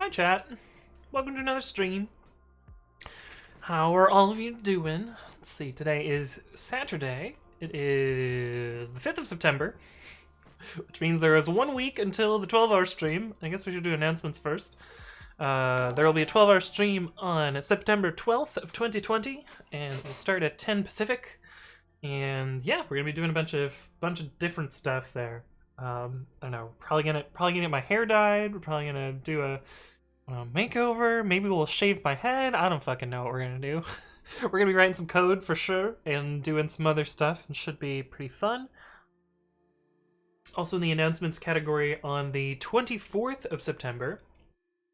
Hi chat, welcome to another stream. How are all of you doing? Let's see, today is Saturday. It is the 5th of September, which means there is 1 week until the 12-hour stream. I guess we should do announcements first. There will be a 12-hour stream on September 12th of 2020, and it'll start at 10 Pacific. And yeah, we're gonna be doing a bunch of different stuff there. I don't know, probably gonna get my hair dyed. We're probably gonna do a makeover. Maybe we'll shave my head. I don't fucking know what we're gonna do. We're gonna be writing some code for sure and doing some other stuff. It should be pretty fun. Also in the announcements category, on the 24th of September,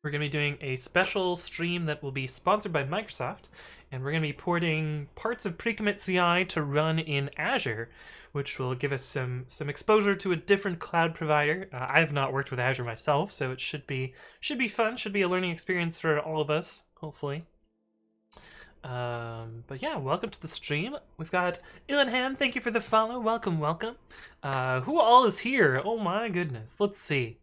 we're gonna be doing a special stream that will be sponsored by Microsoft, and we're gonna be porting parts of pre-commit.ci to run in Azure, which will give us some exposure to a different cloud provider. I have not worked with Azure myself, so it should be fun. Should be a learning experience for all of us, hopefully. But yeah, welcome to the stream. We've got Ilhanham, thank you for the follow. Welcome. Who all is here? Oh my goodness. Let's see.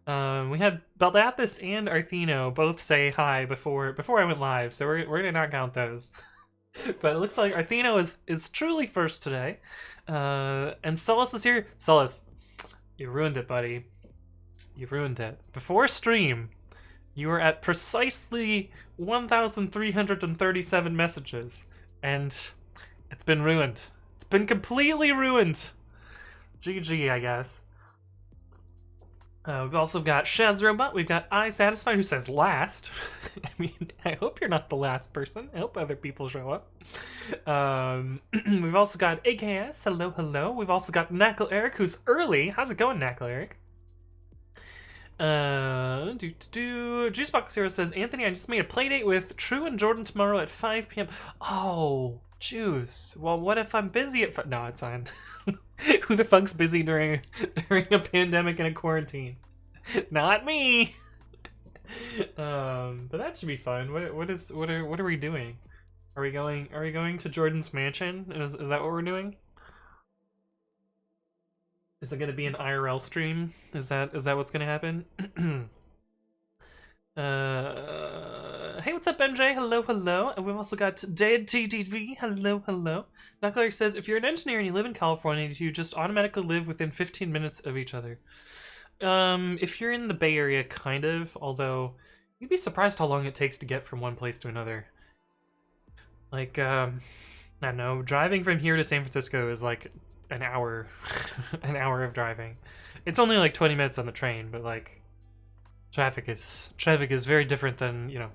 We had Baldathis and Artheno both say hi before I went live, so we're gonna not count those. But it looks like Artheno is truly first today. And Solus is here. Solus, you ruined it, buddy. You ruined it. Before stream, you were at precisely 1,337 messages, and it's been ruined. It's been completely ruined. GG, I guess. We've also got Shaz Robot. We've got I Satisfied, who says last. I mean, I hope you're not the last person. I hope other people show up. We've also got AKS. Hello. We've also got Knackle Eric, who's early. How's it going, Knackle Eric? Juicebox Zero says, Anthony, I just made a playdate with True and Jordan tomorrow at 5 p.m. Oh, Juice. Well, what if I'm busy at No, it's fine. Who the fuck's busy during a pandemic and a quarantine? Not me. But that should be fun. What are we doing? Are we going to Jordan's mansion? Is that what we're doing? Is it gonna be an IRL stream? Is that what's gonna happen? Hey, what's up, MJ? Hello. And we've also got Dead TTV. Hello. Knuckler says, if you're an engineer and you live in California, do you just automatically live within 15 minutes of each other? If you're in the Bay Area, kind of, although you'd be surprised how long it takes to get from one place to another. Like, I don't know, driving from here to San Francisco is like an hour, an hour of driving. It's only like 20 minutes on the train, but like, traffic is very different than, you know,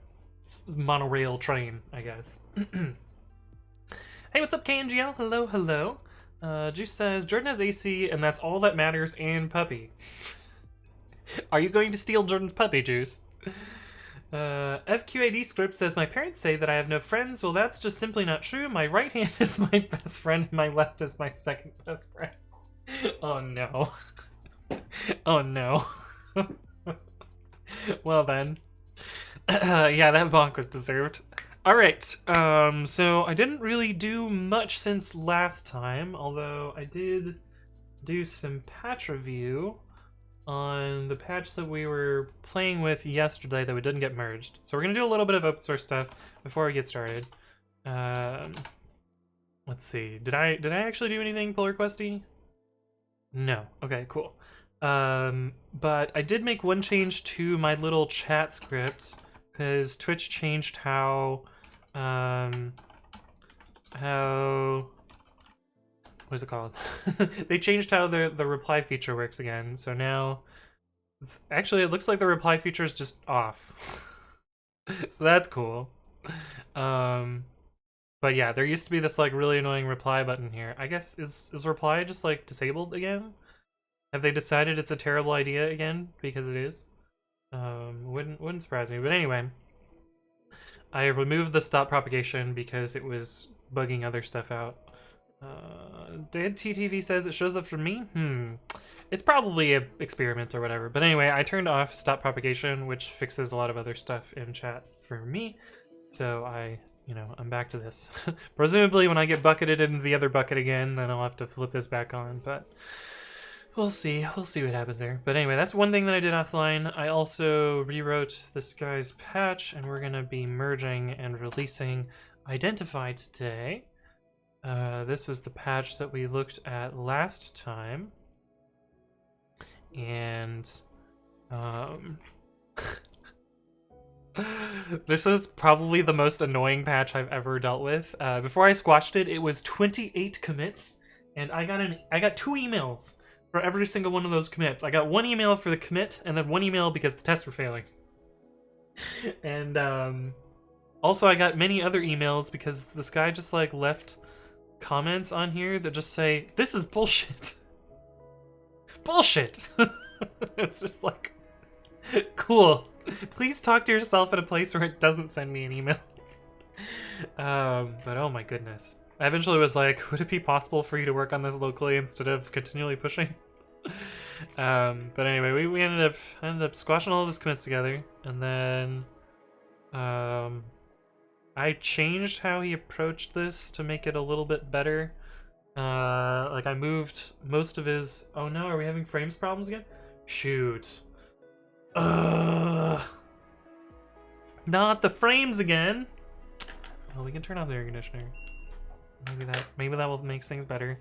monorail train, I guess. Hey, what's up, KNGL? Hello. Juice says, Jordan has AC, and that's all that matters, and puppy. Are you going to steal Jordan's puppy, Juice? FQAD script says, my parents say that I have no friends. Well, that's just simply not true. My right hand is my best friend, and my left is my second best friend. Oh, no. Oh, no. Well, then. Yeah, that bonk was deserved. Alright, so I didn't really do much since last time, although I did do some patch review on the patch that we were playing with yesterday that we didn't get merged. So we're gonna do a little bit of open source stuff before we get started. Let's see, did I actually do anything pull requesty? No. Okay, cool. But I did make one change to my little chat script, because Twitch changed how what is it called? They changed how the reply feature works again. So now, actually, it looks like the reply feature is just off. So that's cool. But yeah, there used to be this like really annoying reply button here. I guess is reply just like disabled again? Have they decided it's a terrible idea again? Because it is. Wouldn't surprise me. But anyway, I removed the stop propagation because it was bugging other stuff out. Dead TTV says it shows up for me? It's probably an experiment or whatever. But anyway, I turned off stop propagation, which fixes a lot of other stuff in chat for me. So I'm back to this. Presumably when I get bucketed into the other bucket again, then I'll have to flip this back on, but We'll see what happens there. But anyway, that's one thing that I did offline. I also rewrote this guy's patch, and we're gonna be merging and releasing Identify today. This is the patch that we looked at last time. And this is probably the most annoying patch I've ever dealt with. Before I squashed it, it was 28 commits, and I got 2 emails for every single one of those commits. I got 1 email for the commit, and then 1 email because the tests were failing. And also I got many other emails because this guy just like left comments on here that just say, "This is bullshit." Bullshit. It's just like, cool. Please talk to yourself in a place where it doesn't send me an email. But oh my goodness. I eventually was like, would it be possible for you to work on this locally instead of continually pushing? But anyway, we ended up squashing all of his commits together, and then I changed how he approached this to make it a little bit better. Like I moved most of his... Oh no, are we having frames problems again? Shoot. Not the frames again. Well, we can turn on the air conditioner. Maybe that will make things better.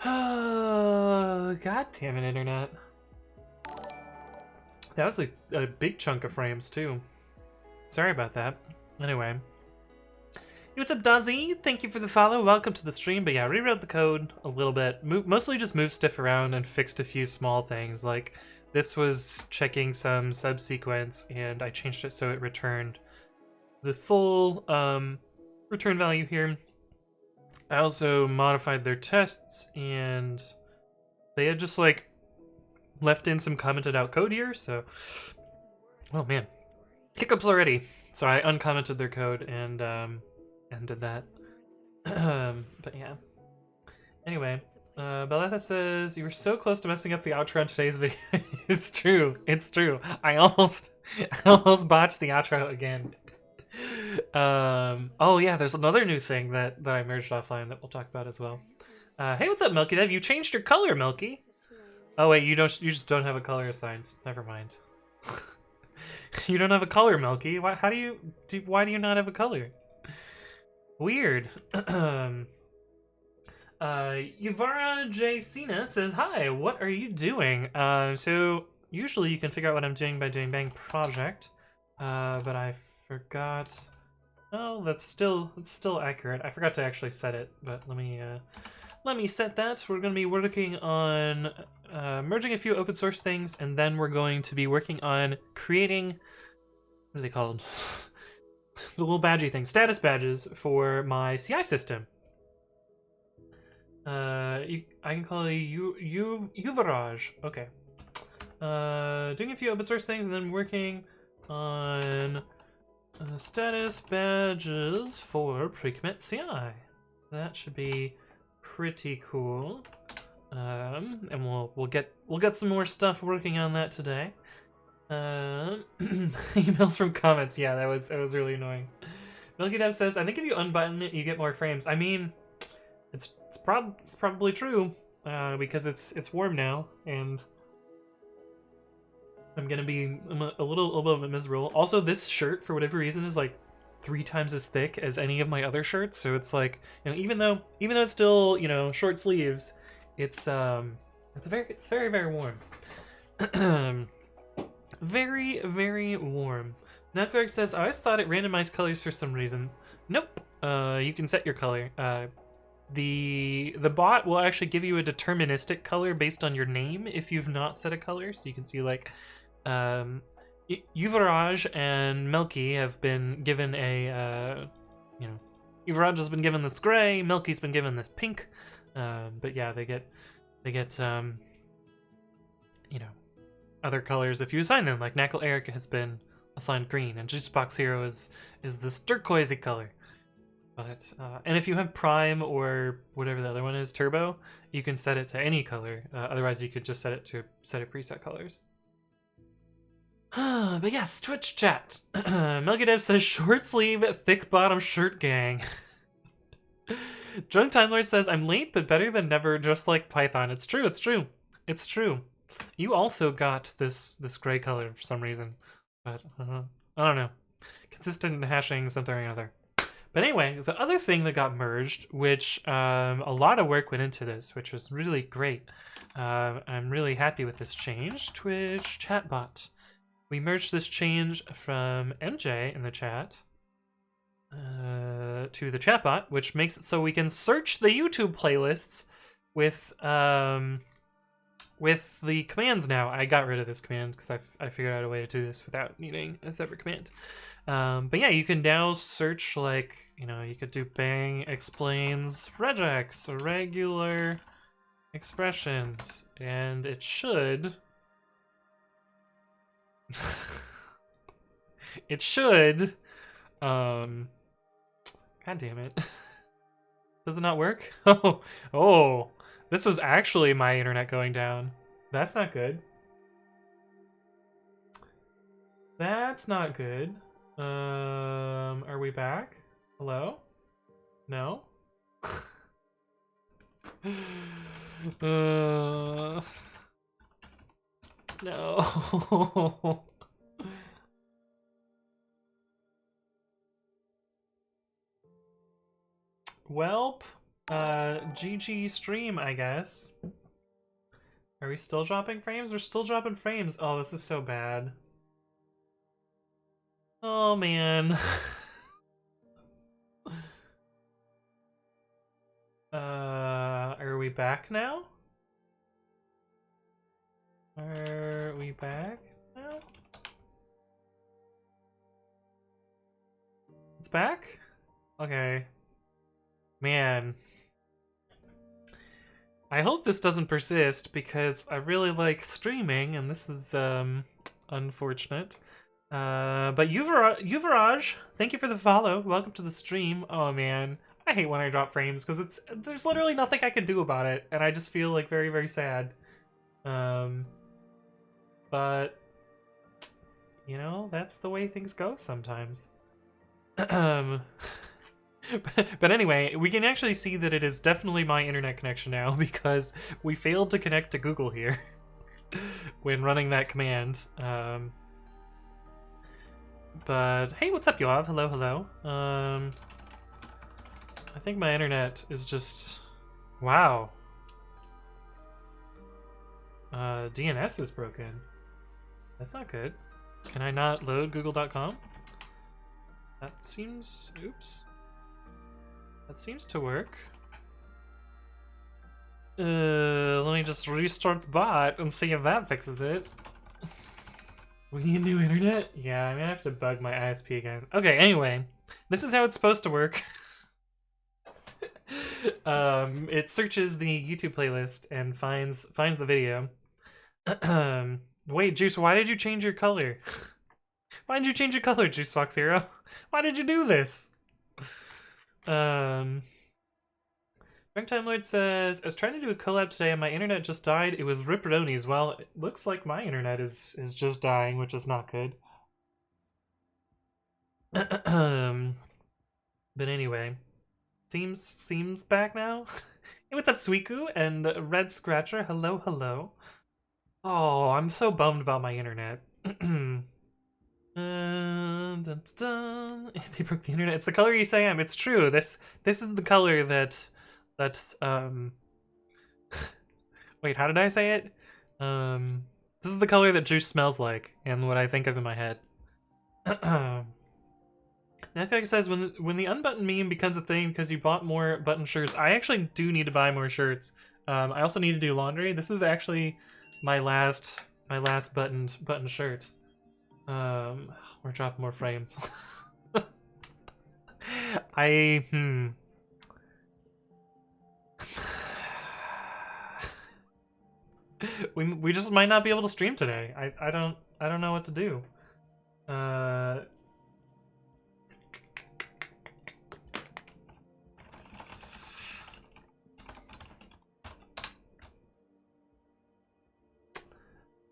God damn it, internet. That was a big chunk of frames too. Sorry about that. Anyway. Hey, what's up, Dazzy? Thank you for the follow. Welcome to the stream. But yeah, rewrote the code a little bit. Mostly just moved stuff around and fixed a few small things. Like, this was checking some subsequence, and I changed it so it returned the full return value here. I also modified their tests, and they had just, like, left in some commented out code here, so... Oh, man. Hiccups already. So I uncommented their code, and did that. But yeah. Anyway, Belletha says, you were so close to messing up the outro on today's video. It's true. It's true. I almost botched the outro again. Oh yeah, there's another new thing that I merged offline that we'll talk about as well. Hey, what's up, Milky Dev? You changed your color, Milky. Oh wait, you just don't have a color assigned. Never mind. You don't have a color, Milky. Why do you not have a color? Weird. Yuvara J. Cena says, hi, what are you doing? So usually you can figure out what I'm doing by doing bang project, but I forgot. Oh, that's still accurate. I forgot to actually set it, but let me set that. We're going to be working on merging a few open source things, and then we're going to be working on creating, what are they called? The little badgy thing, status badges for my CI system. I can call you Yuvaraj. Okay. Doing a few open source things and then working on status badges for pre-commit.ci. That should be pretty cool. And we'll get some more stuff working on that today. Emails from comments. Yeah, that was really annoying. Milky Dev says, I think if you unbutton it, you get more frames. I mean, it's probably true, because it's warm now, and I'm a little bit miserable. Also, this shirt, for whatever reason, is like 3 times as thick as any of my other shirts, so it's like, you know, even though it's still, you know, short sleeves, it's very, very warm. Very, very warm. Nutgarg says, I always thought it randomized colors for some reasons. Nope. You can set your color. The bot will actually give you a deterministic color based on your name if you've not set a color. So you can see, like, Yuvaraj and Milky have been given a, you know, Yuvaraj has been given this gray, Milky's been given this pink. But yeah, they get you know, other colors if you assign them. Like Knackle Eric has been assigned green, and Juicebox Hero is this turquoisey color. But and if you have Prime or whatever the other one is, Turbo, you can set it to any color. Otherwise, you could just set it to set of preset colors. But yes, Twitch chat. Melgadev says short sleeve, thick bottom shirt gang. Drunk Time Lord says, I'm late, but better than never, just like Python. It's true, it's true. It's true. You also got this gray color for some reason. But, I don't know. Consistent hashing something or another. But anyway, the other thing that got merged, which a lot of work went into this, which was really great. I'm really happy with this change. Twitch chatbot. We merged this change from MJ in the chat to the chatbot, which makes it so we can search the YouTube playlists with the commands now. I got rid of this command because I figured out a way to do this without needing a separate command. But yeah, you can now search, like, you know, you could do bang explains regex or regular expressions, and it should it should God damn it. Does it not work? Oh, this was actually my internet going down. That's not good. That's not good. Are we back? Hello? No? No. Welp, GG stream, I guess. Are we still dropping frames? We're still dropping frames. Oh, this is so bad. Oh, man. Are we back now? Are we back now? It's back? Okay. Man. I hope this doesn't persist because I really like streaming and this is unfortunate. But Yuvaraj, thank you for the follow. Welcome to the stream. Oh man, I hate when I drop frames because there's literally nothing I can do about it, and I just feel like very, very sad. But you know, that's the way things go sometimes. But anyway, we can actually see that it is definitely my internet connection now because we failed to connect to Google here when running that command. But hey, what's up, Yoav? Hello, hello. I think my internet is just... Wow. DNS is broken. That's not good. Can I not load google.com? That seems... Oops. That seems to work. Let me just restart the bot and see if that fixes it. We need new internet? Yeah, I'm gonna have to bug my ISP again. Okay, anyway. This is how it's supposed to work. It searches the YouTube playlist and finds the video. Wait, Juice, why did you change your color? Why did you change your color, Juice Fox Hero? Why did you do this? Drunk Time Lord says, I was trying to do a collab today and my internet just died. It was ripperonies. Well, it looks like my internet is just dying, which is not good. But anyway, seems back now. Hey, what's up, Suiku and Red Scratcher? Hello, hello. Oh, I'm so bummed about my internet. Dun, dun, dun. They broke the internet. It's the color you say I am. It's true. This is the color that's wait, how did I say it? This is the color that juice smells like and what I think of in my head. Netflix says when the unbuttoned meme becomes a thing because you bought more button shirts. I actually do need to buy more shirts. I also need to do laundry. This is actually my last buttoned shirt. We're dropping more frames. We just might not be able to stream today. I don't know what to do.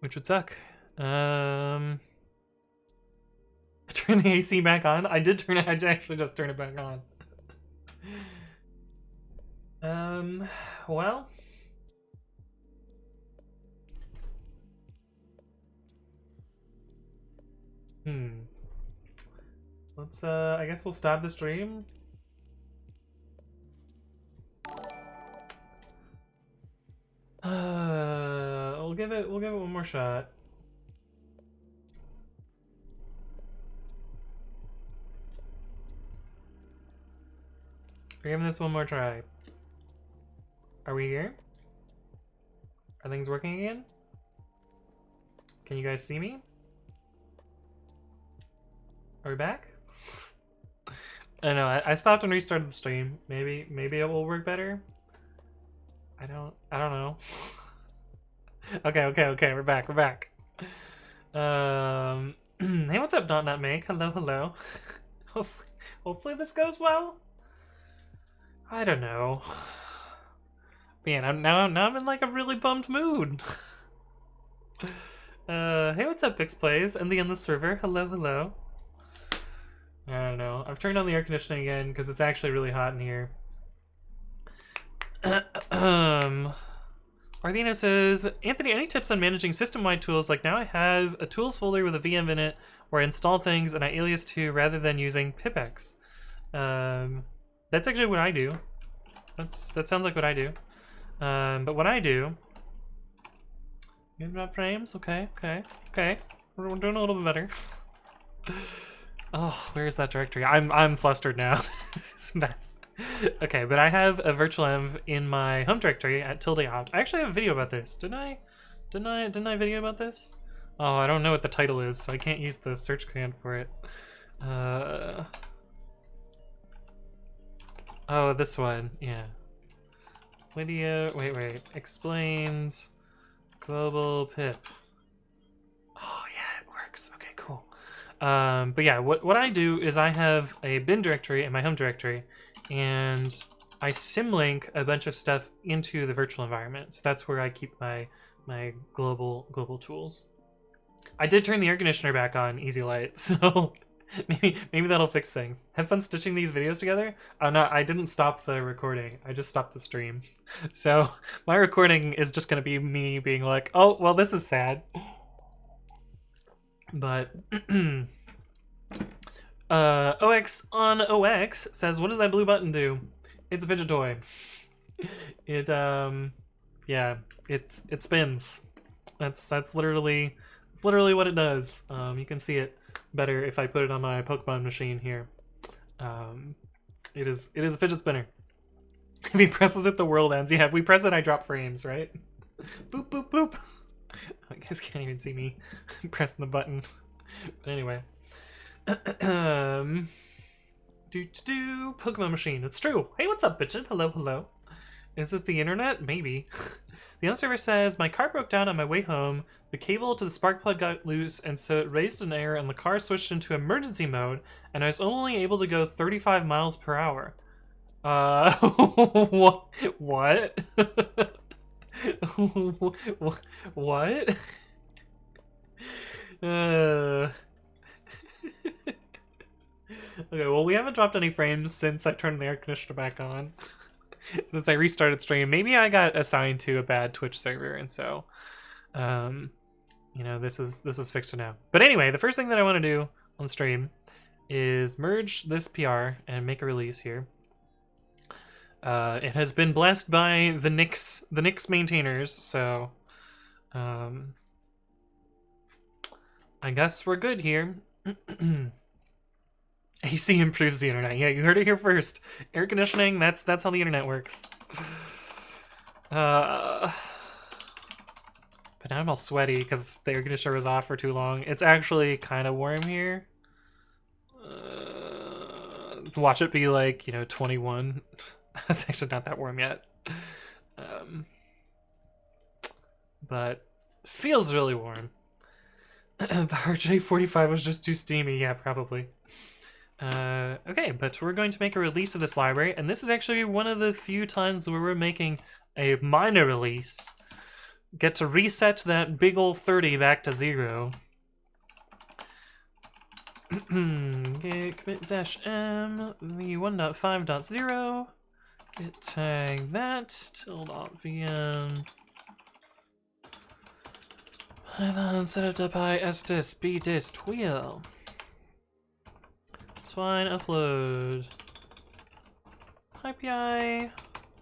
Which would suck. Turn the AC back on. I did turn it. I actually just turned it back on. Well. Let's, I guess we'll stop the stream. We'll give it one more shot. We're giving this one more try. Are we here? Are things working again? Can you guys see me? Are we back? I know, I stopped and restarted the stream. Maybe it will work better. I don't know. Okay, we're back. Hey, what's up, Not Make? Hello. Hopefully this goes well. I don't know. Man, now I'm in like a really bummed mood. Hey, what's up, Pix Plays? And the Endless Server. Hello. I don't know. I've turned on the air conditioning again because it's actually really hot in here. Ardino says, Anthony, any tips on managing system-wide tools? Like now I have a tools folder with a VM in it where I install things and I alias to rather than using pipex. That's actually what I do. That sounds like what I do. But what I do... Internet frames? Okay. We're doing a little bit better. Oh, where is that directory? I'm flustered now. This is a mess. Okay, but I have a virtual env in my home directory at ~out. I actually have a video about this. Didn't I video about this? Oh, I don't know what the title is, so I can't use the search command for it. Oh, this one. Yeah. Video. Wait. Explains global pip. Oh yeah, it works. Okay, cool. But yeah, what I do is I have a bin directory in my home directory, and I symlink a bunch of stuff into the virtual environment. So that's where I keep my global tools. I did turn the air conditioner back on easy light, so maybe that'll fix things. Have fun stitching these videos together. Oh no, I didn't stop the recording. I just stopped the stream. So my recording is just gonna be me being like, oh well, this is sad. But OX on OX says, what does that blue button do? It's a fidget toy. It yeah, it spins. That's literally what it does. You can see it better if I put it on my Pokemon machine here. It is a fidget spinner. If he presses it, the world ends. Yeah, if we press it, I drop frames, right? Boop. You guys can't even see me pressing the button. But anyway. Pokemon machine. It's true. Hey, what's up, bitchin'? Hello. Is it the internet? Maybe. The on-server says, my car broke down on my way home. The cable to the spark plug got loose, and so it raised an error, and the car switched into emergency mode, and I was only able to go 35 miles per hour. What? What? Okay, well, we haven't dropped any frames since I turned the air conditioner back on. Since I restarted stream. Maybe I got assigned to a bad Twitch server, and so, you know, this is fixed now. But anyway, the first thing that I want to do on stream is merge this PR and make a release here. It has been blessed by the Nix maintainers, so I guess we're good here. AC improves the internet. Yeah, you heard it here first. Air conditioning, that's how the internet works. But now I'm all sweaty because the air conditioner was off for too long. It's actually kind of warm here. Watch it be like, 21. It's actually not that warm yet. But feels really warm. The RJ45 was just too steamy. Yeah, probably. Okay, but we're going to make a release of this library, and this is actually one of the few times where we're making a minor release. Get to reset that big ol' 30 back to 0. Okay, commit-m v1.5.0 git tag that tilde.vm python setup.py sdis bdist wheel. Swine upload IPI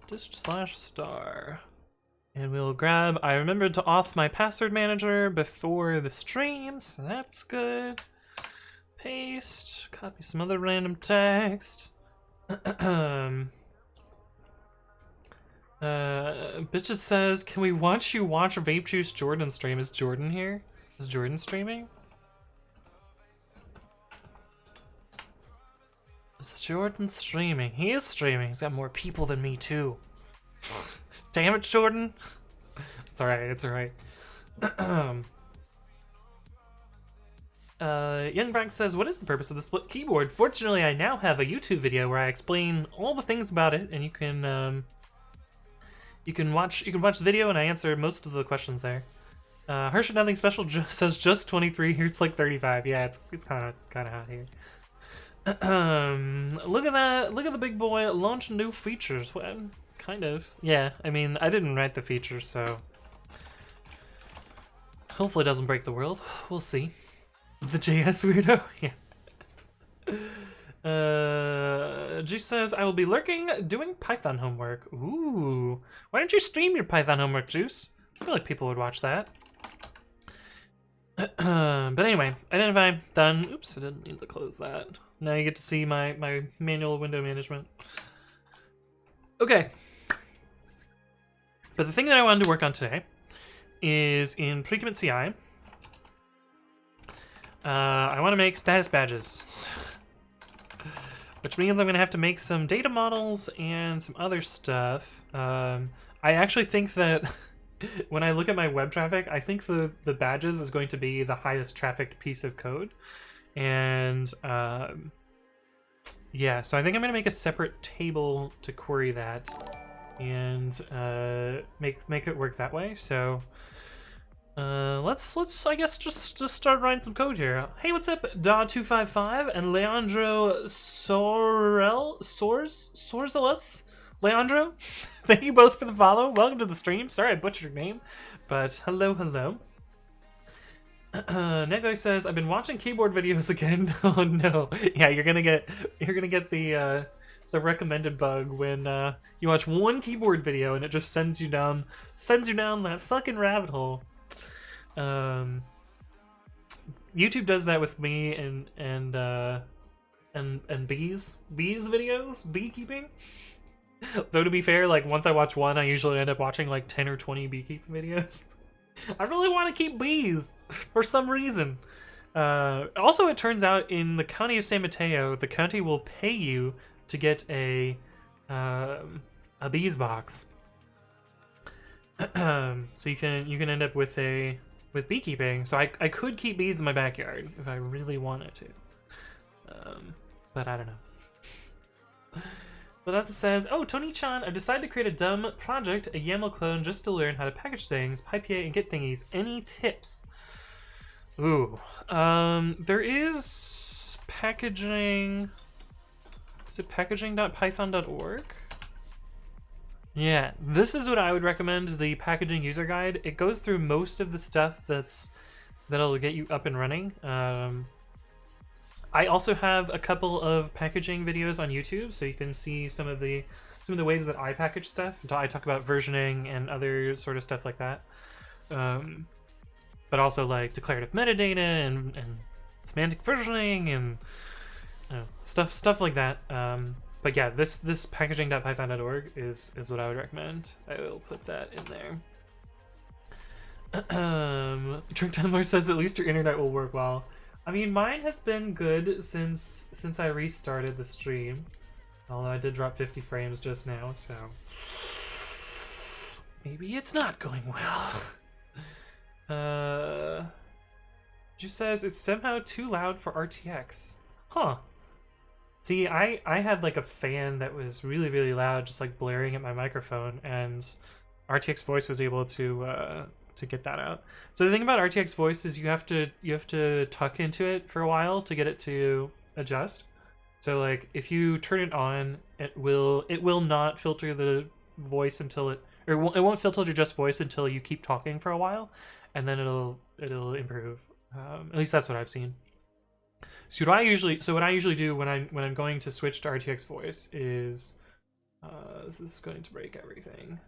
dist/star. And we'll grab, I remembered to auth my password manager before the stream, so that's good. Paste, copy some other random text. Bitches says, can we watch you watch Vape Juice Jordan stream? Is Jordan here? Is Jordan streaming? Is Jordan streaming? He is streaming. He's got more people than me too. Damn it, Jordan. It's alright, it's alright. Young Frank says, what is the purpose of the split keyboard? Fortunately, I now have a YouTube video where I explain all the things about it, and you can watch the video and I answer most of the questions there. Hershey Nothing Special says just 23 here, it's like 35. Yeah, it's kind of hot here. Look at that! Look at the big boy launch new features. Well, kind of. Yeah, I mean, I didn't write the feature, so hopefully it doesn't break the world. We'll see. The JS weirdo? Yeah. Juice says, I will be lurking doing Python homework. Ooh. Why don't you stream your Python homework, Juice? I feel like people would watch that. But anyway, identify, done. Oops, I didn't need to close that. Now you get to see my manual window management. Okay. But the thing that I wanted to work on today is in pre-commit.ci. I want to make status badges, which means I'm going to have to make some data models and some other stuff. I actually think that when I look at my web traffic, I think the badges is going to be the highest trafficked piece of code. And yeah, so I think I'm going to make a separate table to query that and make it work that way. So let's I guess just start writing some code here. Hey, what's up, Da255 and Leandro Sorzelus? Leandro, thank you both for the follow. Welcome to the stream. Sorry I butchered your name, but hello. Neko says, I've been watching keyboard videos again. Oh no. Yeah, you're gonna get the recommended bug when you watch one keyboard video and it just sends you down that fucking rabbit hole. YouTube does that with me and bees videos, beekeeping. Though to be fair, like once I watch one, I usually end up watching like 10 or 20 beekeeping videos. I really want to keep bees for some reason. Also, it turns out in the county of San Mateo, the county will pay you to get a bees box. So you can end up with beekeeping. So I could keep bees in my backyard if I really wanted to. But I don't know. But that says, oh, Tony-chan, I decided to create a dumb project, a YAML clone, just to learn how to package things, PyPA, and get thingies. Any tips? Ooh. There is packaging. Is it packaging.python.org? Yeah, this is what I would recommend, the packaging user guide. It goes through most of the stuff that'll get you up and running. I also have a couple of packaging videos on YouTube, so you can see some of the ways that I package stuff. I talk about versioning and other sort of stuff like that, but also like declarative metadata and semantic versioning and stuff like that. But yeah, this packaging.python.org is what I would recommend. I will put that in there. Trick Tumbler says at least your internet will work well. I mean, mine has been good since I restarted the stream. Although I did drop 50 frames just now, so maybe it's not going well. Just says it's somehow too loud for RTX. Huh. See, I had like a fan that was really, really loud, just like blaring at my microphone, and RTX Voice was able to get that out. So the thing about RTX Voice is you have to tuck into it for a while to get it to adjust. So like if you turn it on, it will not filter the voice until it won't filter just voice until you keep talking for a while, and then it'll improve. At least that's what I've seen. So what I usually do when I'm going to switch to RTX voice is this is going to break everything.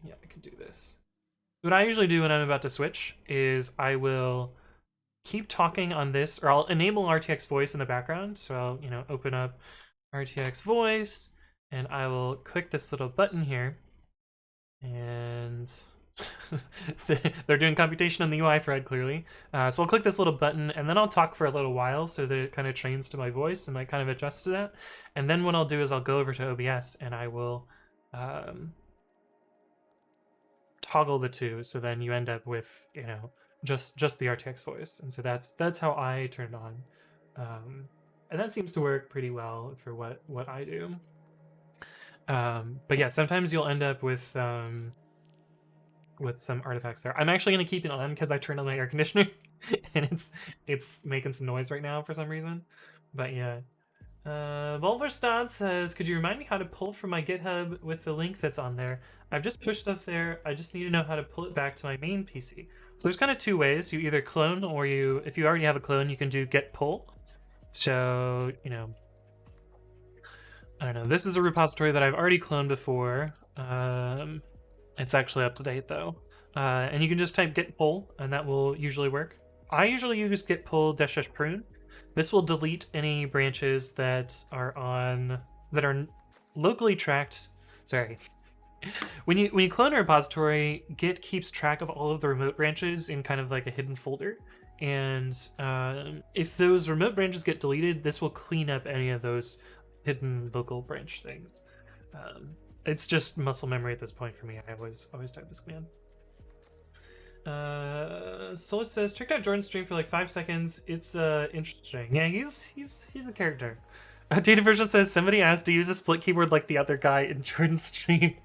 Yeah, I can do this. What I usually do when I'm about to switch is I will keep talking on this, or I'll enable RTX voice in the background. So I'll, open up RTX voice, and I will click this little button here, and they're doing computation on the UI thread clearly. So I'll click this little button, and then I'll talk for a little while so that it kind of trains to my voice and like kind of adjusts to that. And then what I'll do is I'll go over to OBS and I will toggle the two, so then you end up with just the RTX voice. And so that's how I turn it on, and that seems to work pretty well for what I do. But yeah, sometimes you'll end up with some artifacts there. I'm actually going to keep it on because I turned on my air conditioner and it's making some noise right now for some reason. But yeah. Volverstad says, could you remind me how to pull from my GitHub with the link that's on there? I've just pushed stuff there. I just need to know how to pull it back to my main PC. So there's kind of two ways. You either clone, or if you already have a clone, you can do git pull. So, I don't know. This is a repository that I've already cloned before. It's actually up to date though. And you can just type git pull, and that will usually work. I usually use git pull -- prune. This will delete any branches that are locally tracked. Sorry. When you clone a repository, Git keeps track of all of the remote branches in kind of like a hidden folder. And if those remote branches get deleted, this will clean up any of those hidden local branch things. It's just muscle memory at this point for me. I always type this command. Solus says, checked out Jordan's stream for like 5 seconds. It's interesting. Yeah, he's a character. Data version says, somebody asked to use a split keyboard like the other guy in Jordan's stream.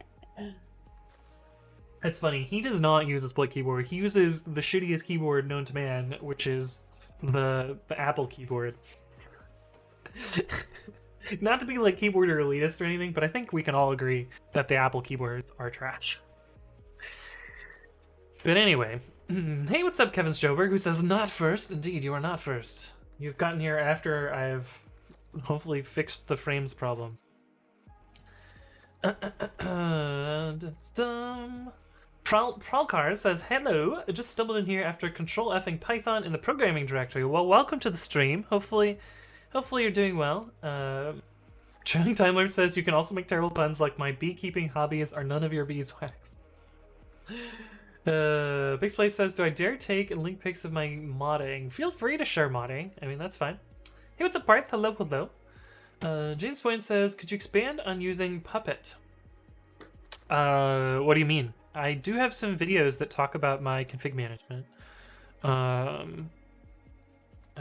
It's funny, he does not use a split keyboard. He uses the shittiest keyboard known to man, which is the Apple keyboard. Not to be like keyboard or elitist or anything, but I think we can all agree that the Apple keyboards are trash. But anyway, hey, what's up, Kevin Stober, who says, not first. Indeed, you are not first. You've gotten here after I've hopefully fixed the frames problem. Pralkar says, hello, I just stumbled in here after control F-ing Python in the programming directory. Well, welcome to the stream. Hopefully you're doing well. Trailing Time Lord says, you can also make terrible puns like my beekeeping hobbies are none of your beeswax. Big Place says, do I dare take and link pics of my modding? Feel free to share modding. I mean, that's fine. Hey, what's up, Parth? Hello. James Point says, could you expand on using Puppet? What do you mean? I do have some videos that talk about my config management. Oh,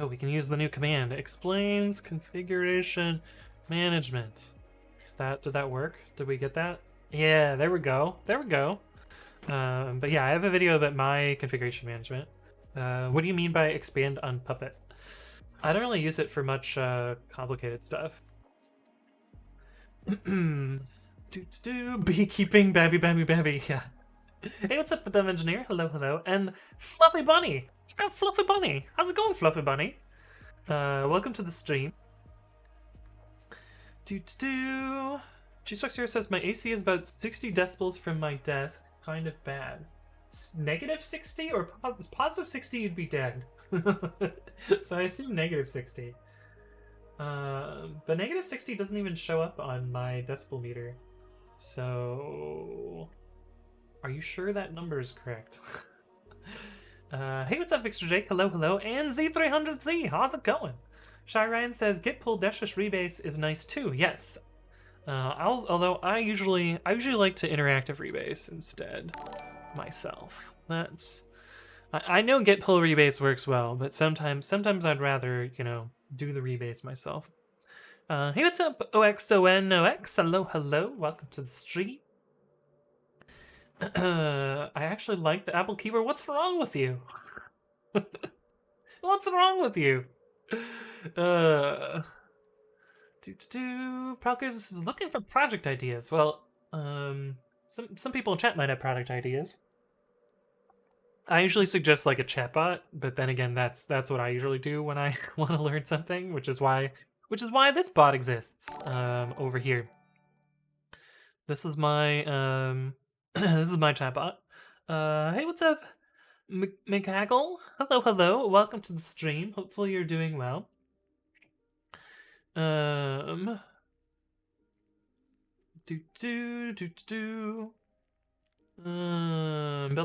we can use the new command. Explains configuration management. Did that work? Did we get that? Yeah, there we go. But yeah, I have a video about my configuration management. What do you mean by expand on Puppet? I don't really use it for much complicated stuff. Beekeeping, babby, yeah. Hey, what's up, the Dumb Engineer? Hello. And Fluffy Bunny! I've got Fluffy Bunny! How's it going, Fluffy Bunny? Welcome to the stream. G-Sucks here says, my AC is about 60 decibels from my desk. Kind of bad. Negative 60 or positive 60, you'd be dead. So I assume negative 60. But negative 60 doesn't even show up on my decibel meter. So are you sure that number is correct? Hey, what's up, Mr. Jake? Hello. And Z300Z, how's it going? Shy Ryan says, git pull -- rebase is nice too. Yes. Although I usually like to interactive rebase instead myself. I know git pull rebase works well, but sometimes I'd rather, do the rebase myself. Hey, what's up, OXONOX? Hello. Welcome to the stream. I actually like the Apple keyboard. What's wrong with you? What's wrong with you? uh, Pralkers is looking for project ideas. Well, some people in chat might have project ideas. I usually suggest like a chatbot, but then again, that's what I usually do when I want to learn something, which is why this bot exists over here. This is my this is my chatbot. Hey, what's up, McHaggle? Hello, hello. Welcome to the stream. Hopefully you're doing well. Bill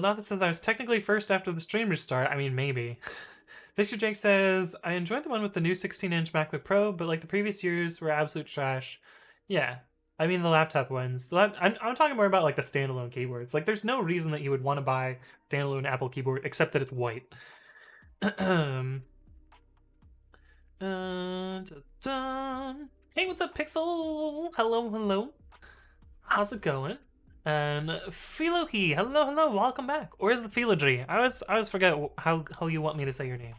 Nathan says I was technically first after the stream restart. I mean, maybe. Victor Jake says I enjoyed the one with the new 16-inch MacBook Pro, but like the previous years were absolute trash. Yeah, I mean the laptop ones. I'm talking more about like the standalone keyboards. Like, there's no reason that you would want to buy standalone Apple keyboard except that it's white. Hey, what's up, Pixel? Hello, hello. How's it going? And Philohi, hello, hello, welcome back. Or is it Philogy? I always forget how you want me to say your name.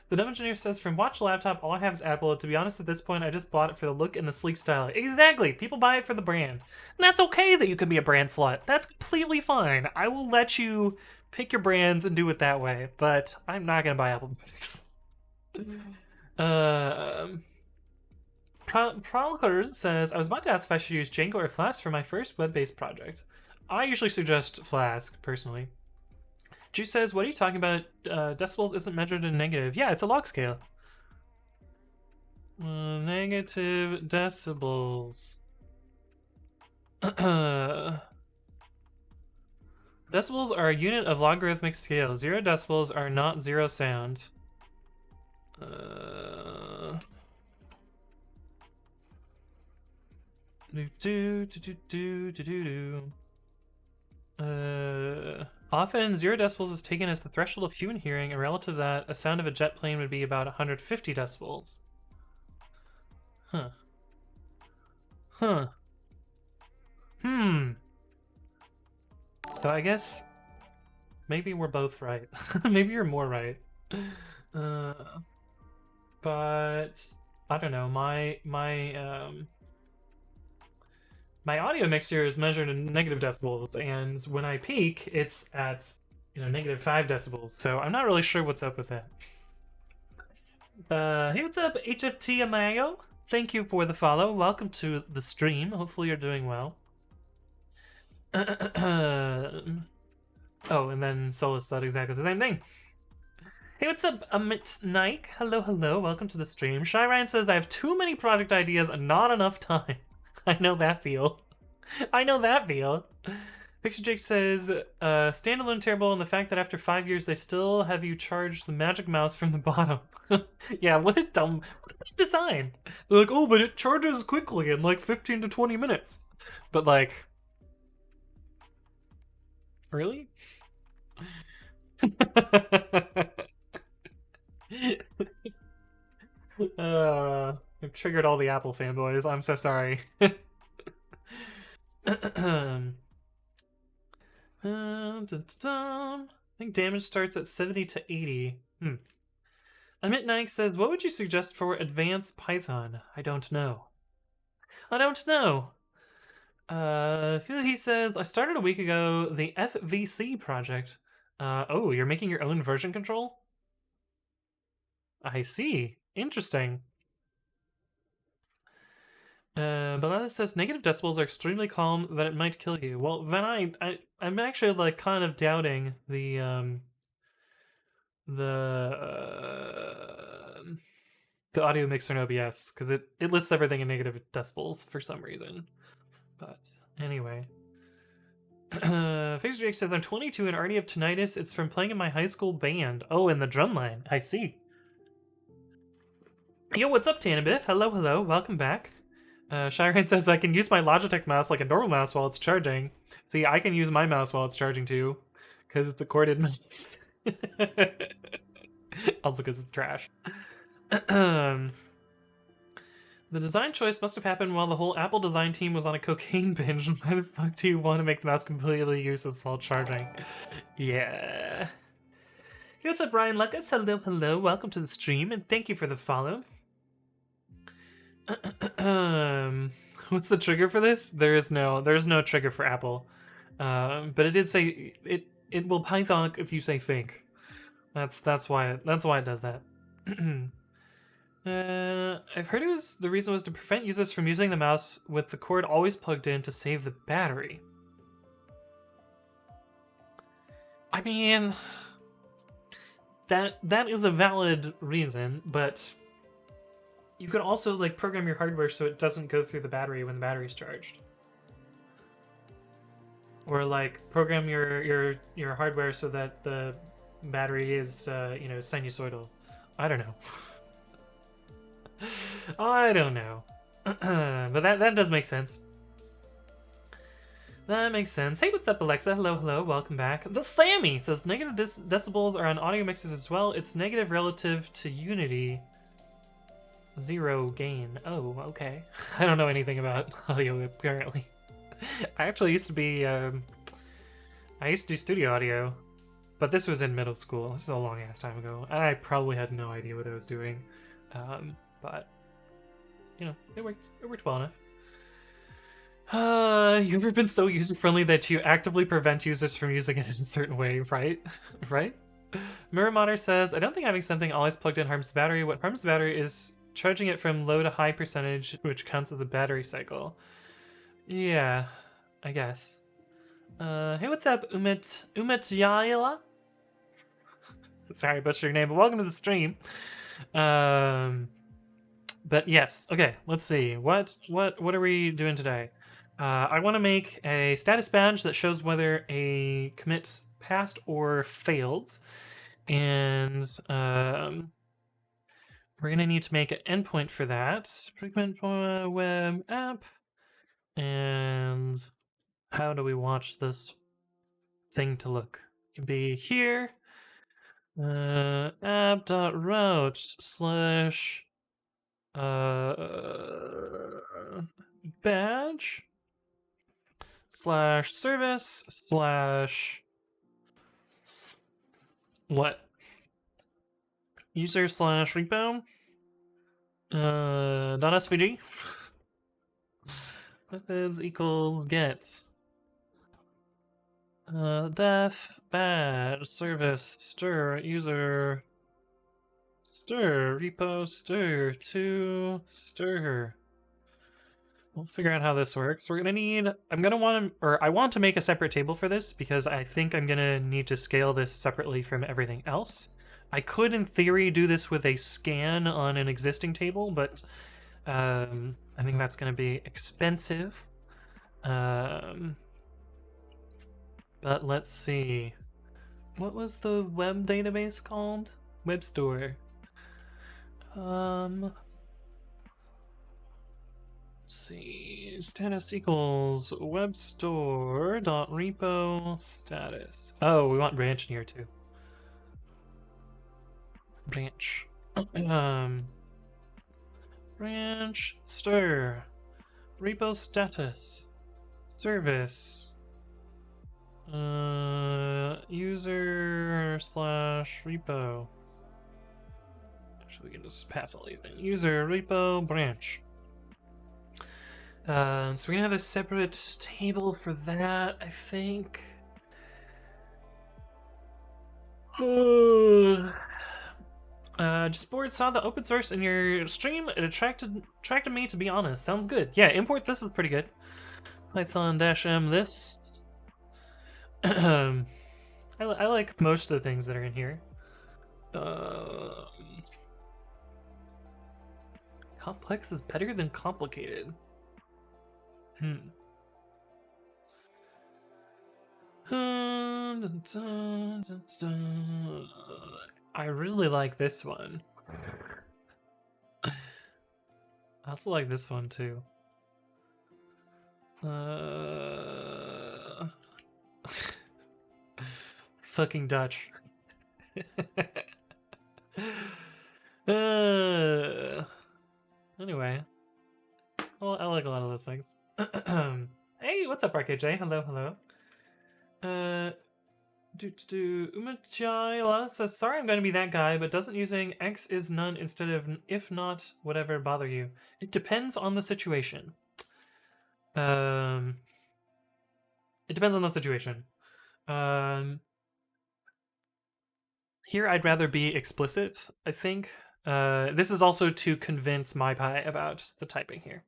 The Dumb Engineer says, from watch laptop, all I have is Apple. To be honest, at this point, I just bought it for the look and the sleek style. Exactly, people buy it for the brand. And that's okay that you can be a brand slut. That's completely fine. I will let you pick your brands and do it that way, but I'm not gonna buy Apple products. Prolkers says, I was about to ask if I should use Django or Flask for my first web-based project. I usually suggest Flask, personally. Juice says, what are you talking about? Decibels isn't measured in negative. Yeah, it's a log scale. Negative decibels. Decibels are a unit of logarithmic scale. 0 decibels are not 0 sound. Often 0 decibels is taken as the threshold of human hearing, and relative to that, a sound of a jet plane would be about 150 decibels. Huh. So I guess maybe we're both right. Maybe you're more right. But I don't know. My audio mixer is measured in negative decibels, and when I peak, it's at negative 5 decibels. So I'm not really sure what's up with that. Hey, what's up, HFT Amayo? Thank you for the follow. Welcome to the stream. Hopefully you're doing well. Oh, and then Solus thought exactly the same thing. Hey, what's up, Amit Nike? Hello, hello. Welcome to the stream. Shy Ryan says, I have too many product ideas and not enough time. I know that feel. I know that feel. Picture Jake says, standalone terrible, and the fact that after 5 years they still have you charge the magic mouse from the bottom. Yeah, what a design. They're like, oh, but it charges quickly in like 15 to 20 minutes. But like, really? I've triggered all the Apple fanboys. I'm so sorry. I think damage starts at 70 to 80. Amit Naik says, what would you suggest for advanced Python? I don't know. I don't know. He says, I started a week ago the FVC project. Oh, you're making your own version control? I see. Interesting. Balada says negative decibels are extremely calm, that it might kill you. Well, then I'm actually like kind of doubting the audio mixer in OBS, because it lists everything in negative decibels for some reason. But anyway. Phaser Jake says, I'm 22 and already have tinnitus. It's from playing in my high school band. Oh, in the drumline. I see. Yo, what's up, Tanabiff? Hello, hello. Welcome back. Shiren says, I can use my Logitech mouse like a normal mouse while it's charging. See, I can use my mouse while it's charging too, because it's a corded mouse. Also because it's trash. The design choice must have happened while the whole Apple design team was on a cocaine binge. Why the fuck do you want to make the mouse completely useless while charging? Yeah. Hey, what's up, Brian Lucas? Hello, hello. Welcome to the stream, and thank you for the follow. What's the trigger for this? There's no trigger for Apple. But it did say it will Python if you say think. That's why it does that. I've heard the reason was to prevent users from using the mouse with the cord always plugged in to save the battery. I mean, that is a valid reason, but you can also like program your hardware so it doesn't go through the battery when the battery's charged. Or like program your hardware so that the battery is sinusoidal. I don't know. I don't know. But that does make sense. That makes sense. Hey, what's up, Alexa? Hello, hello, welcome back. The Sammy says negative decibel are on audio mixes as well. It's negative relative to Unity. 0 gain. Oh, okay. I don't know anything about audio apparently. I actually used to be I used to do studio audio, but this was in middle school. This is a long ass time ago, and I probably had no idea what I was doing. But you know, it worked well enough. You ever been so user-friendly that you actively prevent users from using it in a certain way, right? Right? Mirror says, I don't think having something always plugged in harms the battery. What harms the battery is charging it from low to high percentage, which counts as a battery cycle. Yeah, I guess. Hey, what's up, Yaila? Sorry, I butchered your name, but welcome to the stream. But yes, okay, let's see. What are we doing today? I want to make a status badge that shows whether a commit passed or failed. And we're gonna need to make an endpoint for that. Pre-commit web app. And how do we watch this thing to look? It can be here. App.route slash badge slash service slash what? User slash repo .svg methods equals get def badge service stir user stir repo stir to stir. We'll figure out how this works. We're gonna need, I want to make a separate table for this because I think I'm gonna need to scale this separately from everything else. I could, in theory, do this with a scan on an existing table, but I think that's gonna be expensive. But let's see. What was the web database called? Web store. Let's see, status equals web store dot repo status. Oh, we want branch in here too. Branch. Branch stir repo status service user slash repo. Actually, we can just pass all these in. User repo branch. So we're gonna have a separate table for that, I think. Just bored, saw the open source in your stream. It attracted me, to be honest. Sounds good. Yeah, import this is pretty good. Python-m this. I like most of the things that are in here. Complex is better than complicated. I really like this one. I also like this one too. Fucking Dutch. Anyway. Well, I like a lot of those things. Hey, what's up, RKJ? Hello, hello. Umachila says, sorry I'm going to be that guy, but doesn't using X is none instead of if not, whatever bother you? It depends on the situation. It depends on the situation. Here I'd rather be explicit, I think. This is also to convince MyPy about the typing here.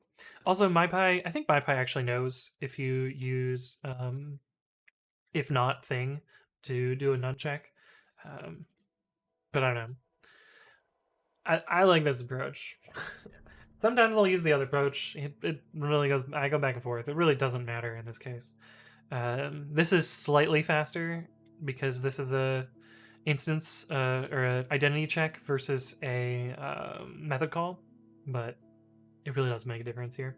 Also, MyPy, I think MyPy actually knows if you use if not thing to do a nut check. But I don't know. I like this approach. Sometimes I'll use the other approach. It really goes. I go back and forth. It really doesn't matter in this case. This is slightly faster because this is a instance or an identity check versus a method call, but it really does make a difference here.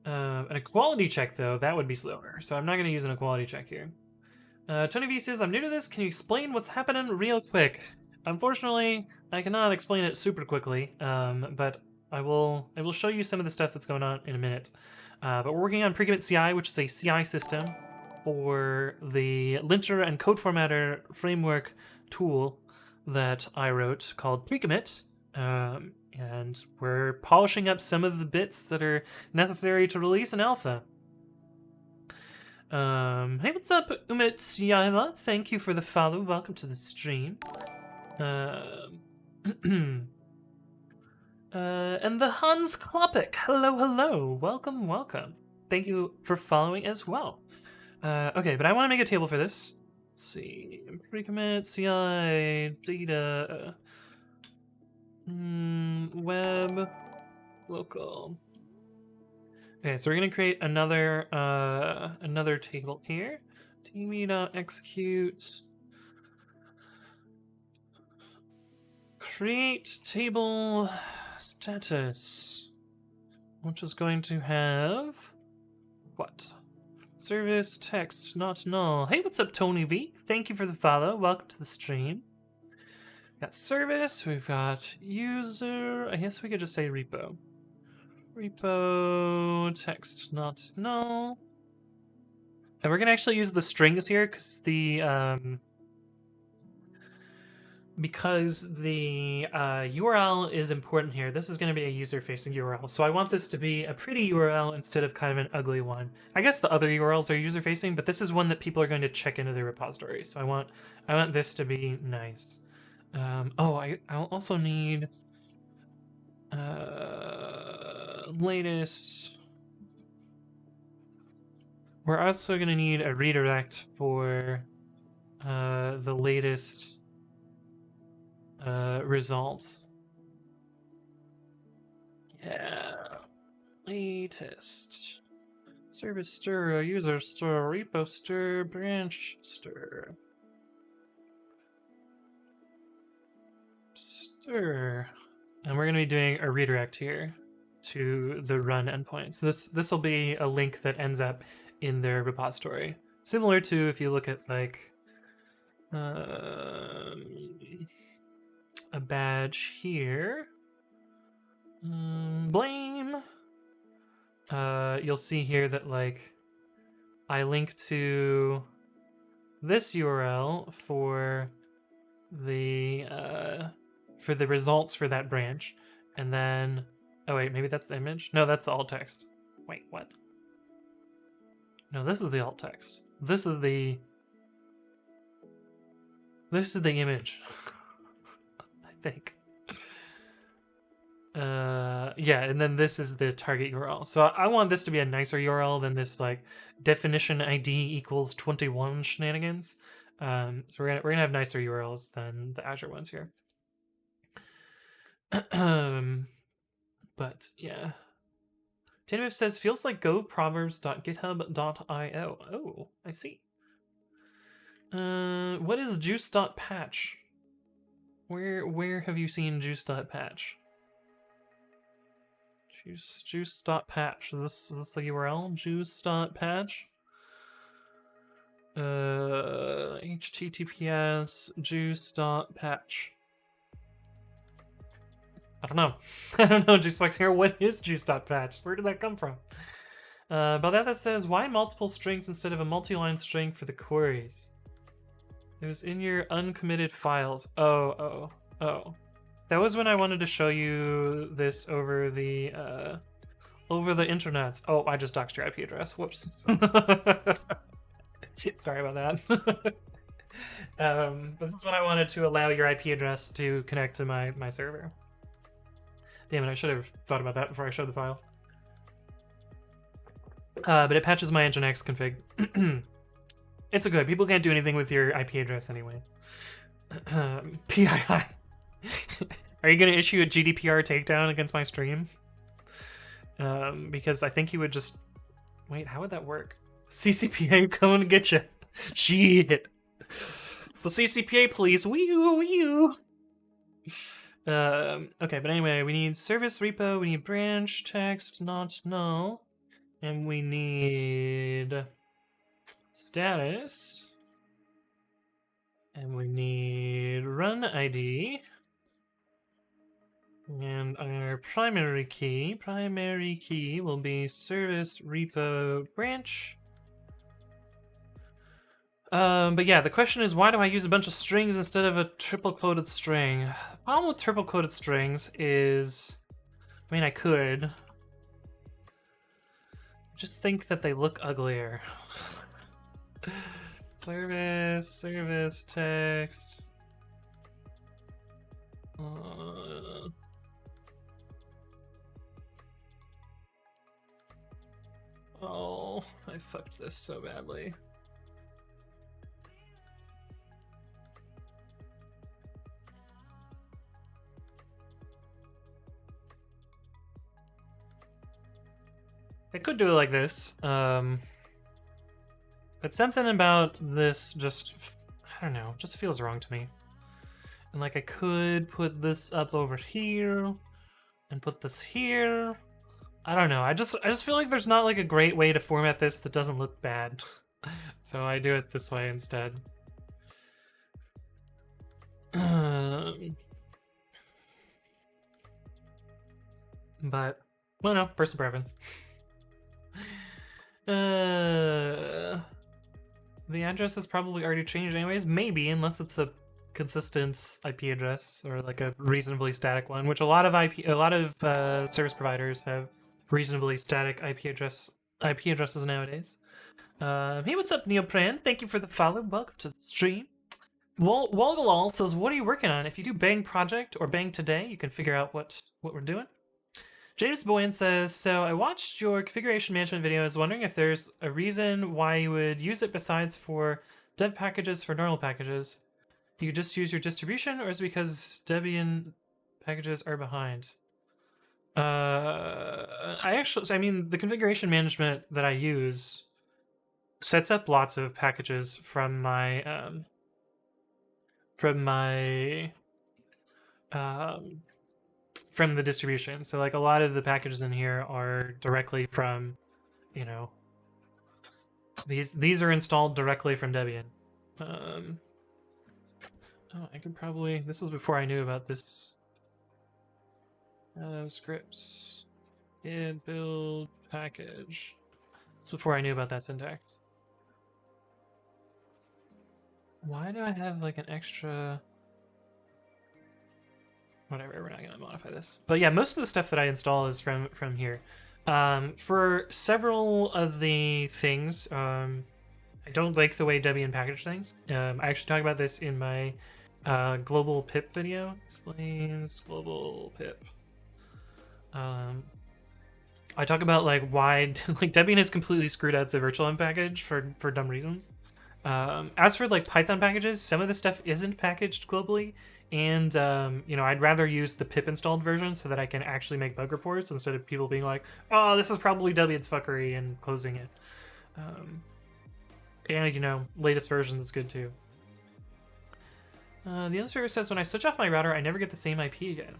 An equality check, though, that would be slower, so I'm not going to use an equality check here. Tony V says, I'm new to this. Can you explain what's happening real quick? Unfortunately, I cannot explain it super quickly, but I will show you some of the stuff that's going on in a minute. But we're working on pre-commit.ci, which is a CI system for the linter and code formatter framework tool that I wrote called pre-commit. And we're polishing up some of the bits that are necessary to release an alpha. Hey, what's up, Umit Thank you for the follow. Welcome to the stream. And the Hans Kloppik. Hello. Welcome. Thank you for following as well. Okay, but I want to make a table for this. Let's see. Pre-commit, CI, data, web, local. Okay, so we're gonna create another table here. tv.execute create table status, which is going to have what? Service text not null. Hey, what's up, Tony V? Thank you for the follow. Welcome to the stream. We've got service, we've got user. I guess we could just say repo. Repo text not null. And we're gonna actually use the strings here because the URL is important here. This is going to be a user-facing URL, so I want this to be a pretty URL instead of kind of an ugly one. I guess the other URLs are user-facing, but this is one that people are going to check into their repository. So I want this to be nice. I'll also need latest. We're also going to need a redirect for the latest results. Yeah. Latest. Service stir, user stir, repo stir, branch stir. Stir. And we're going to be doing a redirect here to the run endpoint. So this will be a link that ends up in their repository. Similar to if you look at like a badge here. Blame. You'll see here that like I link to this URL for the results for that branch, and then oh wait, maybe that's the image. No, that's the alt text. Wait, what? No, this is the alt text. This is the image. I think. Yeah, and then this is the target URL. So I want this to be a nicer URL than this like definition ID equals 21 shenanigans. So we're gonna have nicer URLs than the Azure ones here. But yeah. Tanimif says feels like goproverbs.github.io. Oh, I see. What is juice.patch? Where have you seen juice.patch? Juice.patch. Is this the URL? Juice.patch? HTTPS juice.patch. I don't know. I don't know, Juicebox here. What is juice.patch? Where did that come from? Baldetta says, why multiple strings instead of a multi-line string for the queries? It was in your uncommitted files. Oh. That was when I wanted to show you this over the internets. Oh, I just doxed your IP address. Whoops. Sorry about that. But this is when I wanted to allow your IP address to connect to my server. Damn it, I should have thought about that before I showed the file. But it patches my Nginx config. It's a good. People can't do anything with your IP address anyway. PII. Are you going to issue a GDPR takedown against my stream? Because I think he would just... Wait, how would that work? CCPA coming to get you. Shit. It's a CCPA, please. Wee-oo. Okay, but anyway, we need service repo, we need branch, text, not null, and we need status, and we need run ID, and our primary key will be service repo branch. But yeah, the question is, why do I use a bunch of strings instead of a triple-quoted string? The problem with triple-quoted strings is, I mean, I could. Just think that they look uglier. Service, text. Oh, I fucked this so badly. I could do it like this, but something about this just, I don't know, just feels wrong to me. And like I could put this up over here and put this here. I don't know. I just feel like there's not like a great way to format this that doesn't look bad. So I do it this way instead. But, well, no, personal preference. The address is probably already changed anyways. Maybe, unless it's a consistent IP address or like a reasonably static one, which a lot of service providers have reasonably static IP addresses nowadays. Hey, what's up, Neopran? Thank you for the follow. Welcome to the stream. Walgalal says, "What are you working on? If you do Bang Project or Bang Today, you can figure out what we're doing." James Boyan says, so I watched your configuration management video. I was wondering if there's a reason why you would use it besides for dev packages for normal packages. Do you just use your distribution, or is it because Debian packages are behind? I mean, the configuration management that I use sets up lots of packages from my from the distribution. So like a lot of the packages in here are directly from, you know, these are installed directly from Debian. Oh, I could probably, this is before I knew about this. Scripts, git build package. It's before I knew about that syntax. Why do I have like an extra? Whatever, we're not going to modify this. But yeah, most of the stuff that I install is from here. For several of the things, I don't like the way Debian package things. I actually talk about this in my global pip video. Explains global pip. I talk about like why like Debian has completely screwed up the virtualenv package for dumb reasons. As for like Python packages, some of the stuff isn't packaged globally. And, you know, I'd rather use the pip installed version so that I can actually make bug reports instead of people being like, oh, this is probably Debian's fuckery and closing it. And, you know, latest versions is good too. The other server says, when I switch off my router, I never get the same IP again.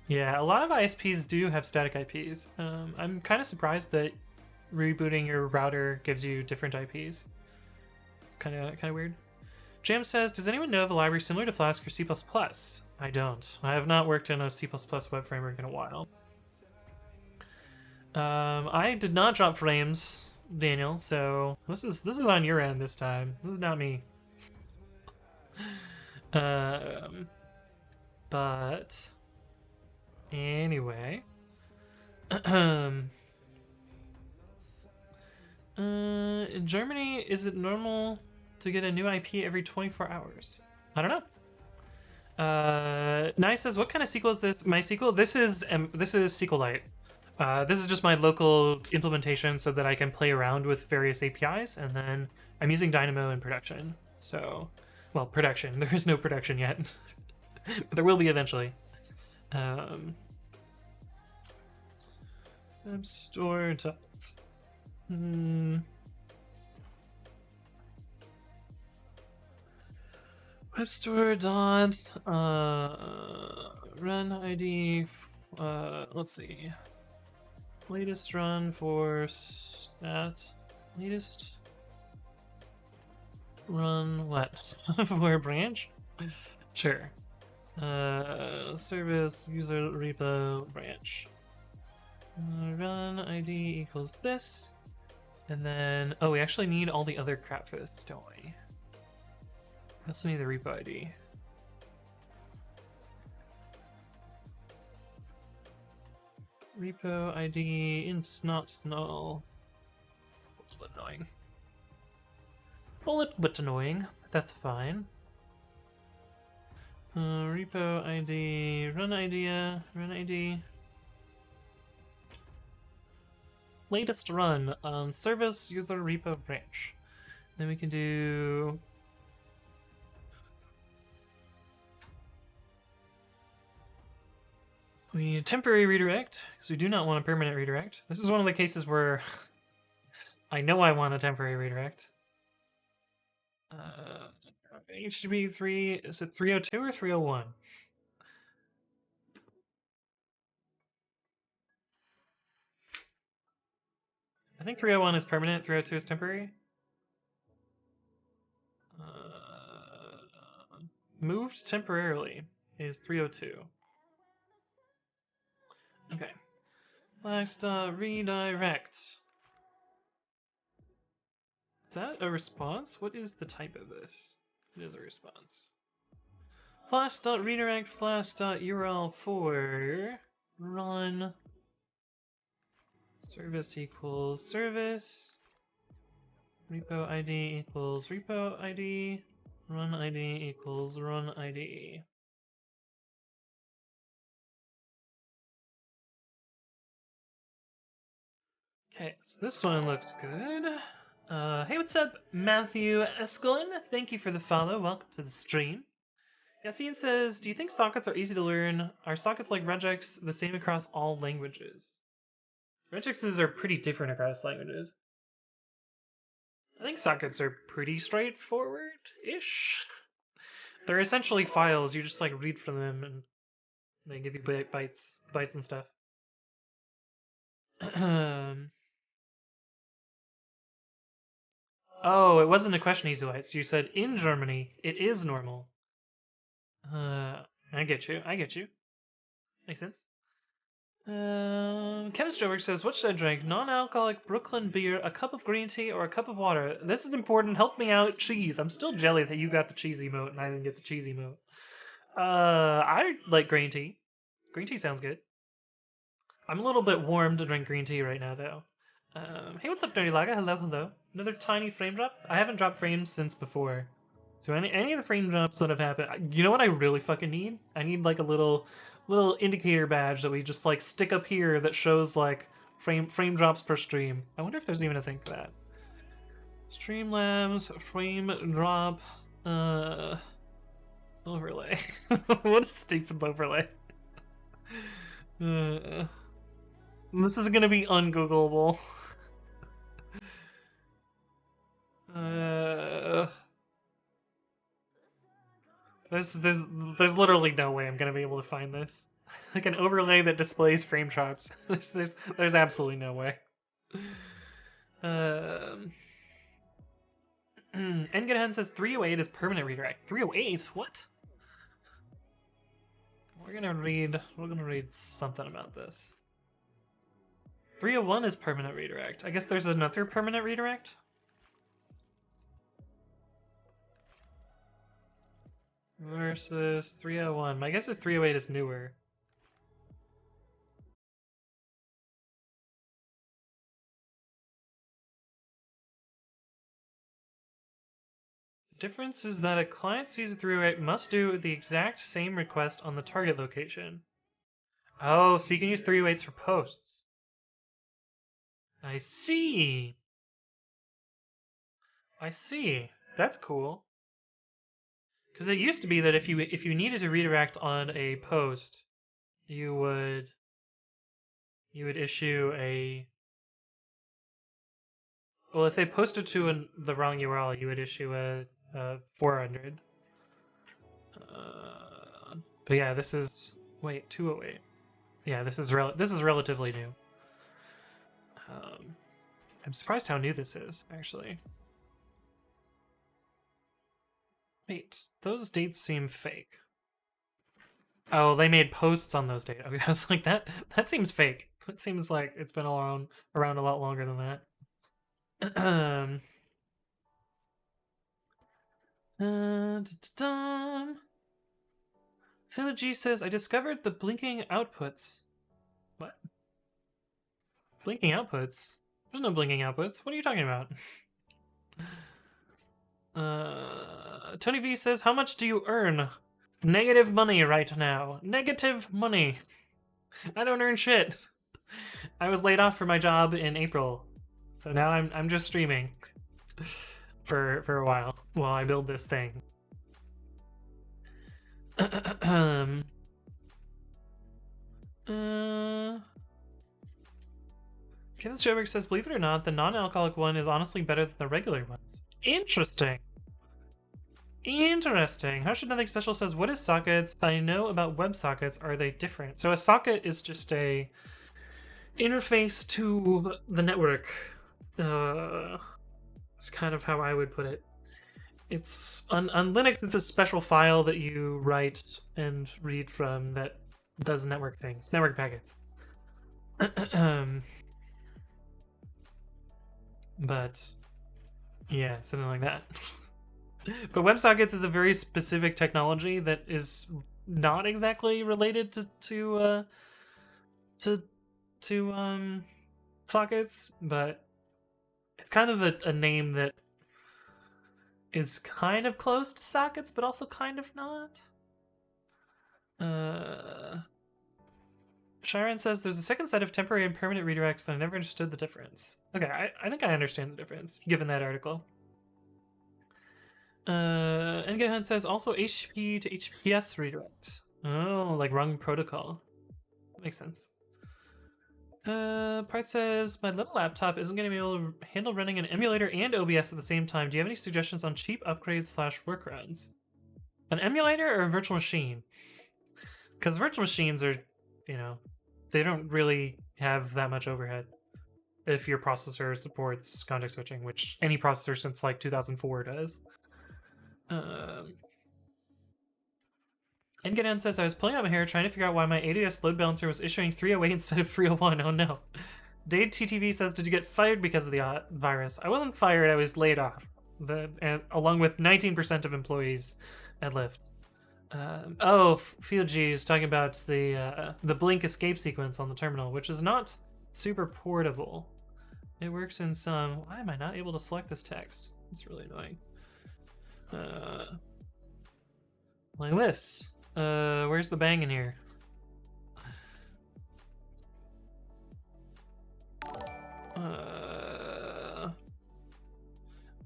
Yeah, a lot of ISPs do have static IPs. I'm kind of surprised that rebooting your router gives you different IPs. Kind of weird. Jam says, does anyone know of a library similar to Flask for C++? I don't. I have not worked in a C++ web framework in a while. I did not drop frames, Daniel. So this is on your end this time. This is not me. Um, but anyway, in Germany, is it normal to get a new IP every 24 hours? I don't know. Nice says, what kind of SQL is this? My SQL? This is SQLite. This is just my local implementation so that I can play around with various APIs, and then I'm using Dynamo in production. So, well, production. There is no production yet. But there will be eventually. Web store. Web store dot run ID. Let's see. Latest run for stat. Latest run what? For a branch? Sure. Service user repo branch. Run ID equals this. And then, oh, we actually need all the other crap for this, don't we? Let's need the repo ID. Repo ID int not null. A little bit annoying. A little bit annoying, but that's fine. Repo ID, run idea, run ID. Latest run on service user repo branch. Then we can do. We need a temporary redirect, because we do not want a permanent redirect. This is one of the cases where I know I want a temporary redirect. HTTP 3, is it 302 or 301? I think 301 is permanent, 302 is temporary. Moved temporarily is 302. Okay. Last redirect. Is that a response? What is the type of this? It is a response. Flash.redirect flash.url for run service equals service repo ID equals repo ID run ID equals run ID. Okay, so this one looks good. Hey, what's up, Matthew Eskelin? Thank you for the follow. Welcome to the stream. Yassine says, do you think sockets are easy to learn? Are sockets like regex the same across all languages? Regexes are pretty different across languages. I think sockets are pretty straightforward-ish. They're essentially files. You just like read from them and they give you bytes and stuff. Oh, it wasn't a question, Easy Lights. You said in Germany it is normal. I get you. I get you. Makes sense. Kevin Stroberg says, what should I drink? Non-alcoholic Brooklyn beer, a cup of green tea, or a cup of water? This is important. Help me out. Cheese. I'm still jelly that you got the cheesy emote and I didn't get the cheesy emote. I like green tea. Green tea sounds good. I'm a little bit warm to drink green tea right now, though. Hey, what's up, Dirty Laga? Hello, hello. Another tiny frame drop? I haven't dropped frames since before. So any of the frame drops that have happened, you know what I really fucking need? I need like a little indicator badge that we just like stick up here that shows like frame drops per stream. I wonder if there's even a thing for that. Streamlabs frame drop overlay. What a stupid overlay. This is gonna be ungoogleable. There's literally no way I'm gonna be able to find this. Like an overlay that displays frame drops. There's absolutely no way. Engadhan says 308 is permanent redirect. 308? What? We're gonna read something about this. 301 is permanent redirect. I guess there's another permanent redirect? Versus 301. My guess is 308 is newer. The difference is that a client sees a 308 must do the exact same request on the target location. Oh, so you can use 308s for posts. I see. I see. That's cool. Because it used to be that if you needed to redirect on a post, you would issue a, well, if they posted to the wrong URL, you would issue a 400. But yeah, this is, wait, 208. Yeah, this is relatively new. I'm surprised how new this is, actually. Wait, those dates seem fake. Oh, they made posts on those dates. Okay, I was like, that seems fake. That seems like it's been around a lot longer than that. Philip G says, I discovered the blinking outputs. What? Blinking outputs? There's no blinking outputs. What are you talking about? Tony B says, how much do you earn? Negative money right now. Negative money. I don't earn shit. I was laid off for my job in April, so now I'm just streaming for a while I build this thing. Kenneth Schoberg says, believe it or not, the non-alcoholic one is honestly better than the regular ones. Interesting. Interesting. How Should Nothing Special says, what is sockets? I know about WebSockets. Are they different? So a socket is just a interface to the network. It's kind of how I would put it. It's on Linux, it's a special file that you write and read from that does network things, network packets. But yeah, something like that. But WebSockets is a very specific technology that is not exactly related to sockets, but it's kind of a name that is kind of close to sockets, but also kind of not. Sharon says there's a second set of temporary and permanent redirects that I never understood the difference. Okay, I think I understand the difference, given that article. Hunt says also HTTP to HTTPS redirect. Oh, like rung protocol. Makes sense. Part says, my little laptop isn't going to be able to handle running an emulator and OBS at the same time. Do you have any suggestions on cheap upgrades / workarounds? An emulator or a virtual machine? Because virtual machines are, they don't really have that much overhead if your processor supports context switching, which any processor since like 2004 does. Engadan says, I was pulling out my hair trying to figure out why my AWS load balancer was issuing 308 instead of 301. Oh no. Dade TTV says, did you get fired because of the virus? I wasn't fired, I was laid off. Along with 19% of employees at Lyft. Field G is talking about the blink escape sequence on the terminal, which is not super portable. It works in some... Why am I not able to select this text? It's really annoying. Like this. Where's the bang in here?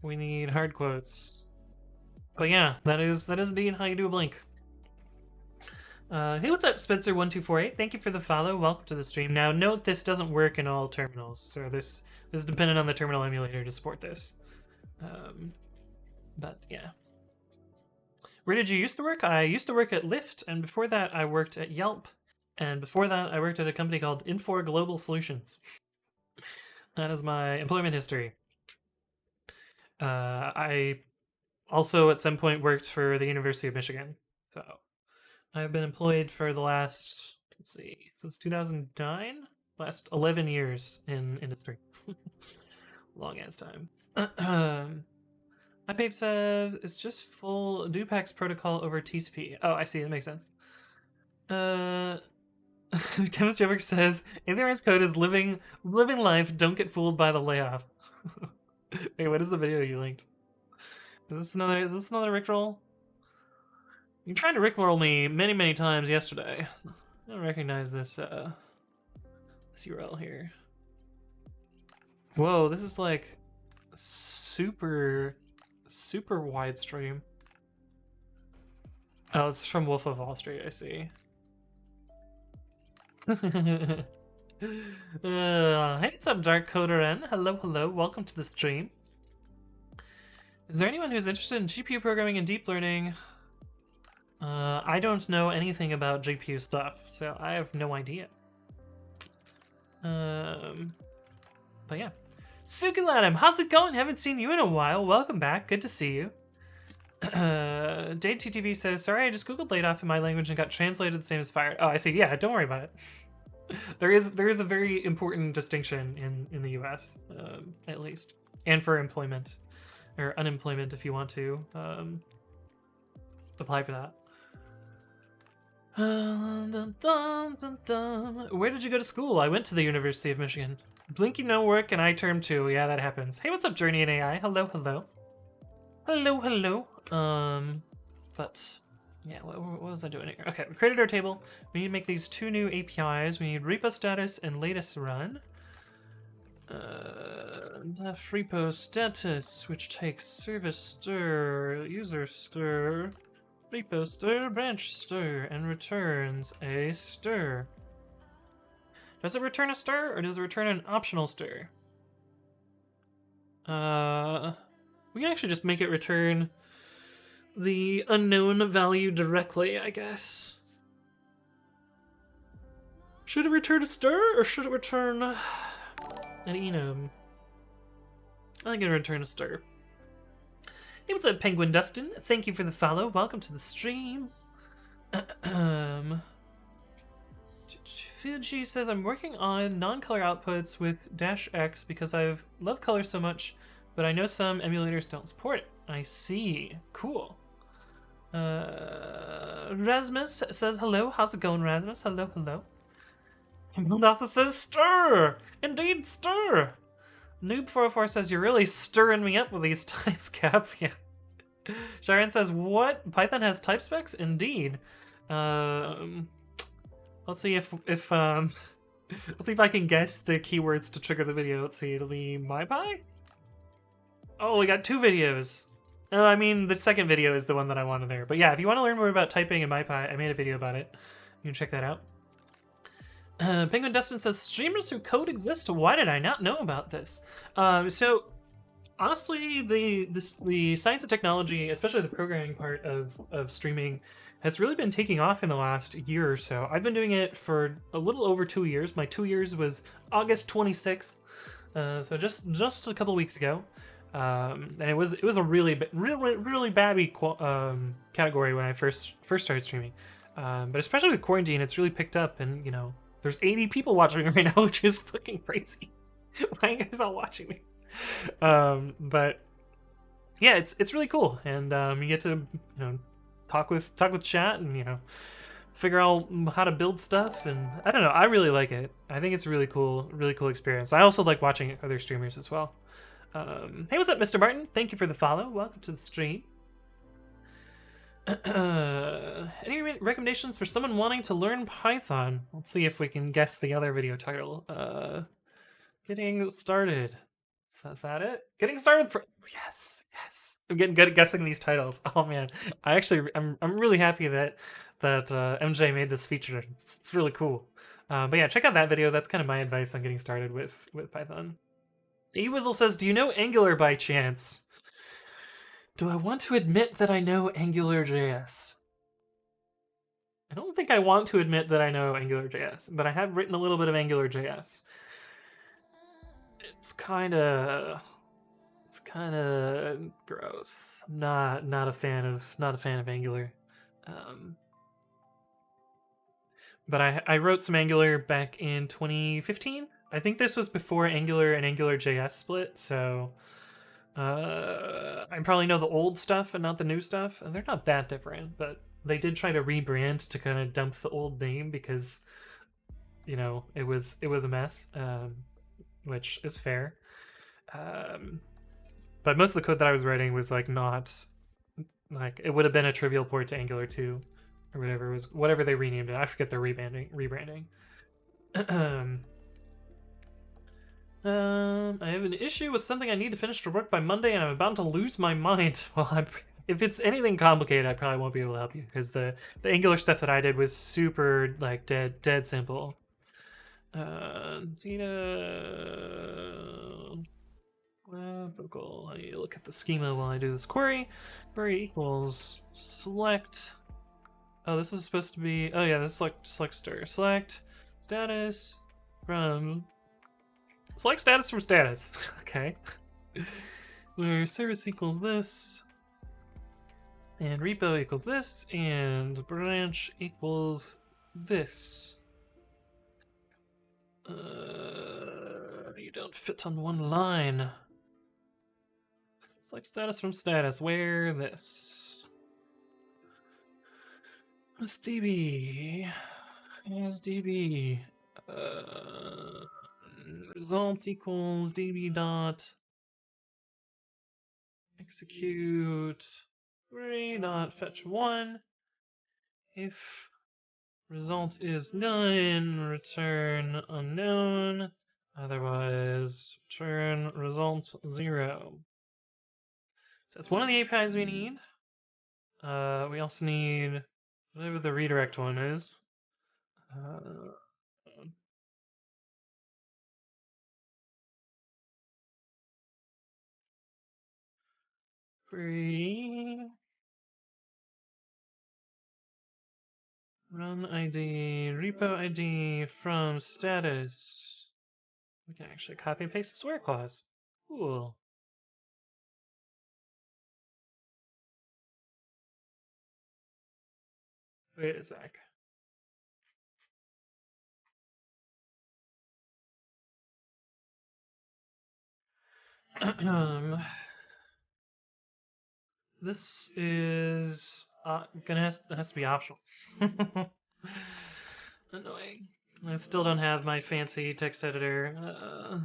We need hard quotes. But yeah, that is indeed how you do a blink. Hey, what's up, Spencer1248? Thank you for the follow. Welcome to the stream. Now, note this doesn't work in all terminals, so this is dependent on the terminal emulator to support this. But yeah. Where did you used to work? I used to work at Lyft, and before that I worked at Yelp, and before that I worked at a company called Infor Global Solutions. That is my employment history. I also at some point worked for the University of Michigan. So I've been employed for the last, let's see, since 2009? Last 11 years in industry. Long ass time. My Pape said it's just full Dupax protocol over TCP. Oh, I see. That makes sense. Chemist Joker says Aether's code is living life. Don't get fooled by the layoff. Wait, what is the video you linked? Is this another Rickroll? You tried to Rickroll me many times yesterday. I don't recognize this this URL here. Whoa, this is like super wide stream. Oh, it's from Wolf of Wall Street, I see. Hey, what's up, Dark Coder N? Hello, welcome to the stream. Is there anyone who's interested in GPU programming and deep learning? I don't know anything about GPU stuff, so I have no idea. But yeah. Sukilanim, how's it going? Haven't seen you in a while. Welcome back. Good to see you. Dade TTV says, sorry, I just googled laid off in my language and got translated the same as fired. Oh, I see. Yeah, don't worry about it. There is a very important distinction in the US, at least, and for employment or unemployment if you want to apply for that. Where did you go to school? I went to the University of Michigan. Blinky no work and I term 2. Yeah, that happens. Hey, what's up, Journey and AI? Hello. But yeah, what was I doing here? Okay, we created our table. We need to make these 2 new APIs. We need repo status and latest run. Def repo status, which takes service stir, user stir, repo stir, branch stir, and returns a stir. Does it return a stir, or does it return an optional stir? We can actually just make it return the unknown value directly, I guess. Should it return a stir, or should it return an enum? I think it'll return a stir. Hey, what's up, Penguin Dustin? Thank you for the follow. Welcome to the stream. Fuji said, I'm working on non-color outputs with -X because I love color so much, but I know some emulators don't support it. I see. Cool. Rasmus says hello. How's it going, Rasmus? Hello. Maldatha says stir! Indeed, stir! Noob404 says, you're really stirring me up with these types, Cap. Yeah. Sharon says, what? Python has type specs? Indeed. Let's see if let's see if I can guess the keywords to trigger the video. Let's see, it'll be MyPy? Oh, we got 2 videos. I mean, the second video is the one that I wanted there. But yeah, if you want to learn more about typing in MyPy, I made a video about it. You can check that out. Penguin Dustin says, streamers who code exist. Why did I not know about this? So honestly, the science and technology, especially the programming part of streaming, has really been taking off in the last year or so. I've been doing it for a little over 2 years. My 2 years was August 26th, so just a couple weeks ago. And it was a really babby category when I first started streaming. But especially with quarantine, it's really picked up, and you know, there's 80 people watching right now, which is fucking crazy. Why are you guys all watching me? But yeah, it's really cool, and you get to, you know, talk with chat, and you know, figure out how to build stuff, and I don't know, I really like it. I think it's a really cool experience. I also like watching other streamers as well. Hey, what's up, Mr. Martin? Thank you for the follow. Welcome to the stream. Any recommendations for someone wanting to learn Python? Let's see if we can guess the other video title. Getting started. Is that it? Getting started. Yes. I'm getting good at guessing these titles. Oh man, I'm really happy that MJ made this feature. It's really cool. But yeah, check out that video. That's kind of my advice on getting started with Python. eWizzle says, do you know Angular by chance? Do I want to admit that I know AngularJS? I don't think I want to admit that I know AngularJS, but I have written a little bit of AngularJS. It's kind of gross. Not a fan of Angular. but I wrote some Angular back in 2015. I think this was before Angular and AngularJS split, so I probably know the old stuff and not the new stuff, and they're not that different, but they did try to rebrand to kind of dump the old name because it was a mess, which is fair. Um, but most of the code that I was writing was like not like it would have been a trivial port to Angular 2 or whatever it was, whatever they renamed it. I forget their rebranding. I have an issue with something I need to finish for work by Monday, and I'm about to lose my mind. Well, if it's anything complicated, I probably won't be able to help you because the Angular stuff that I did was super like dead simple. Zeta graphical. I look at the schema while I do this query. Query equals select. Oh, this is supposed to be. Oh yeah, this is select stir. Select status from. Select status from status. Okay. Where service equals this, and repo equals this, and branch equals this. You don't fit on one line. Select status from status. Where this? What's DB? Here's DB. Result equals DB dot execute query dot fetch 1. If result is none, return unknown. Otherwise, return result 0. So that's one of the APIs we need. We also need whatever the redirect one is. Query run ID, repo ID from status. We can actually copy and paste this where clause. Cool. Wait a sec. This is has to be optional. Annoying. I still don't have my fancy text editor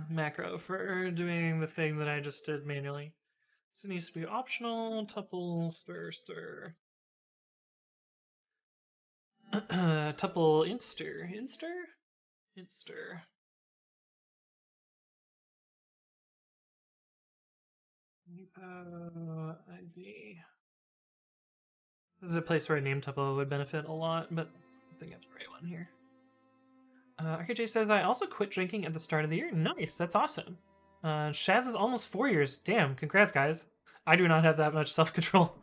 macro for doing the thing that I just did manually. So it needs to be optional. Tuple stir. Tuple inster. Repo ID. This is a place where a name tuple would benefit a lot, but I think I have the right one here. RKJ says, I also quit drinking at the start of the year. Nice, that's awesome. Shaz is almost 4 years. Damn, congrats, guys. I do not have that much self-control.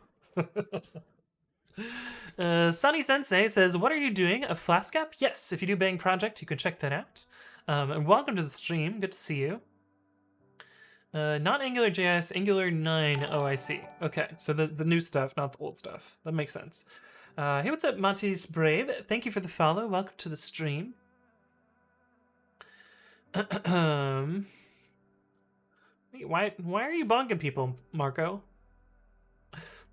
Sunny Sensei says, what are you doing? A Flask app? Yes, if you do Bang Project, you can check that out. And welcome to the stream. Good to see you. Not AngularJS, Angular 9. Oh, I see. Okay, so the new stuff, not the old stuff. That makes sense. Hey, what's up, Matis Brave? Thank you for the follow. Welcome to the stream. Why are you bonking people, Marco?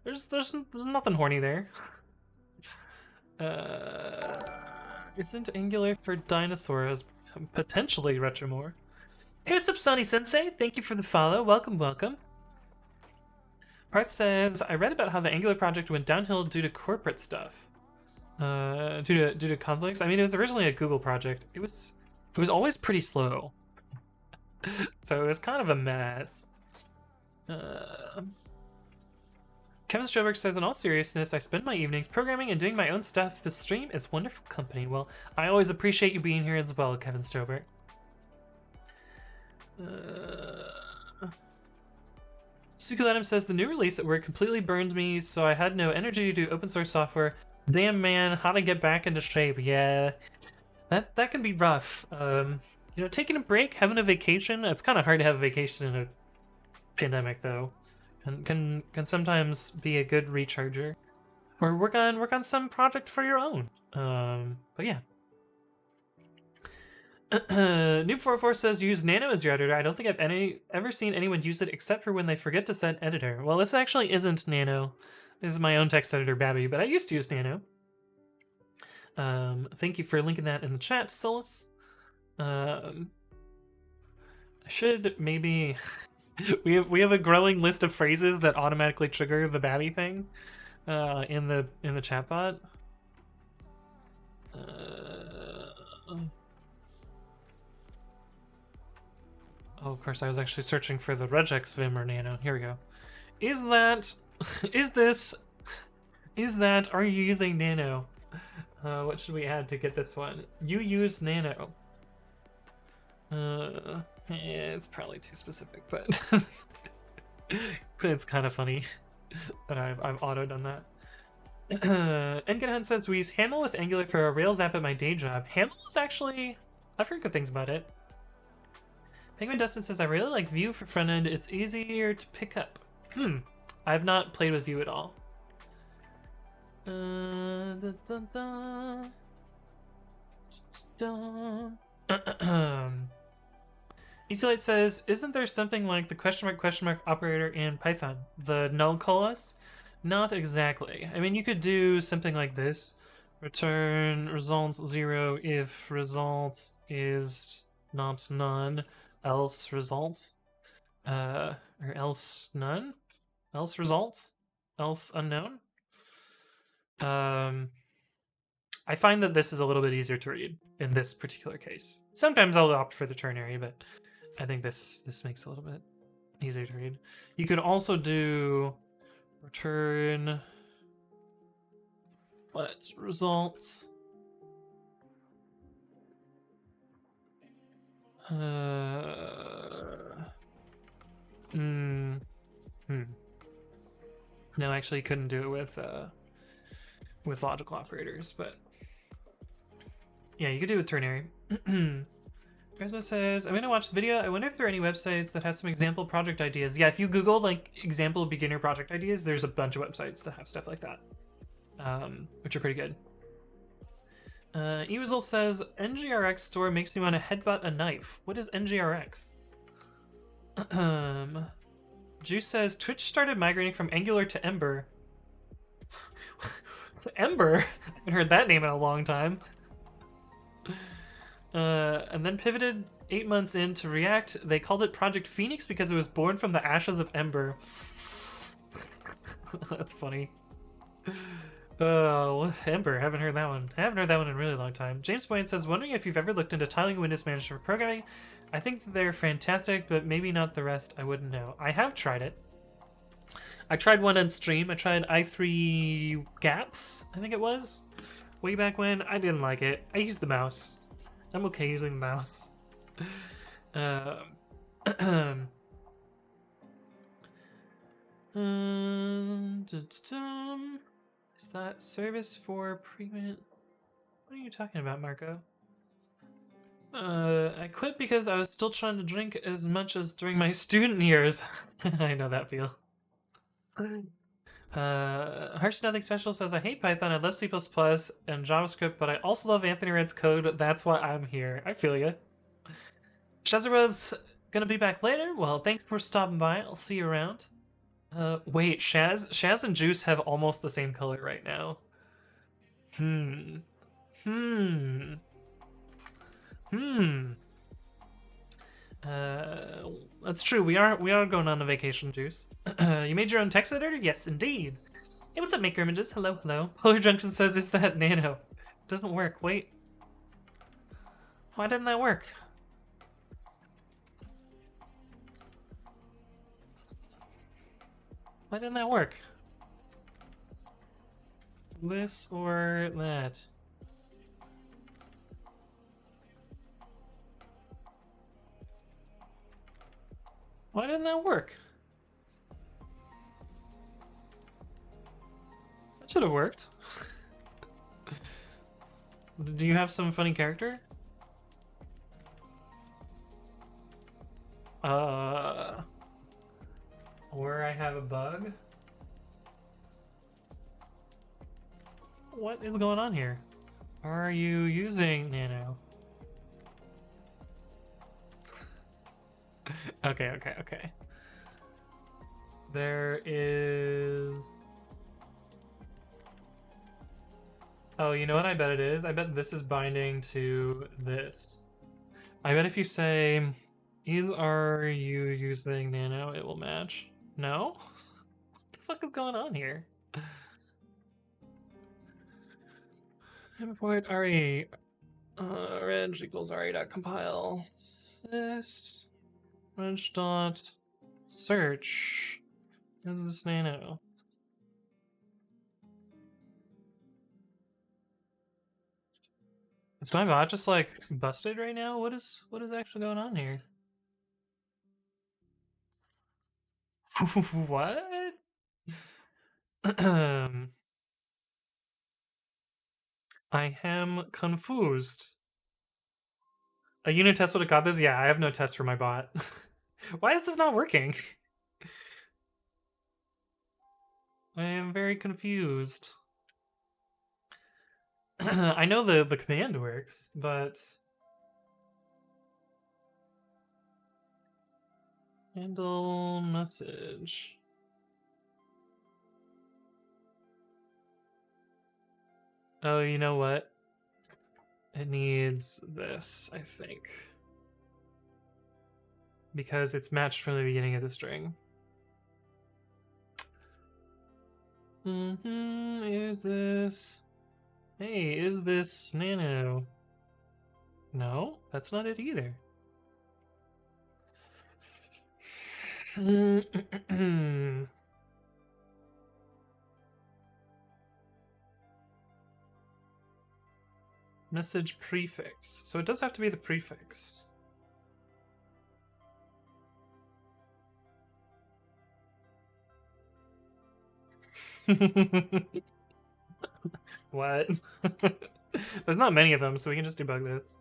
There's nothing horny there. Isn't Angular for dinosaurs potentially retromore? Hey, what's up, Sunny Sensei? Thank you for the follow. Welcome. Part says, I read about how the Angular project went downhill due to corporate stuff. Due to conflicts. I mean, it was originally a Google project. It was always pretty slow. So it was kind of a mess. Kevin Stroberg says, in all seriousness, I spend my evenings programming and doing my own stuff. This stream is wonderful company. Well, I always appreciate you being here as well, Kevin Stroberg. Sukuladam says, the new release at work completely burned me, so I had no energy to do open source software. Damn, man, how to get back into shape. Yeah, that can be rough. Taking a break, having a vacation. It's kind of hard to have a vacation in a pandemic, though. And can sometimes be a good recharger. Or work on some project for your own. But yeah. Noob44 says use Nano as your editor. I don't think I've ever seen anyone use it except for when they forget to set editor. Well, this actually isn't Nano. This is my own text editor, Babby, but I used to use Nano. Thank you for linking that in the chat, Solus. I should maybe we have a growing list of phrases that automatically trigger the Babby thing in the chatbot. Oh, of course, I was actually searching for the regex Vim or Nano. Here we go. Is that are you using Nano? What should we add to get this one? You use Nano. It's probably too specific, but it's kind of funny that I've auto done that. Engenhunt says we use Haml with Angular for a Rails app at my day job. Haml is actually, I've heard good things about it. Penguin Dustin says I really like Vue for front end. It's easier to pick up. I've not played with Vue at all. EasyLight says, isn't there something like the question mark operator in Python? The null coalesce? Not exactly. I mean, you could do something like this. Return results 0 if results is not none, else results. Or else none? Else results? Else unknown? I find that this is a little bit easier to read in this particular case. Sometimes I'll opt for the ternary, but I think this makes it a little bit easier to read. You could also do return what results. No, actually, you couldn't do it with logical operators, but yeah, you could do it with ternary. Rizzo says, I'm gonna watch the video. I wonder if there are any websites that have some example project ideas. Yeah, if you Google like example beginner project ideas, there's a bunch of websites that have stuff like that, which are pretty good. Ewizel says, NGRX store makes me want to headbutt a knife. What is NGRX? Juice says, Twitch started migrating from Angular to Ember. Ember? I haven't heard that name in a long time. And then pivoted 8 months into React. They called it Project Phoenix because it was born from the ashes of Ember. That's funny. Oh, Ember, haven't heard that one. I haven't heard that one in a really long time. James Boyne says, wondering if you've ever looked into tiling Windows Manager for programming. I think they're fantastic, but maybe not the rest. I wouldn't know. I have tried it. I tried one on stream. I tried i3 Gaps, I think it was. Way back when. I didn't like it. I used the mouse. I'm okay using the mouse. Is that service for pre-commit? What are you talking about, Marco? I quit because I was still trying to drink as much as during my student years. I know that feel. Harsh Nothing Special says, I hate Python, I love C++ and JavaScript, but I also love Anthony Red's code. That's why I'm here. I feel ya. Shazara's gonna be back later. Well, thanks for stopping by. I'll see you around. Wait, Shaz and Juice have almost the same color right now. That's true. We are going on a vacation, Juice. You made your own text editor? Yes, indeed. Hey, what's up, Maker Images? Hello, hello. Polar Junction says, is that Nano? It doesn't work. Wait. Why didn't that work? Why didn't that work? This or that? Why didn't that work? That should have worked. Do you have some funny character? Or I have a bug? What is going on here? Are you using Nano? Okay. There is... Oh, you know what I bet it is? I bet this is binding to this. I bet if you say, are you using nano, it will match. No? What the fuck is going on here? Import re reg equals re.compile this reg dot search. Is this nano? Is my bot just like busted right now? What is actually going on here? What? I am confused. A unit test would have got this? Yeah, I have no test for my bot. Why is this not working? I am very confused. I know the command works, but... Handle message. Oh, you know what? It needs this, I think. Because it's matched from the beginning of the string. Is this... Hey, is this nano? No, that's not it either. Message prefix. So it does have to be the prefix. What? There's not many of them, so we can just debug this.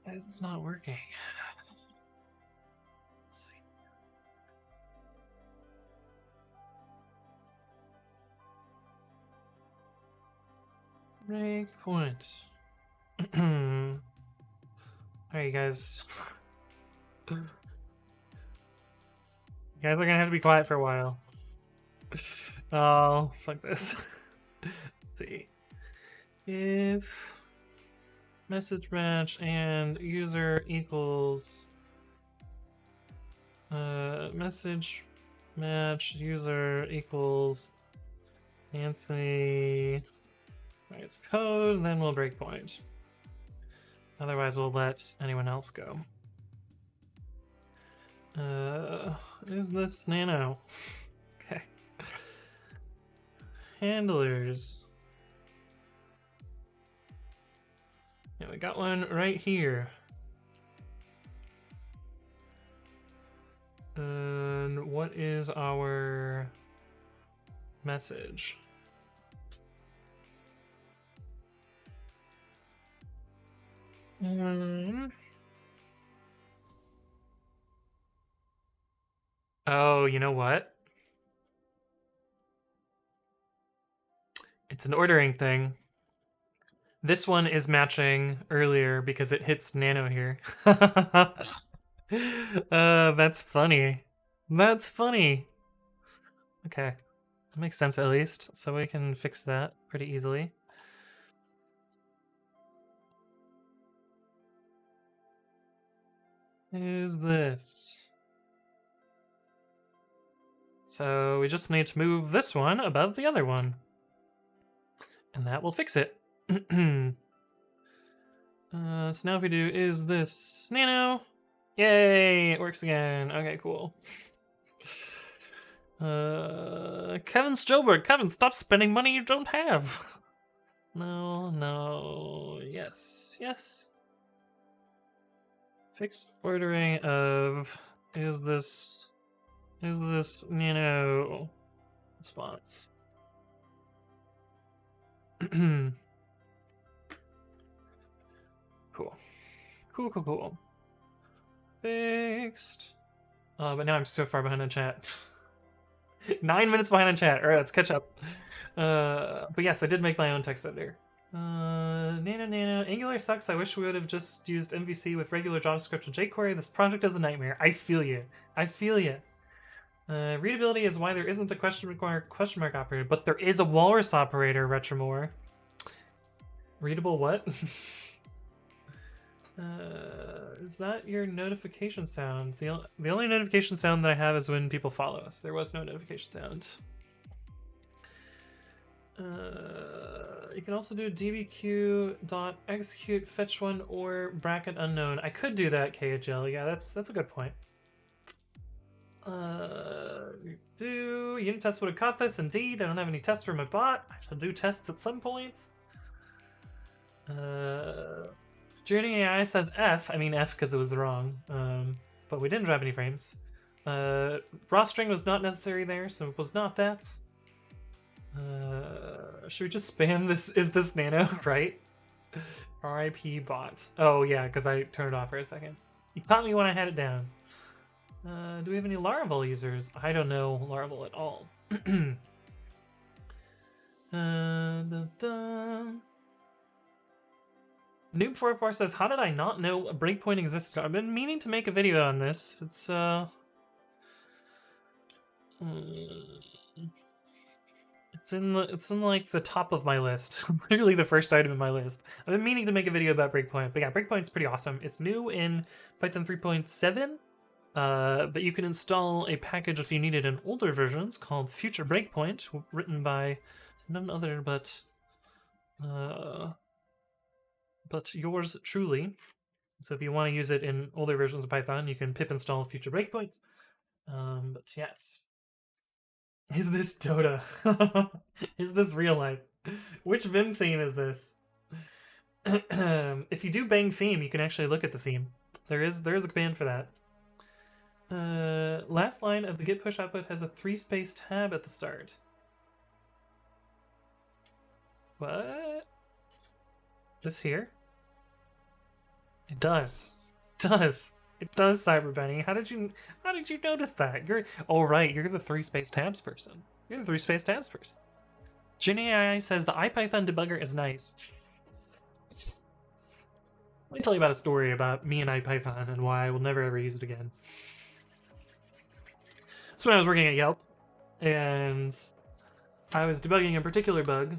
This is not working. Let's see. Breakpoint. Alright, guys. You guys are gonna have to be quiet for a while. Oh, fuck this. Let's see. If message match and user equals message match user equals Anthony writes code, then we'll breakpoint. Otherwise, we'll let anyone else go. Is this nano? Okay. Handlers. Yeah, we got one right here. And what is our message? Oh, you know what? It's an ordering thing. This one is matching earlier because it hits nano here. That's funny. That's funny. Okay. That makes sense at least. So we can fix that pretty easily. Is this? So we just need to move this one above the other one. And that will fix it. So now if we do is this nano? Yay, it works again. Okay, cool. Kevin Stillberg. Kevin, stop spending money you don't have. No, yes. Fix ordering of is this nano response. Cool. Fixed. But now I'm so far behind on chat. 9 minutes behind on chat. Alright, let's catch up. But yes, I did make my own text editor. Nano. Angular sucks. I wish we would have just used MVC with regular JavaScript and jQuery. This project is a nightmare. I feel you. I feel you. Readability is why there isn't a question mark operator, but there is a walrus operator, Retromore. Readable what? Is that your notification sound? The only notification sound that I have is when people follow us. There was no notification sound. You can also do dbq.execute fetch one or bracket unknown. I could do that, KHL. Yeah, that's a good point. Unit tests would have caught this. Indeed, I don't have any tests for my bot. I shall do tests at some point. Journey AI says F. I mean F because it was wrong. But we didn't drop any frames. Raw string was not necessary there, so it was not that. Should we just spam this? Is this Nano, right? RIP bot. Oh yeah, because I turned it off for a second. You caught me when I had it down. Do we have any Laravel users? I don't know Laravel at all. Noob44 says, how did I not know a breakpoint existed? I've been meaning to make a video on this. It's it's in like the top of my list. Literally the first item in my list. I've been meaning to make a video about breakpoint, but yeah, breakpoint's pretty awesome. It's new in Python 3.7. But you can install a package if you need it in older versions called Future Breakpoint, written by none other but yours truly. So if you want to use it in older versions of Python, you can pip install Future Breakpoint. But yes. Is this Dota? Is this real life? Which Vim theme is this? If you do bang theme, you can actually look at the theme. There is a command for that. Last line of the git push output has a 3-space tab at the start. What? This here? It does. It does. It does, Cyberbenny. How did you notice that? You're right, you're the 3-space tabs person. You're the 3-space tabs person. GenAI says the IPython debugger is nice. Let me tell you about a story about me and IPython and why I will never ever use it again. So when I was working at Yelp, and I was debugging a particular bug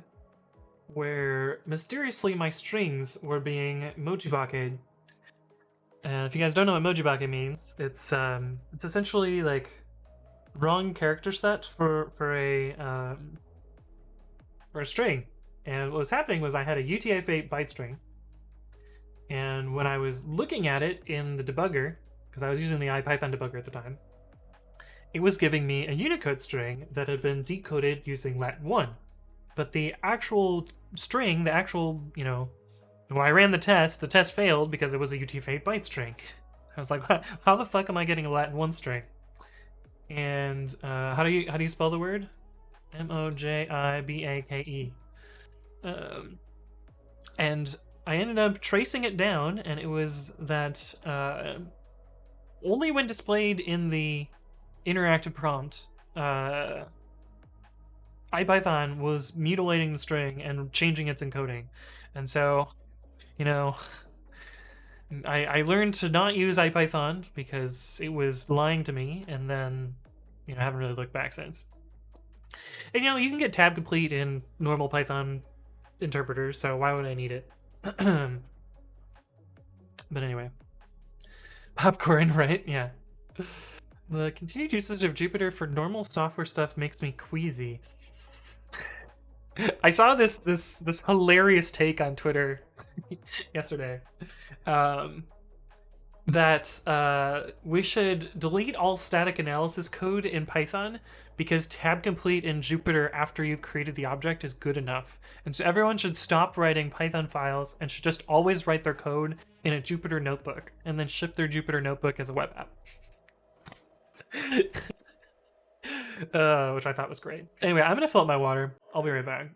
where mysteriously my strings were being mojibaked. And if you guys don't know what mojibake means, it's essentially like wrong character set for a string. And what was happening was I had a UTF-8 byte string, and when I was looking at it in the debugger, because I was using the IPython debugger at the time, it was giving me a Unicode string that had been decoded using Lat 1. But the actual string, the actual, when I ran the test failed because it was a UTF-8 byte string. I was like, how the fuck am I getting a Latin 1 string? And how do you spell the word? Mojibake. And I ended up tracing it down, and it was that only when displayed in the interactive prompt, IPython was mutilating the string and changing its encoding. And so, I learned to not use IPython because it was lying to me, and then, I haven't really looked back since. And, you can get tab complete in normal Python interpreters, so why would I need it? But anyway. Popcorn, right? Yeah. The continued usage of Jupyter for normal software stuff makes me queasy. I saw this hilarious take on Twitter yesterday. That we should delete all static analysis code in Python because tab complete in Jupyter after you've created the object is good enough. And so everyone should stop writing Python files and should just always write their code in a Jupyter notebook and then ship their Jupyter notebook as a web app. Which I thought was great. Anyway, I'm gonna fill up my water. I'll be right back.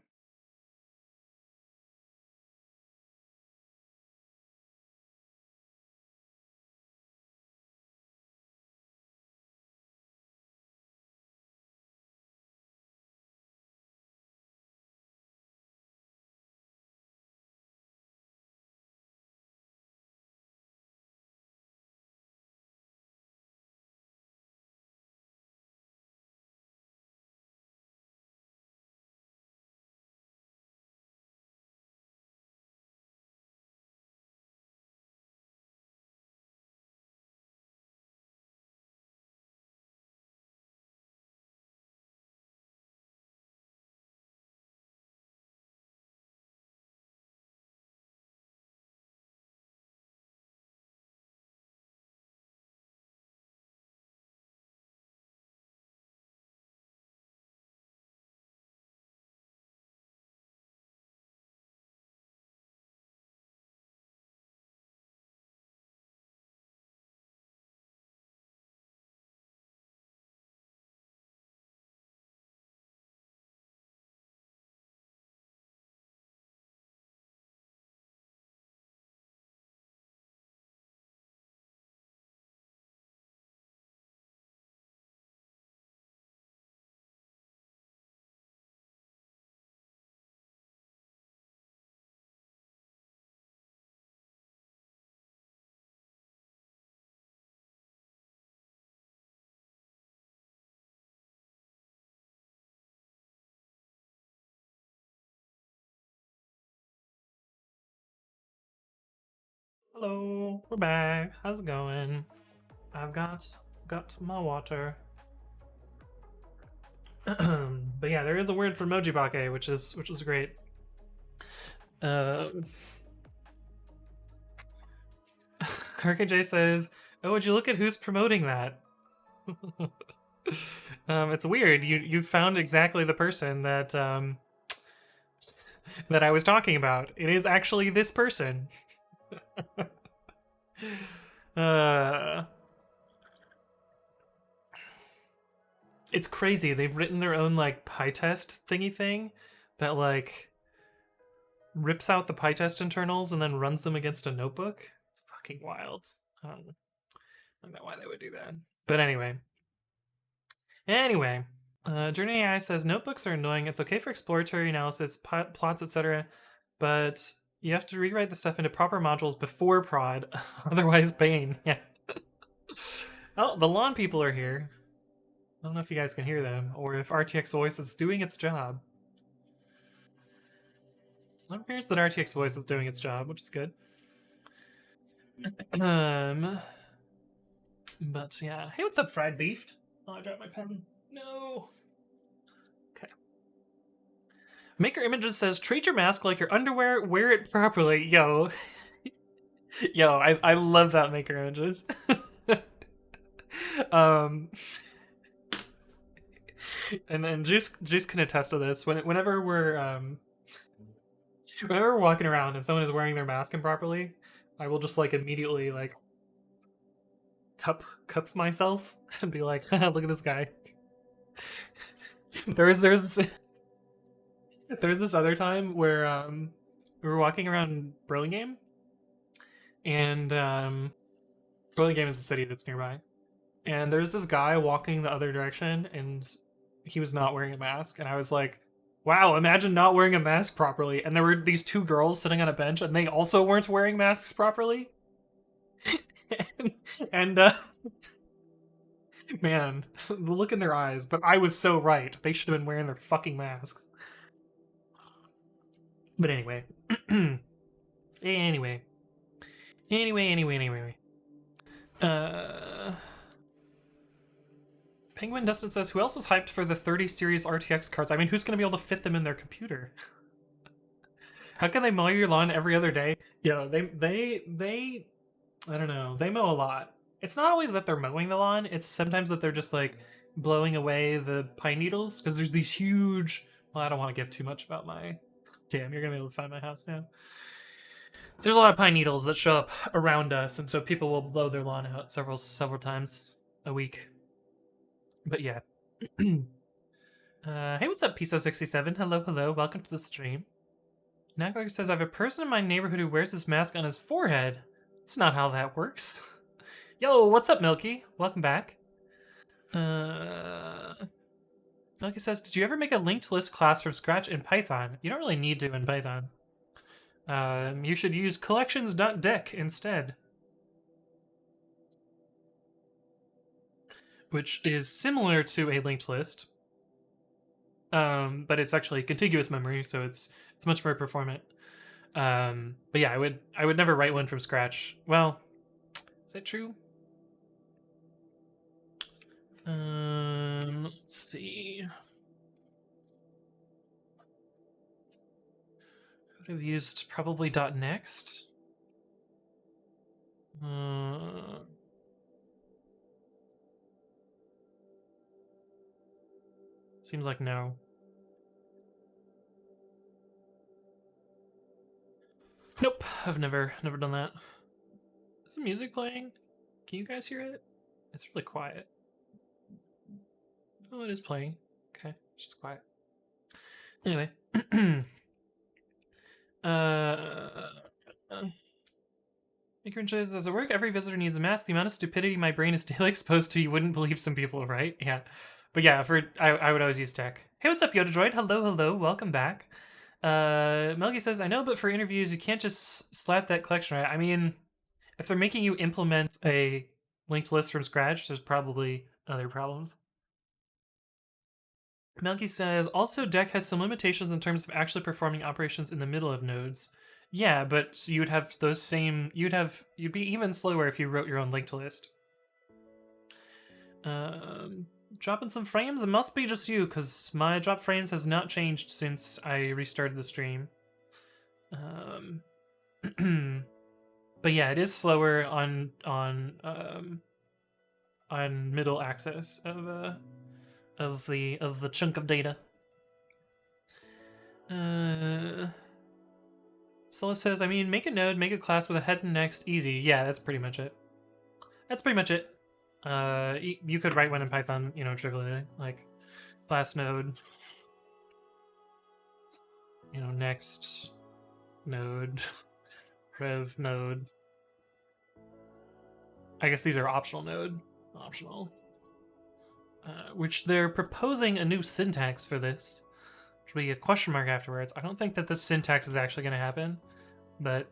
Hello, we're back. How's it going? I've got my water. But yeah, there is the word for mojibake, which is great. Um, RKJ says, "Oh, would you look at who's promoting that?" It's weird. You found exactly the person that I was talking about. It is actually this person. uh, it's crazy. They've written their own like PyTest thingy thing that like rips out the PyTest internals and then runs them against a notebook. It's fucking wild. I don't know why they would do that. But anyway, Journey AI says notebooks are annoying. It's okay for exploratory analysis, plots, etc. But you have to rewrite the stuff into proper modules before prod, otherwise pain. Yeah. Oh, the lawn people are here. I don't know if you guys can hear them or if RTX voice is doing its job. It appears that RTX voice is doing its job, which is good. Um, but yeah. Hey, what's up, fried beef? Oh, I dropped my pen. No. Okay. Maker Images says, treat your mask like your underwear, wear it properly. Yo. Yo, I love that Maker Images. um, and then Juice can attest to this. Whenever we're walking around and someone is wearing their mask improperly, I will just like immediately like cup myself and be like, look at this guy. there's this other time where we were walking around Burlingame, and Burlingame is the city that's nearby, and there's this guy walking the other direction, and he was not wearing a mask, and I was like, wow, imagine not wearing a mask properly. And there were these two girls sitting on a bench, and they also weren't wearing masks properly. and man, the look in their eyes. But I was so right. They should have been wearing their fucking masks. But anyway. anyway. Anyway. Uh, Penguin Dustin says, who else is hyped for the 30 series RTX cards? I mean, who's going to be able to fit them in their computer? How can they mow your lawn every other day? Yeah, they I don't know. They mow a lot. It's not always that they're mowing the lawn. It's sometimes that they're just like blowing away the pine needles because there's these huge. Well, I don't want to give too much about my. Damn, you're gonna be able to find my house now. There's a lot of pine needles that show up around us, and so people will blow their lawn out several times a week. But yeah. Hey, what's up, Piso67? Hello. Welcome to the stream. Nagler says, I have a person in my neighborhood who wears this mask on his forehead. That's not how that works. Yo, what's up, Milky? Welcome back. Milky says, did you ever make a linked list class from scratch in Python? You don't really need to in Python. You should use collections.dec instead. Which is similar to a linked list. But it's actually contiguous memory, so it's much more performant. But yeah, I would never write one from scratch. Well, is that true? Let's see. I would have used probably .next. Seems like no. Nope, I've never done that. Is the music playing? Can you guys hear it? It's really quiet. Oh, it is playing. Okay, it's just quiet. Anyway. Maker says, as a work, every visitor needs a mask. The amount of stupidity my brain is daily exposed to, you wouldn't believe some people, right? Yeah. But yeah, I would always use tech. Hey, what's up, Yoda Droid? Hello, welcome back. Melgy says, I know, but for interviews, you can't just slap that collection right. I mean, if they're making you implement a linked list from scratch, there's probably other problems. Melky says, also, Deck has some limitations in terms of actually performing operations in the middle of nodes. Yeah, but you'd have those same. You'd be even slower if you wrote your own linked list. Um, Dropping some frames. It must be just you, because my drop frames has not changed since I restarted the stream. But yeah, it is slower on middle access of the chunk of data. Sola says, I mean, make a node, make a class with a head and next, easy. Yeah, that's pretty much it. That's pretty much it. You could write one in Python, you know, trivially, like class node, you know, next node, rev node. I guess these are optional node, optional. Which they're proposing a new syntax for this, which will be a question mark afterwards. I don't think that this syntax is actually going to happen, but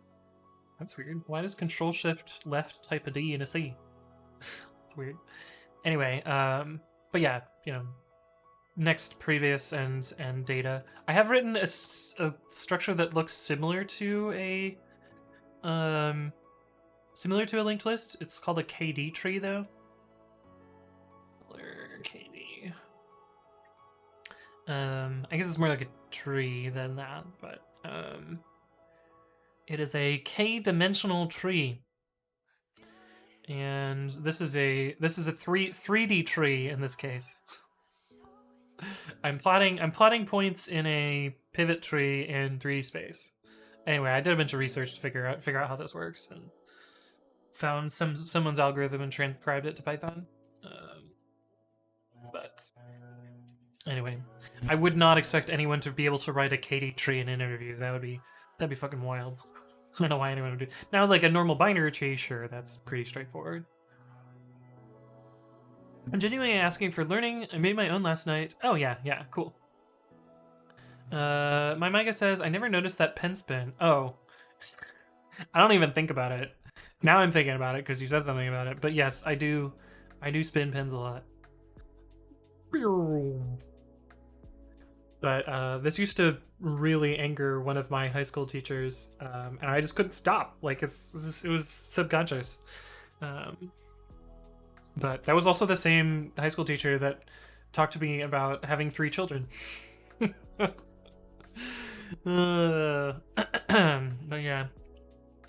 that's weird. Why does Control Shift left type a D and a C? It's weird. Anyway, but yeah, you know, next, previous, and data. I have written a structure that looks similar to a linked list. It's called a KD tree, though. KD. I guess it's more like a tree than that, but it is a k-dimensional tree, and this is a 3D tree in this case. I'm plotting points in a pivot tree in 3D space. Anyway, I did a bunch of research to figure out how this works, and found someone's algorithm and transcribed it to Python. But anyway, I would not expect anyone to be able to write a KD tree in an interview. That'd be fucking wild. I don't know why anyone would do. Now, like a normal binary tree, sure, that's pretty straightforward. I'm genuinely asking for learning. I made my own last night. Oh yeah, cool. My manga says I never noticed that pen spin. Oh, I don't even think about it. Now I'm thinking about it because you said something about it. But yes, I do spin pens a lot. But this used to really anger one of my high school teachers, and I just couldn't stop. Like it was subconscious. But that was also the same high school teacher that talked to me about having 3 children. But yeah.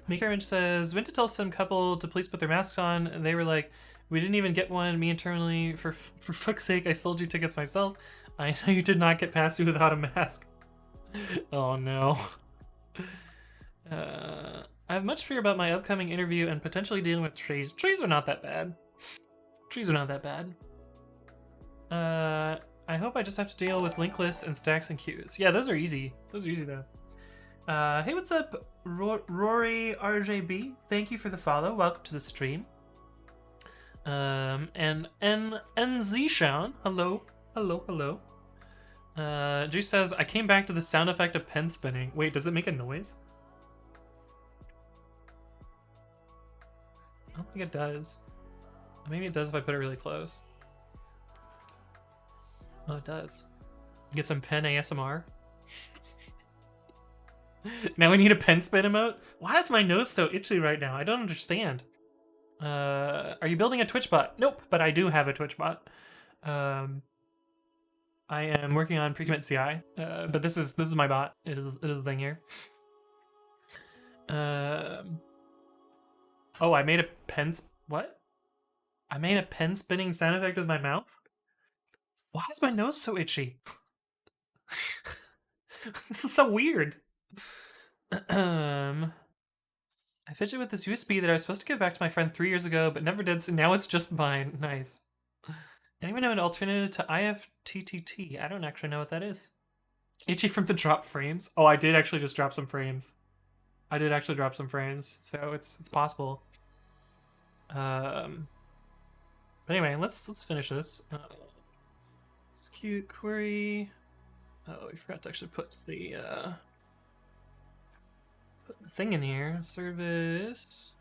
Maker Inch says, went to tell some couple to please put their masks on, and they were like, we didn't even get one. Me internally, for fuck's sake, I sold you tickets myself. I know you did not get past you without a mask. Oh no. I have much fear about my upcoming interview and potentially dealing with trees. Trees are not that bad. Trees are not that bad. I hope I just have to deal with linked lists and stacks and queues. Yeah, those are easy. Those are easy though. Hey, what's up, Rory RJB? Thank you for the follow. Welcome to the stream. And NZShawn, hello. Juice says, I came back to the sound effect of pen spinning. Wait, does it make a noise? I don't think it does. Maybe it does if I put it really close. Oh, it does. Get some pen ASMR. Now we need a pen spin emote? Why is my nose so itchy right now? I don't understand. Are you building a Twitch bot? Nope, but I do have a Twitch bot. I am working on pre-commit.ci, but this is my bot. It is a thing here. Oh, I made a pen. What? I made a pen spinning sound effect with my mouth. Why is my nose so itchy? This is so weird. I fidget with this USB that I was supposed to give back to my friend 3 years ago, but never did, so now it's just mine. Nice. Anyone know an alternative to IFTTT? I don't actually know what that is. Itchy from the drop frames? Oh, I did actually just drop some frames. I did actually drop some frames, so it's possible. But anyway, let's finish this. It's cute query. Oh, we forgot to actually put the thing in here. Service.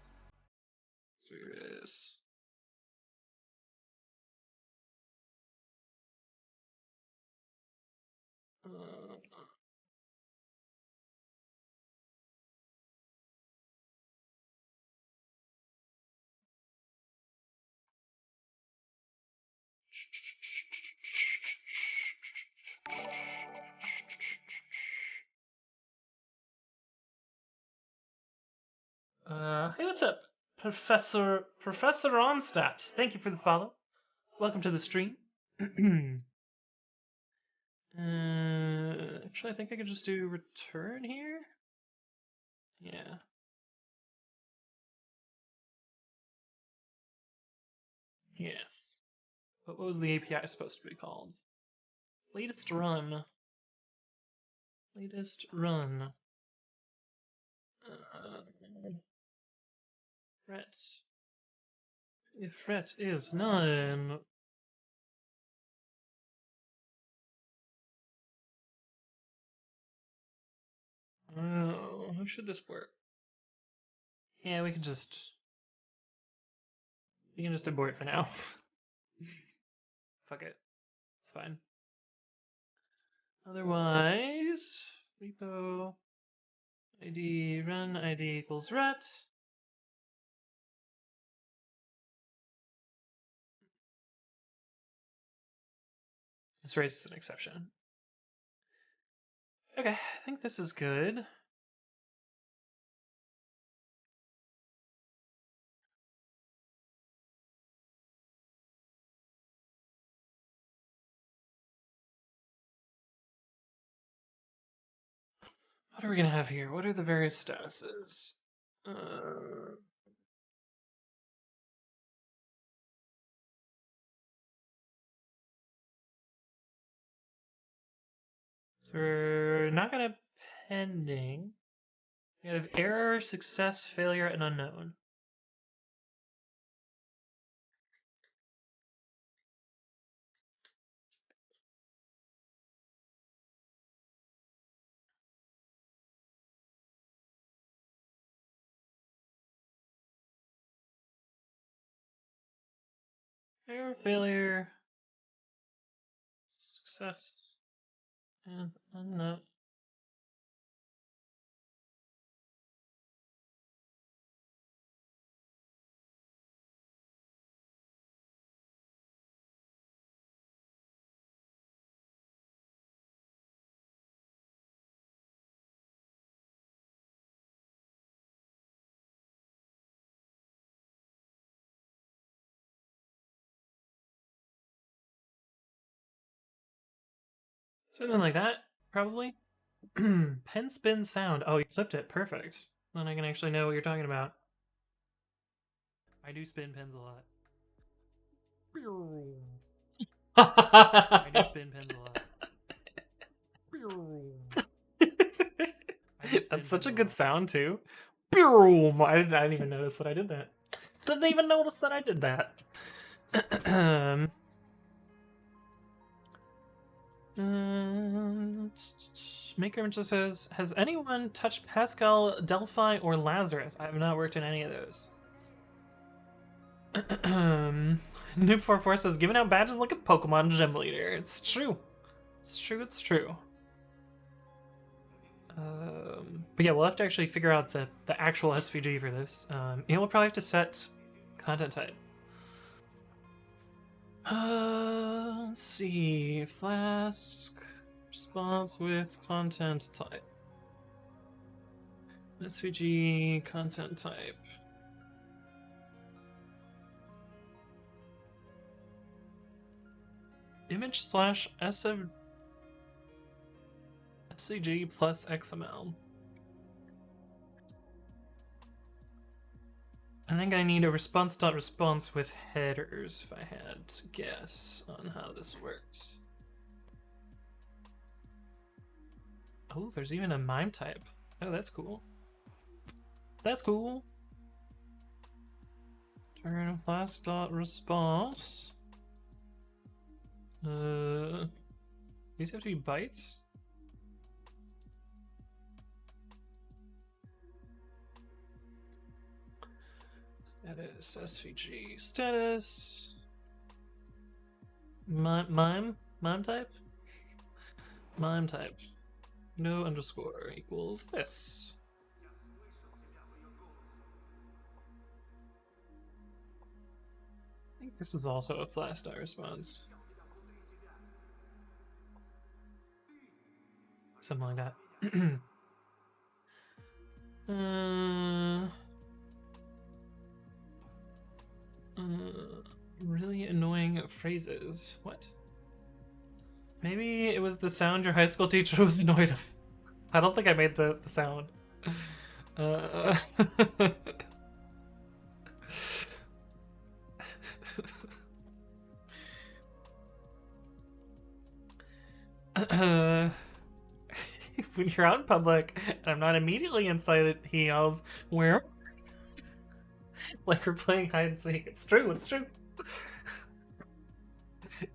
Hey, what's up, Professor Onstadt? Thank you for the follow. Welcome to the stream. Actually, I think I could just do return here. Yeah. Yes. What was the API supposed to be called? Latest run. Latest run. Ret. If ret is none. Oh, how should this work? Yeah, we can just abort for now. Fuck it. It's fine. Otherwise, repo id run id equals ret. This raises an exception. Okay, I think this is good. What are we gonna have here? What are the various statuses? So we're not gonna have pending. We have error, success, failure, and unknown. Error, failure, success, and unknown. Something like that, probably. Pen spin sound. Oh, you flipped it. Perfect. Then I can actually know what you're talking about. I do spin pens a lot. I do spin pens a lot. That's such a good sound too. I didn't even notice that I did that. Didn't even notice that I did that. Maker just says, has anyone touched Pascal, Delphi, or Lazarus? I have not worked in any of those. Noob44 says, giving out badges like a Pokemon gym leader. It's true. It's true, it's true. But yeah, we'll have to actually figure out the actual SVG for this. We'll probably have to set content type. Let's see. Flask response with content type. SVG content type. Image slash SVG plus XML. I think I need a response.response with headers if I had to guess on how this works. Oh, there's even a MIME type. Oh, that's cool. That's cool. Turn class.response. These have to be bytes? Status, SVG, status. MIME type? MIME type. No underscore equals this. I think this is also a flash.response. something like that. uh, really annoying phrases. What? Maybe it was the sound your high school teacher was annoyed of. I don't think I made the sound. Uh, when you're out in public and I'm not immediately inside it, he yells, "Where?" Like we're playing hide and seek. It's true. It's true.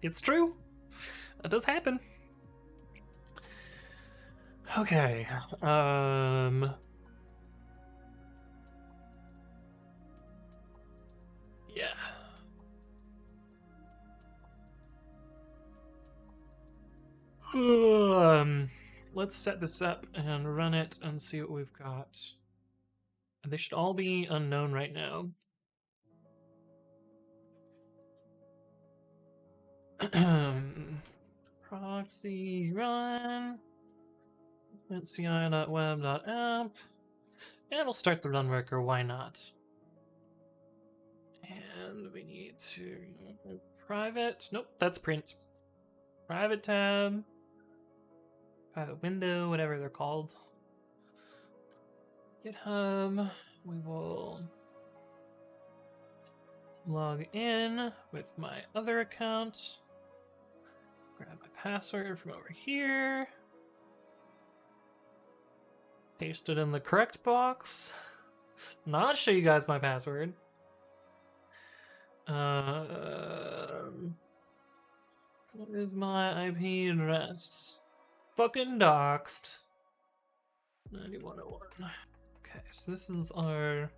It's true. It does happen. Okay. Yeah. Let's set this up and run it and see what we've got. They should all be unknown right now. Proxy run .ci.web.app, and we'll start the run worker. Why not? And we need to private. Nope, that's print. Private tab, private window, whatever they're called. GitHub. We will log in with my other account. Grab my password from over here. Paste it in the correct box. Not show you guys my password. What is my IP address? Fucking doxed. 9101. Okay, so this is our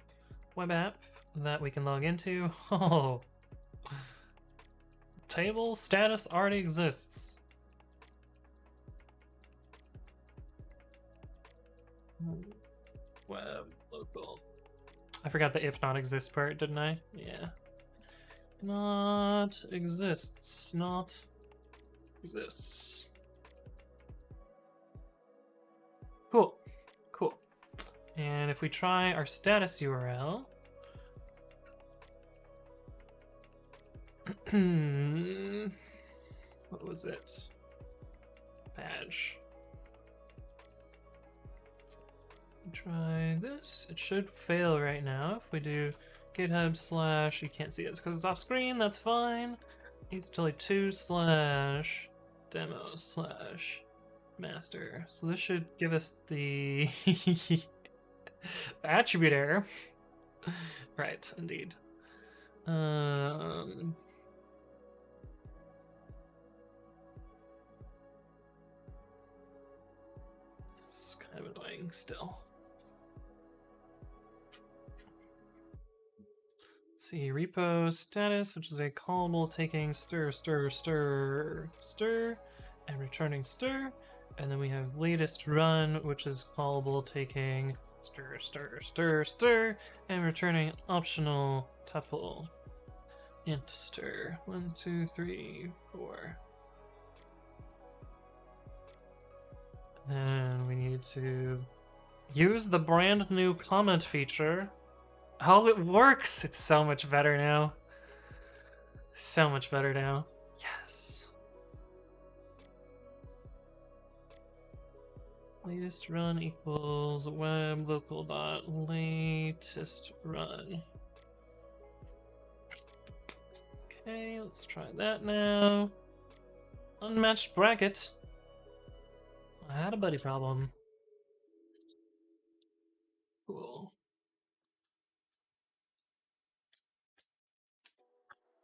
web app that we can log into. Oh, table status already exists. Web local. I forgot the if not exists part, didn't I? Yeah. Not exists. Not exists. Cool. Cool. And if we try our status URL, what was it? Badge. Try this. It should fail right now if we do GitHub / you can't see it because it's off screen. That's fine. It's totally 2 / demo / master. So this should give us the attribute error. Right, indeed. This is kind of annoying still. Let's see, repo status, which is a callable taking stir, and returning stir. And then we have latest run, which is callable taking stir, and returning optional tuple int stir. 1, 2, 3, 4. Then we need to use the brand new comment feature. Oh, it works! It's so much better now. So much better now. Yes. Latest run equals web local dot latest run. Okay, let's try that now. Unmatched bracket. I had a buddy problem. Cool.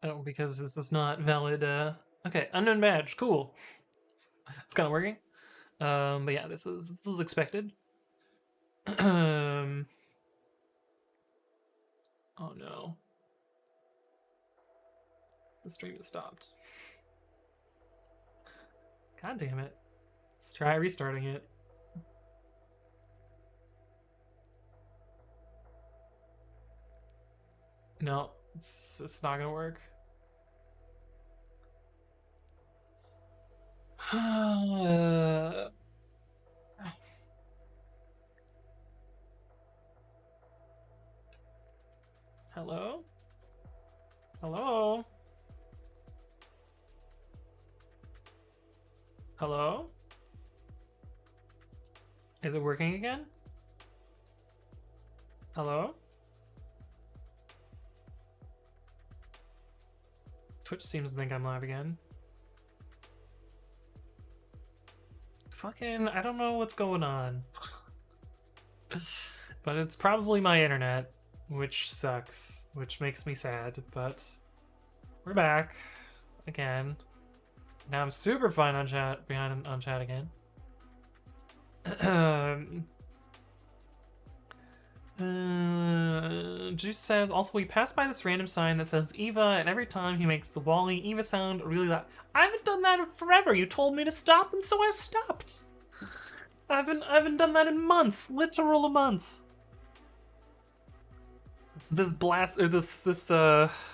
Oh, because this is not valid. Okay, unknown badge. Cool. It's kind of working. But yeah, this is expected. Oh no. The stream has stopped. God damn it. Let's try restarting it. No, it's not gonna work. Hello? Hello? Hello? Is it working again? Hello? Twitch seems to think I'm live again. Fucking, I don't know what's going on. But it's probably my internet, which sucks, which makes me sad, but we're back again. Now I'm super fine on chat, on chat again. Juice says, also we passed by this random sign that says Eva, and every time he makes the Wally Eva sound really loud. I haven't done that in forever. You told me to stop, and so I stopped. I haven't done that in months, literal months. This blast, or this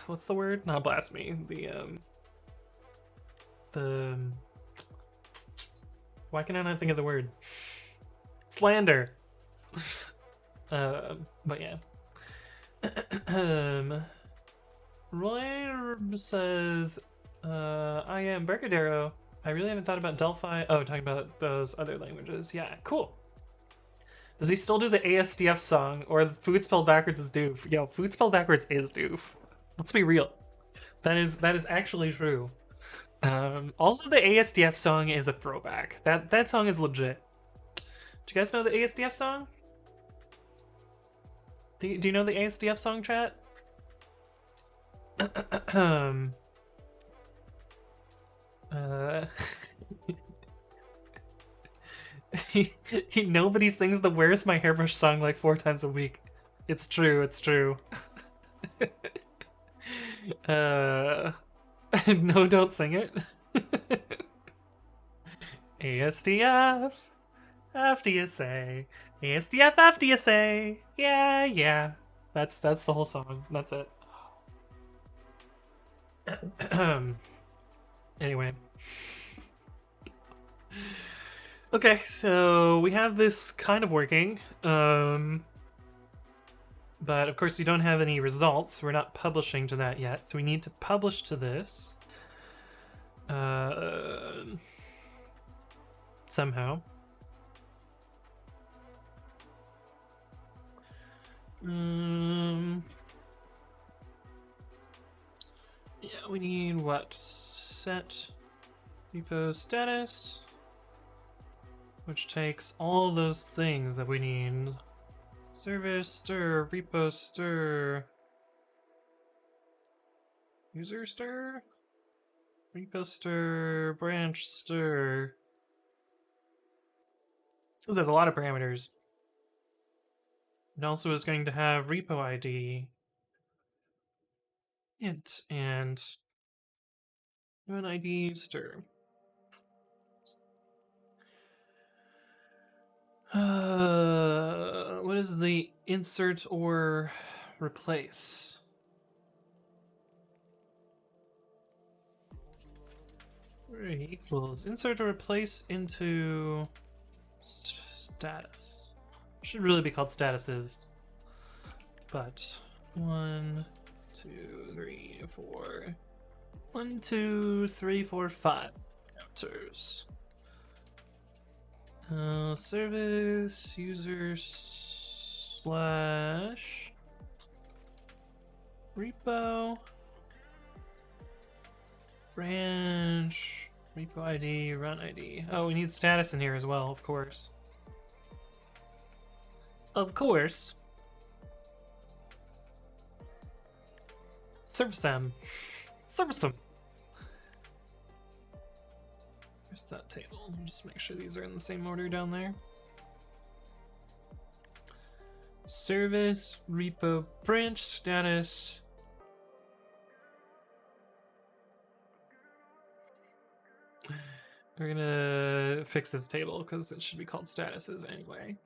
what's the word? Not blasphemy. The why can I not think of the word? Slander. But yeah. Roy says, I am Berkadero. I really haven't thought about Delphi. Oh, talking about those other languages. Yeah, cool. Does he still do the ASDF song, or the food spelled backwards is doof? Yo, food spelled backwards is doof. Let's be real. That is actually true. Also, the ASDF song is a throwback. That song is legit. Do you guys know the ASDF song? Do you know the ASDF song, chat? Nobody sings the "Where's My Hairbrush" song like 4 times a week. It's true. It's true. No, don't sing it. ASDF. After you say ASDF, after you say, yeah. That's the whole song. That's it. Anyway. Okay, so we have this kind of working. But of course we don't have any results. We're not publishing to that yet, so we need to publish to this. Somehow. Yeah, we need what? Set repo status, which takes all those things that we need. Service stir, repo stir, user stir, repo stir, branch stir. This has a lot of parameters. It also is going to have repo ID, int, and run ID stir. What is the insert or replace? Equals insert or replace into status. Should really be called statuses. But 1, 2, 3, 4. 1, 2, 3, 4, 5 counters. Service user slash repo branch repo ID run ID. Oh, we need status in here as well, of course. Of course. Service them. Service them. Where's that table? Just make sure these are in the same order down there. Service, repo, branch, status. We're gonna fix this table because it should be called statuses anyway.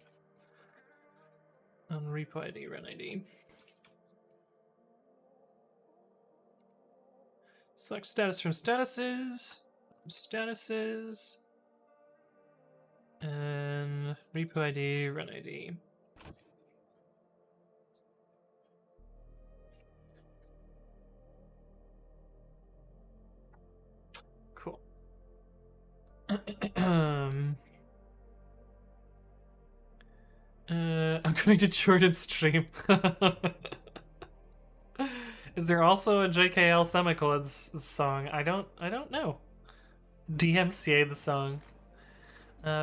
On repo ID, run ID. Select status from statuses. Statuses. And repo ID, run ID. I'm going to Jordan's stream. Is there also a JKL semicolons song? I don't know. DMCA the song.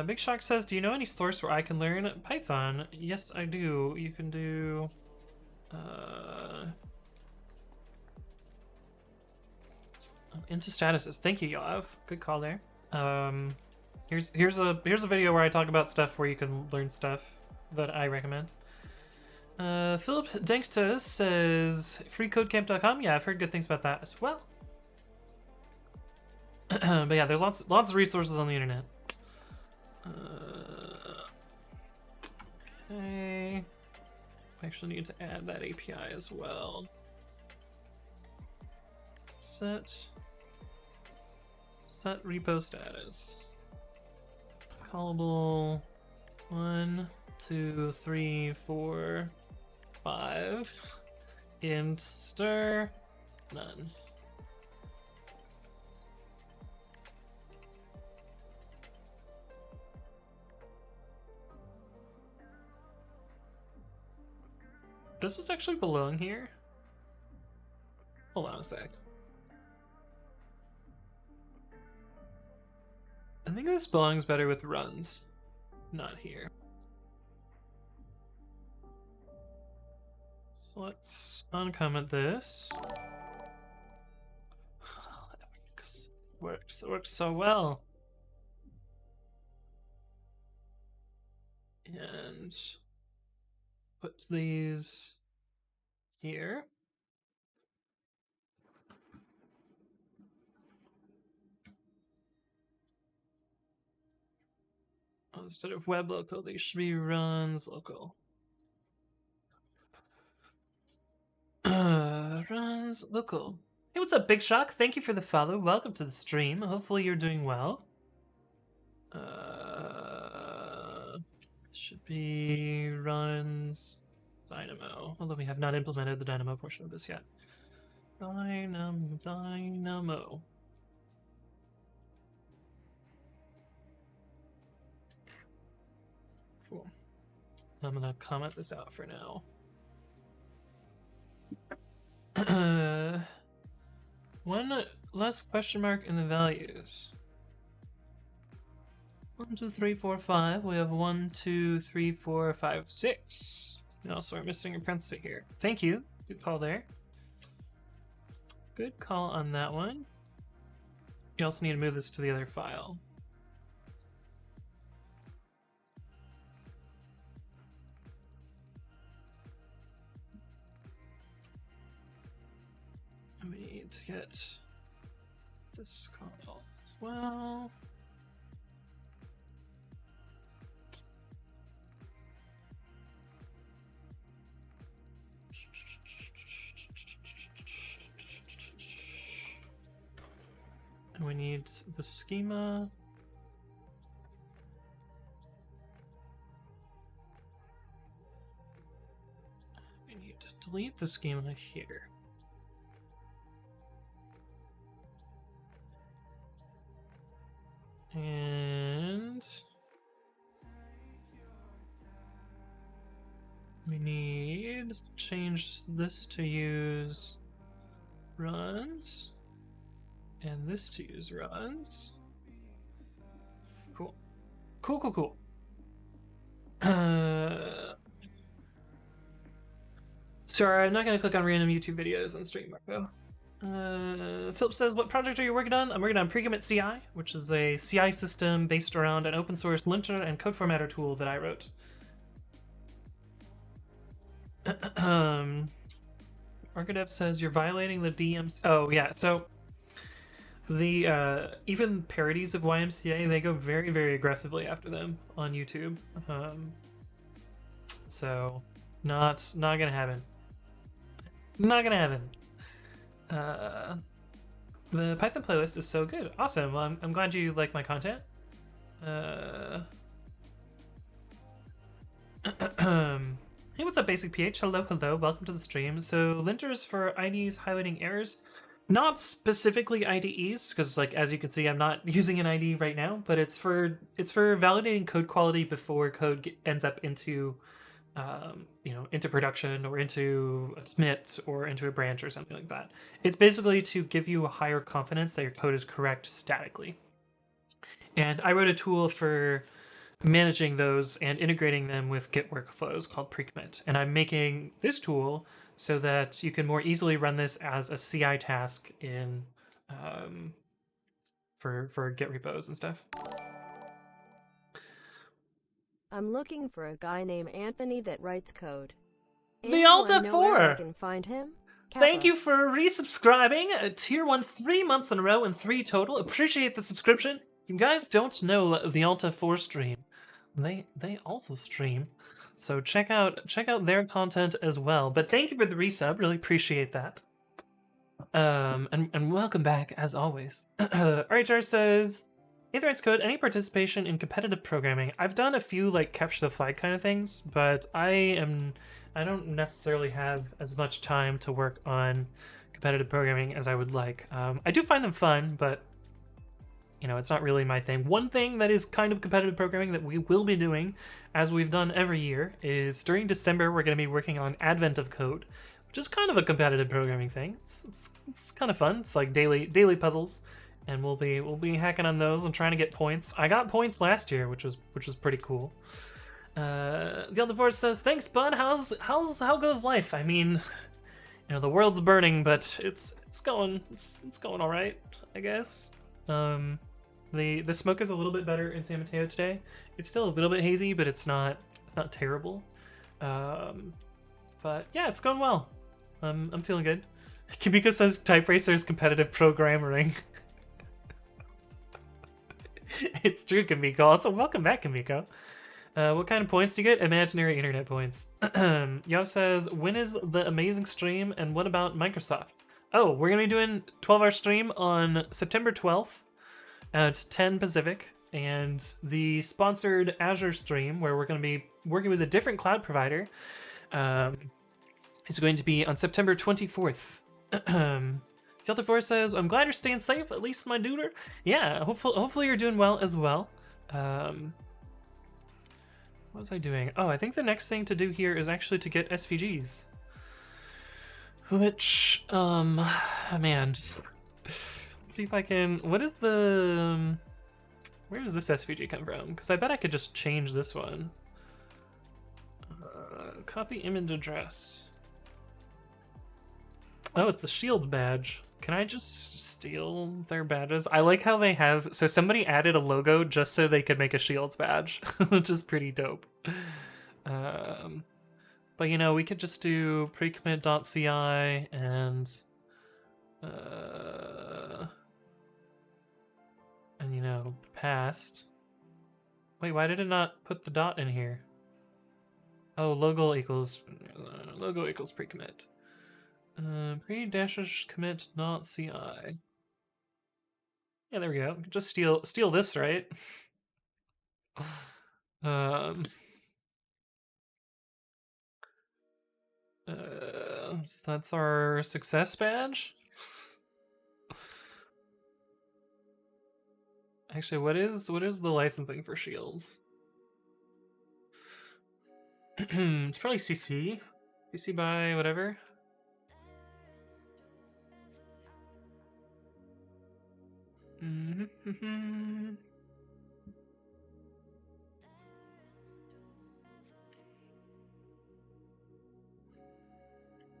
Big Shock says, do you know any source where I can learn Python? Yes, I do. You can do... into statuses. Thank you, Yoav. Good call there. Here's a video where I talk about stuff where you can learn stuff that I recommend. Philip Denkta says freecodecamp.com. Yeah, I've heard good things about that as well. But yeah, there's lots of resources on the internet. Okay. I actually need to add that API as well. Set repo status. Callable 1, 2, 3, 4, 5. Int stir none. Does this actually belong here? Hold on a sec. I think this belongs better with runs, not here. So let's uncomment this. Works so well. And put these here. Instead of web local, they should be runs local. Runs local. Hey, what's up, Big Shock? Thank you for the follow. Welcome to the stream. Hopefully you're doing well. Should be runs Dynamo. Although we have not implemented the Dynamo portion of this yet. Dynamo. Cool. I'm gonna comment this out for now. One less question mark in the values. 1, 2, 3, 4, 5. We have 1, 2, 3, 4, 5, 6. And also we're missing a parenthesis here. Thank you. Good call there. Good call on that one. You also need to move this to the other file. And we need to get this call as well. And we need the schema. We need to delete the schema here. And we need to change this to use runs and this to use runs. Cool. Cool. Sorry, I'm not going to click on random YouTube videos on stream, Marco. Philip says, what project are you working on? I'm working on pre-commit.ci, which is a CI system based around an open source linter and code formatter tool that I wrote. Archidev says you're violating the DMC. Oh yeah, so the even parodies of YMCA, they go very, very aggressively after them on YouTube. So not gonna happen. Not gonna happen. The Python playlist is so good. Awesome. Well, I'm glad you like my content. Hey, what's up, Basic PH? Hello. Welcome to the stream. So, linters for IDs highlighting errors. Not specifically IDEs, because like as you can see, I'm not using an IDE right now, but it's for validating code quality before code ends up into into production or into a commit or into a branch or something like that. It's basically to give you a higher confidence that your code is correct statically. And I wrote a tool for managing those and integrating them with Git workflows called pre-commit. And I'm making this tool so that you can more easily run this as a CI task in for Git repos and stuff. I'm looking for a guy named Anthony that writes code. The Alta 4! I can find him? Kappa. Thank you for resubscribing. Tier 1 3 months in a row and 3 total. Appreciate the subscription. You guys don't know the Alta 4 stream. They also stream. So check out their content as well. But thank you for the resub. Really appreciate that. And welcome back as always. RHR says, Aetherite's code, any participation in competitive programming. I've done a few like capture the flag kind of things, but I don't necessarily have as much time to work on competitive programming as I would like. I do find them fun, but it's not really my thing. One thing that is kind of competitive programming that we will be doing, as we've done every year, is during December we're going to be working on Advent of Code, which is kind of a competitive programming thing. It's kind of fun. It's like daily puzzles, and we'll be hacking on those and trying to get points. I got points last year, which was pretty cool. The Elder Force says, "Thanks, bud. How goes life? I mean, the world's burning, but it's going all right, I guess." The smoke is a little bit better in San Mateo today. It's still a little bit hazy, but it's not terrible. But yeah, it's going well. I'm feeling good. Kimiko says Type Racer is competitive programming. It's true, Kimiko. Also, welcome back, Kimiko. What kind of points do you get? Imaginary internet points. Yo says, when is the amazing stream, and what about Microsoft? Oh, we're gonna be doing 12-hour stream on September 12th at 10 Pacific, and the sponsored Azure stream, where we're gonna be working with a different cloud provider, is going to be on September 24th. Delta Force says, I'm glad you're staying safe, at least my duder. Yeah, hopefully you're doing well as well. What was I doing? Oh, I think the next thing to do here is actually to get SVGs. Which, man. Let's see if I can, what is the, where does this SVG come from? Because I bet I could just change this one. Copy image address. Oh, it's the shield badge. Can I just steal their badges? I like how they have... So somebody added a logo just so they could make a shield badge, which is pretty dope. But, we could just do pre-commit.ci and past. Wait, why did it not put the dot in here? Oh, logo equals pre-commit. Pre-commit.ci. Yeah, there we go. Just steal this, right? So that's our success badge. Actually, what is the licensing for shields? It's probably CC by whatever.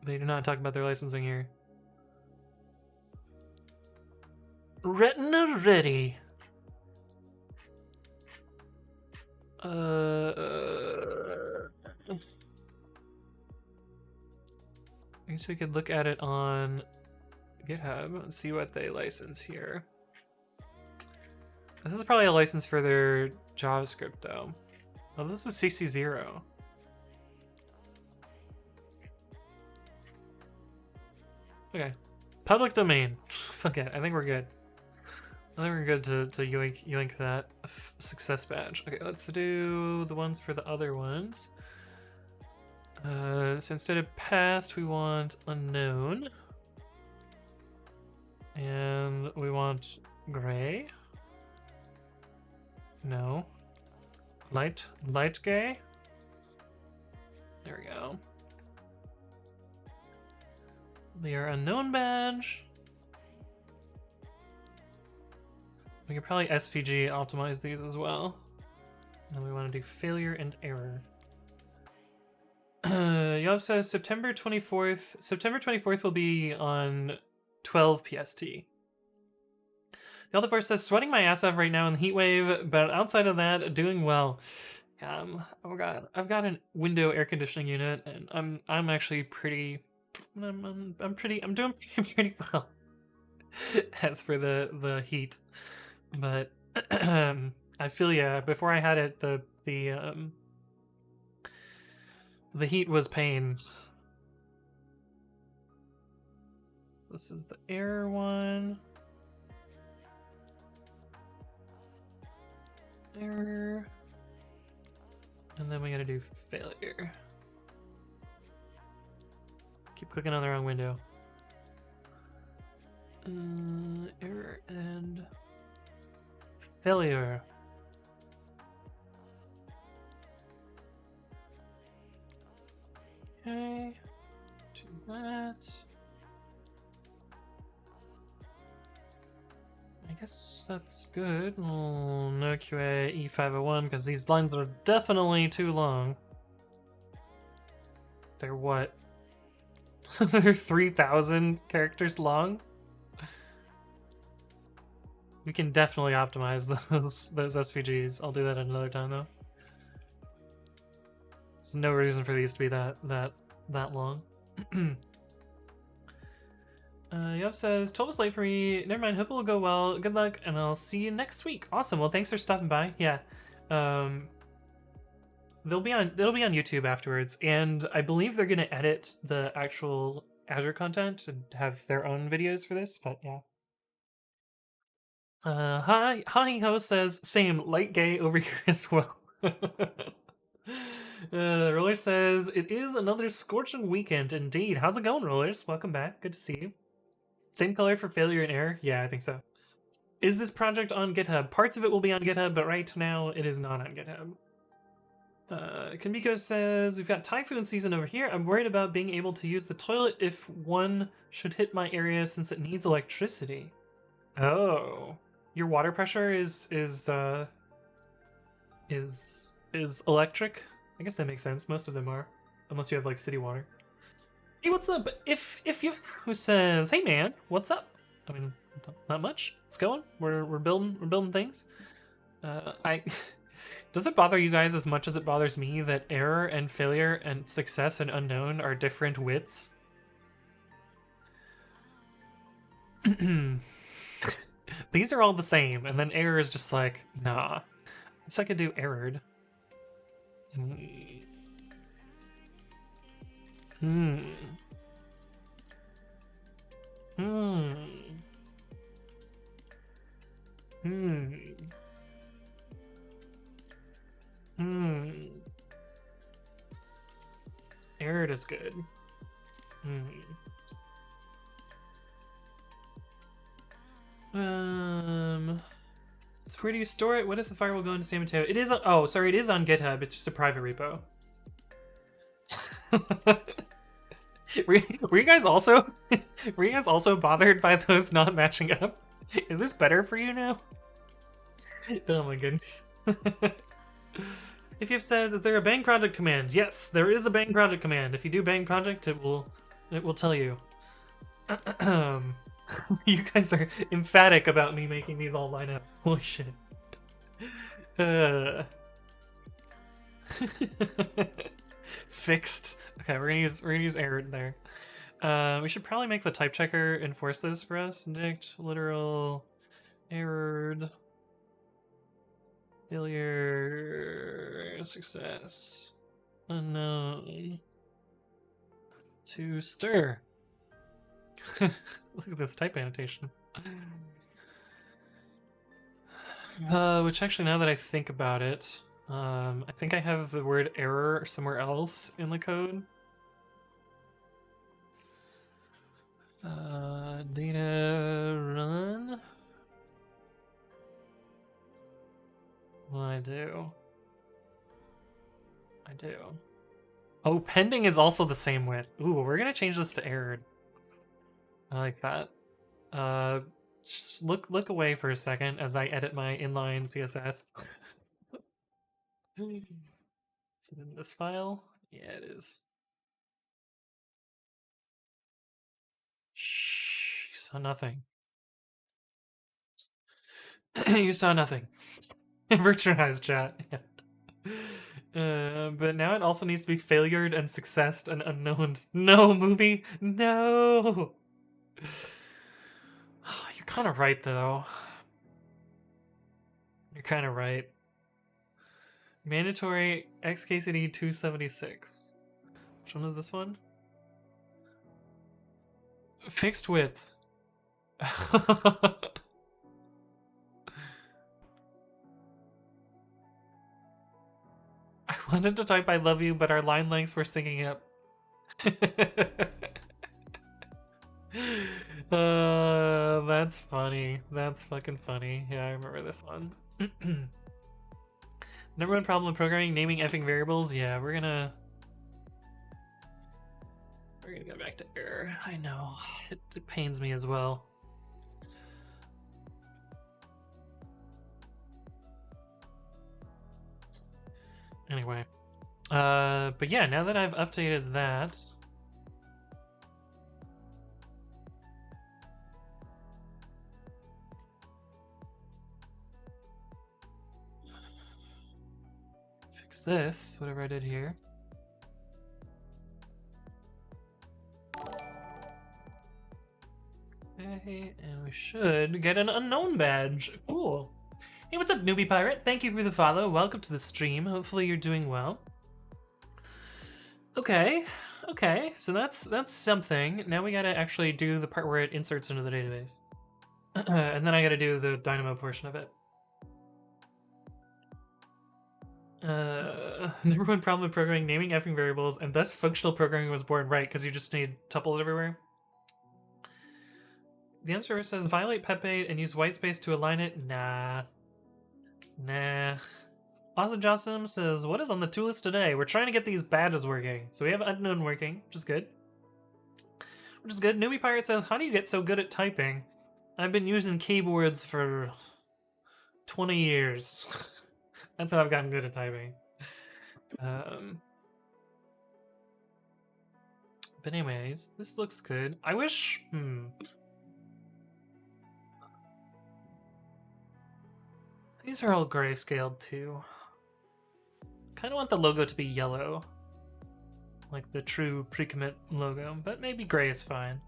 They do not talk about their licensing here. Retina ready. I guess we could look at it on GitHub and see what they license here. This is probably a license for their JavaScript, though. Oh, this is CC0. Okay. Public domain. Fuck it. I think we're good. I think we're good to yoink that success badge. Okay, let's do the ones for the other ones. So instead of past, we want unknown. And we want gray. No. Light gray. There we go. Layer unknown badge. We could probably SVG optimize these as well. And we want to do failure and error. Yov says September 24th. September 24th will be on 12 PST. Yaldapar says sweating my ass off right now in the heat wave, but outside of that, doing well. Oh god, I've got a window air conditioning unit, and I'm actually pretty. I'm doing pretty well. As for the heat, but I feel ya. Before I had it, the heat was pain. This is the air one. Error. And then we gotta do failure. Keep clicking on the wrong window. Error and failure. Okay, do that. I guess that's good. Oh, no QA E501 because these lines are definitely too long. They're what? They're 3,000 characters long. We can definitely optimize those SVGs. I'll do that another time though. There's no reason for these to be that long. Yov says 12 is late for me. Never mind. Hope it will go well. Good luck, and I'll see you next week. Awesome. Well, thanks for stopping by. Yeah. They'll be on YouTube afterwards, and I believe they're gonna edit the actual Azure content and have their own videos for this. But yeah. Hi, host says same light gay over here as well. Roller says it is another scorching weekend indeed. How's it going, Rollers? Welcome back. Good to see you. Same color for failure and error? Yeah, I think so. Is this project on GitHub? Parts of it will be on GitHub, but right now it is not on GitHub. Kanbiko says, we've got typhoon season over here. I'm worried about being able to use the toilet if one should hit my area since it needs electricity. Oh. Your water pressure is electric? I guess that makes sense. Most of them are. Unless you have like city water. Hey, what's up? If you who says, hey man, what's up? I mean, not much. It's going. We're building things. Does it bother you guys as much as it bothers me that error and failure and success and unknown are different widths? These are all the same, and then error is just like, nah. I guess I could do errored. Errored is good. So where do you store it? What if the fire will go into San Mateo? It is on, oh, sorry, it is on GitHub. It's just a private repo. were you guys also bothered by those not matching up? Is this better for you now? Oh my goodness. If you've said, is there a bang project command? Yes, there is a bang project command. If you do bang project, it will tell you. You guys are emphatic about me making these all line up. Holy shit. Fixed. Okay, we're gonna use error there. We should probably make the type checker enforce this for us. Dict literal errored failure success unknown to stir. Look at this type annotation. Which actually, now that I think about it, I think I have the word error somewhere else in the code. Data run. Well, I do. Oh, pending is also the same width. Ooh, we're gonna change this to errored. I like that. Just look away for a second as I edit my inline CSS. Is it in this file? Yeah, it is. Shh, you saw nothing. You saw nothing. Virtualized chat. But now it also needs to be failured and successed and unknown. No, movie! No! You're kind of right, though. You're kind of right. Mandatory XKCD 276. Which one is this one? Fixed width. I wanted to type I love you, but our line lengths were syncing up. That's funny. That's fucking funny. Yeah, I remember this one. Number one problem with programming, naming effing variables. Yeah, we're gonna go back to error. I know. It pains me as well. Anyway. But yeah, now that I've updated that, fix this, whatever I did here. Okay, and we should get an unknown badge. Cool. Hey, what's up, newbie pirate? Thank you for the follow. Welcome to the stream. Hopefully you're doing well. Okay, so that's something. Now we gotta actually do the part where it inserts into the database. And then I gotta do the Dynamo portion of it. Number one problem with programming, naming effing variables, and thus functional programming was born, right, because you just need tuples everywhere. The answer says violate Pepe and use whitespace to align it. Nah. Awesome Jossum says, what is on the tool list today? We're trying to get these badges working. So we have unknown working, which is good. Newbie Pirate says, how do you get so good at typing? I've been using keyboards for 20 years. That's how I've gotten good at typing. But anyways, this looks good. I wish... These are all grayscaled too. Kind of want the logo to be yellow. Like the true pre-commit logo, but maybe gray is fine.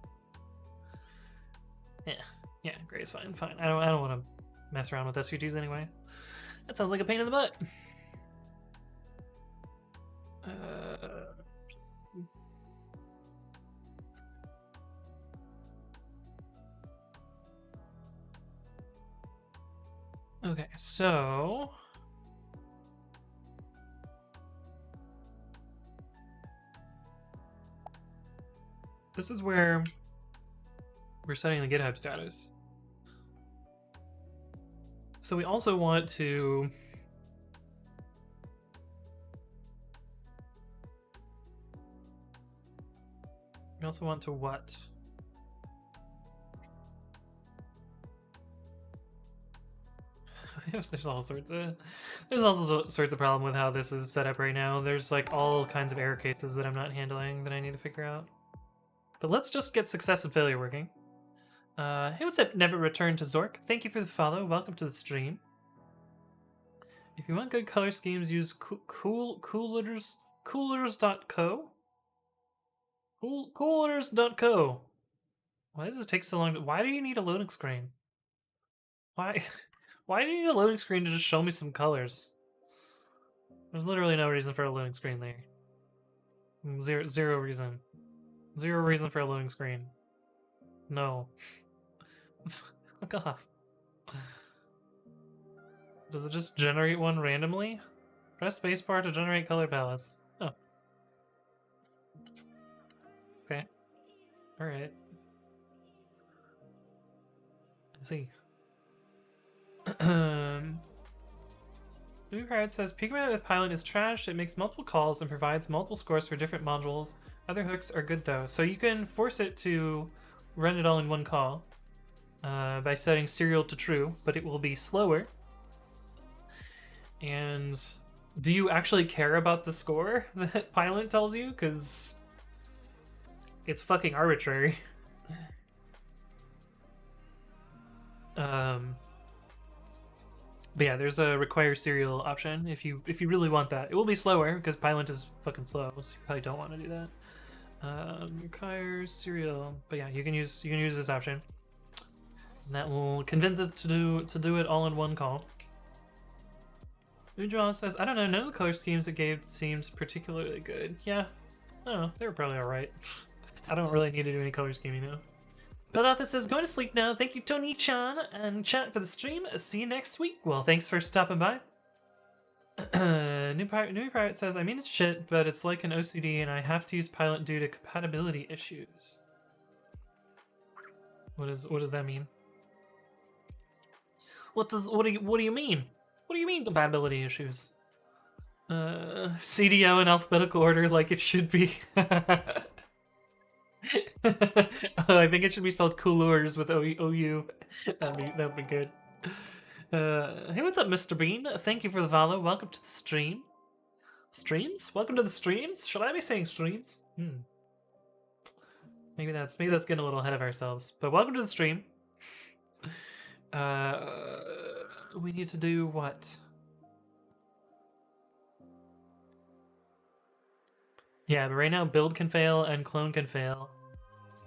Yeah, gray is fine. I don't want to mess around with SVGs anyway. That sounds like a pain in the butt. Okay, so this is where we're setting the GitHub status. So we also want to what? There's all sorts of problem with how this is set up right now. There's like all kinds of error cases that I'm not handling that I need to figure out. But let's just get success and failure working. Hey, what's up? Never return to Zork. Thank you for the follow. Welcome to the stream. If you want good color schemes, use coolers.co. Coolers.co. Why does this take so long? Why do you need a loading screen? Why do you need a loading screen to just show me some colors? There's literally no reason for a loading screen there. Zero reason. Zero reason for a loading screen. No. Fuck off. Does it just generate one randomly? Press spacebar to generate color palettes. Oh. Okay. Alright. Let's see. New Pirate says pre-commit.ci is trash. It makes multiple calls and provides multiple scores for different modules. Other hooks are good though. So you can force it to run it all in one call by setting serial to true, but it will be slower. And do you actually care about the score that Pilot tells you? Because it's fucking arbitrary. But yeah, there's a require serial option if you really want that. It will be slower because Pilot is fucking slow, so you probably don't want to do that. Require serial, but yeah, you can use this option. And that will convince it to do it all in one call. Udraw says, I don't know, none of the color schemes it gave seems particularly good. Yeah, I don't know, they were probably alright. I don't really need to do any color scheming now. But Arthur says, going to sleep now. Thank you, Tony-chan and chat for the stream. See you next week. Well, thanks for stopping by. New Pirate says, I mean it's shit, but it's like an OCD and I have to use Pilot due to compatibility issues. What does that mean? What do you mean? What do you mean compatibility issues? CDO in alphabetical order like it should be. I think it should be spelled coolers with OU. That'd be good. Hey, what's up, Mr. Bean? Thank you for the follow. Welcome to the stream. Streams? Welcome to the streams? Should I be saying streams? Maybe that's getting a little ahead of ourselves. But welcome to the stream. We need to do what? Yeah, but right now build can fail and clone can fail.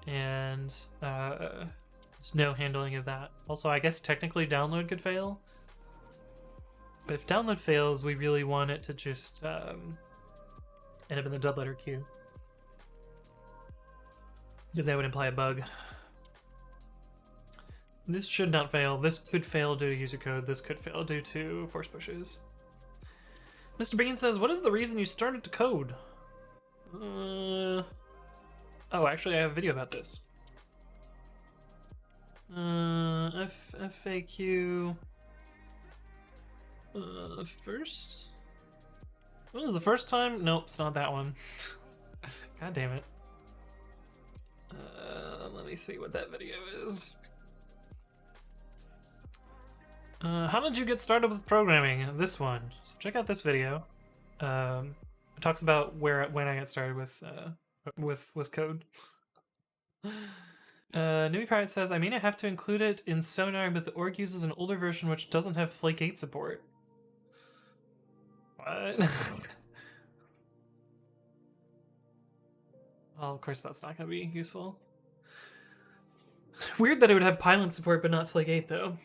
And there's no handling of that. Also, I guess technically download could fail. But if download fails, we really want it to just end up in the dead letter queue. Because that would imply a bug. This should not fail. This could fail due to user code. This could fail due to force pushes. Mr. Bean says, what is the reason you started to code? Oh, actually, I have a video about this. FAQ. First? When was the first time? Nope, it's not that one. God damn it. Let me see what that video is. How did you get started with programming? This one. So check out this video. It talks about when I got started with code. Newbie Pirate says, I mean I have to include it in Sonar, but the org uses an older version which doesn't have Flake 8 support. What? Well, of course that's not going to be useful. Weird that it would have Pylon support but not Flake 8 though.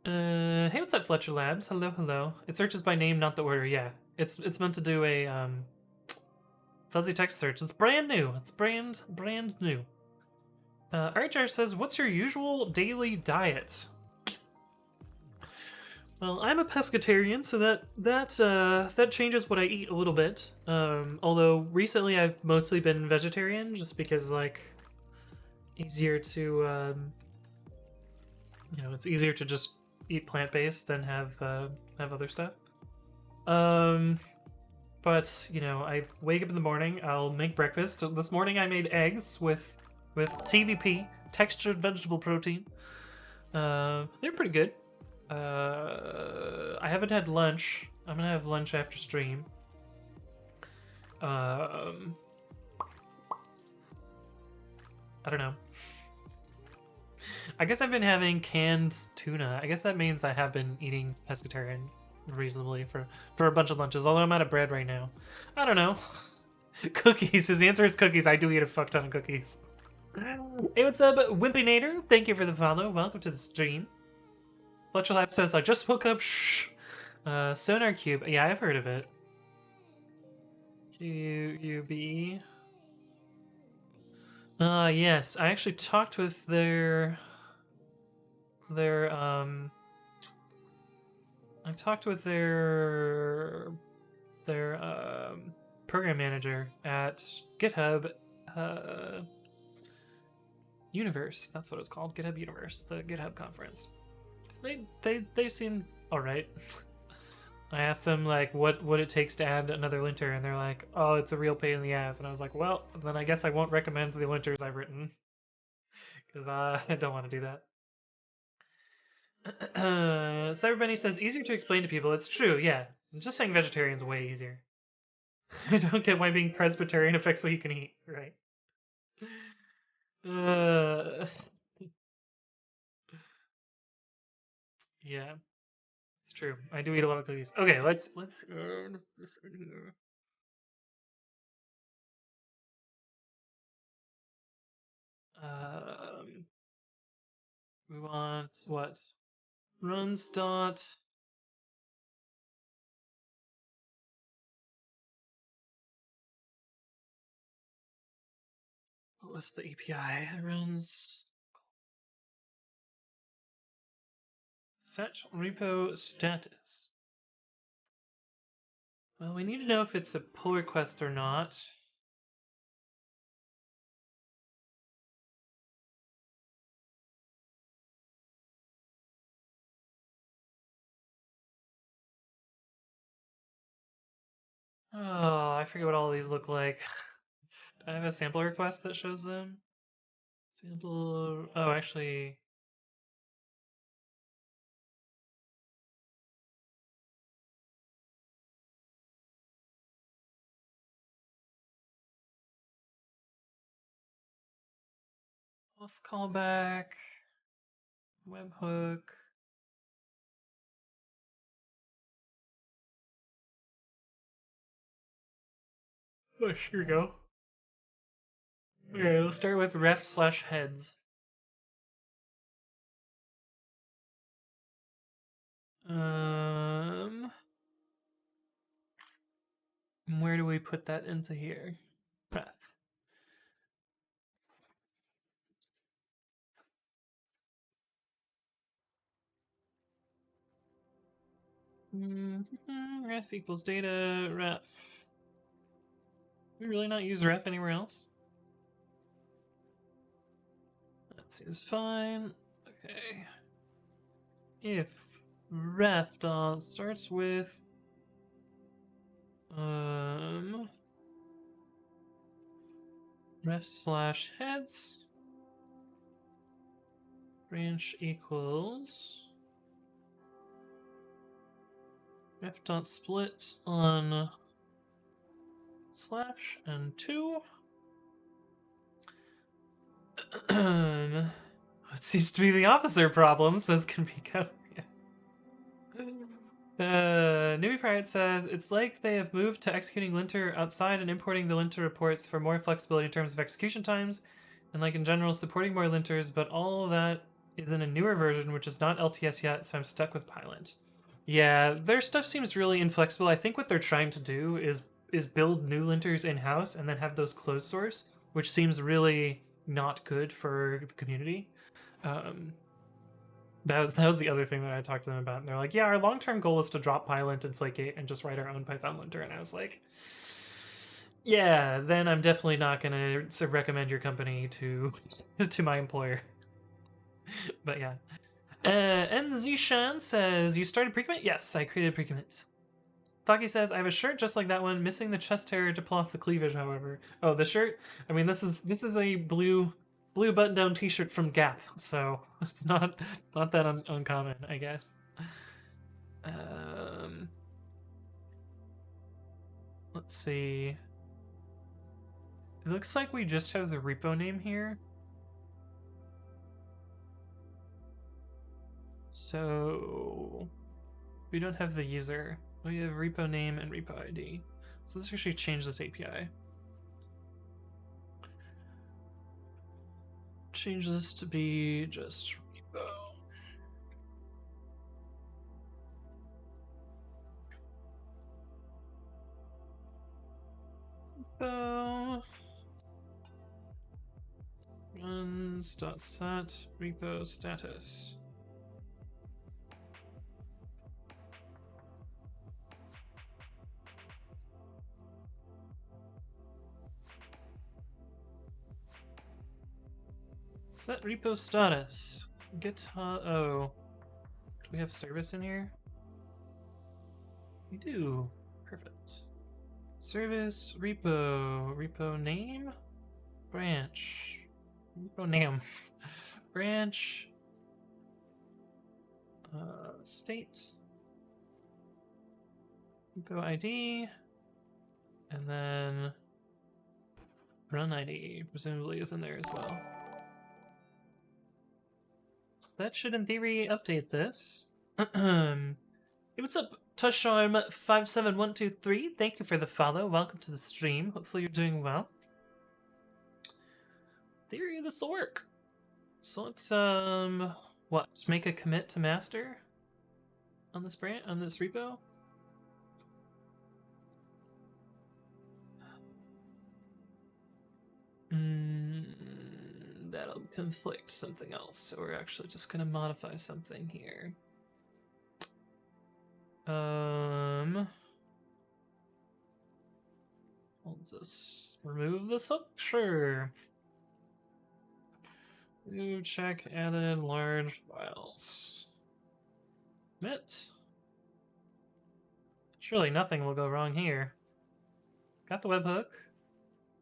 Hey, what's up, Fletcher Labs? Hello, hello. It searches by name, not the order. Yeah, it's meant to do a fuzzy text search. It's brand new. It's brand new. Archer says, "What's your usual daily diet?" Well, I'm a pescatarian, so that changes what I eat a little bit. Although recently I've mostly been vegetarian, just because like easier to it's easier to just eat plant-based than have other stuff. But I wake up in the morning, I'll make breakfast. This morning I made eggs with TVP, textured vegetable protein. They're pretty good. I haven't had lunch. I'm gonna have lunch after stream. I don't know. I guess I've been having canned tuna. I guess that means I have been eating pescatarian reasonably for a bunch of lunches, although I'm out of bread right now. I don't know. Cookies. His answer is cookies. I do eat a fuck ton of cookies. Hey, what's up, Wimpinator? Thank you for the follow. Welcome to the stream. Fletcher Lab says, I just woke up. Shh. Sonar Cube. Yeah, I've heard of it. QUB. Yes. I actually talked with their program manager at GitHub Universe. That's what it's called. GitHub Universe, the GitHub conference. They seem all right. I asked them like what it takes to add another linter, and they're like, "Oh, it's a real pain in the ass." And I was like, "Well, then I guess I won't recommend the linters I've written because I don't want to do that." Cyberbunny says easier to explain to people. It's true, yeah. I'm just saying vegetarian's way easier. I don't get why being Presbyterian affects what you can eat, right? Yeah, it's true. I do eat a lot of cookies. Okay, let's um we want what? Runs dot what was the API? Runs set repo status. Well, we need to know if it's a pull request or not. Oh, I forget what all these look like. Do I have a sample request that shows them? Sample. Oh, actually. Off callback. Webhook. Oh, here we go. Okay, let's start with ref slash heads. Where do we put that into here? Ref. Ref equals data ref. We really not use ref anywhere else? That seems fine. Okay. If ref dot starts with ref slash heads branch equals ref dot split on slash and 2. It seems to be the opposite problem, says Kanpiko. Newbie Pirate says, it's like they have moved to executing linter outside and importing the linter reports for more flexibility in terms of execution times, and like in general, supporting more linters, but all of that is in a newer version, which is not LTS yet, so I'm stuck with Pylint. Yeah, their stuff seems really inflexible. I think what they're trying to do is build new linters in-house and then have those closed source, which seems really not good for the community. That was the other thing that I talked to them about, and they're like, "Yeah, our long-term goal is to drop Pylint and Flakegate and just write our own Python linter." And I was like, "Yeah, then I'm definitely not gonna recommend your company to to my employer." But yeah, NZShan says, "You started pre-commit?" Yes, I created pre-commit. Thaki says, "I have a shirt just like that one, missing the chest hair to pull off the cleavage, however." Oh, the shirt? I mean, this is a blue button-down T-shirt from Gap, so it's not that uncommon, I guess. Let's see. It looks like we just have the repo name here. So we don't have the user. We have repo name and repo ID. So let's actually change this API. Change this to be just repo. Repo runs.set repo status. Set repo status. Oh. Do we have service in here? We do. Perfect. Service, repo name, branch, repo name, branch, state, repo ID, and then run ID presumably is in there as well. So that should, in theory, update this. Hey, what's up, Tusharm57123? Thank you for the follow. Welcome to the stream. Hopefully you're doing well. In theory, this will work. So let's what? Make a commit to master on this repo. That'll conflict something else, so we're actually just gonna modify something here. I'll just remove this hook, sure. New check added large files. Commit. Surely nothing will go wrong here. Got the webhook.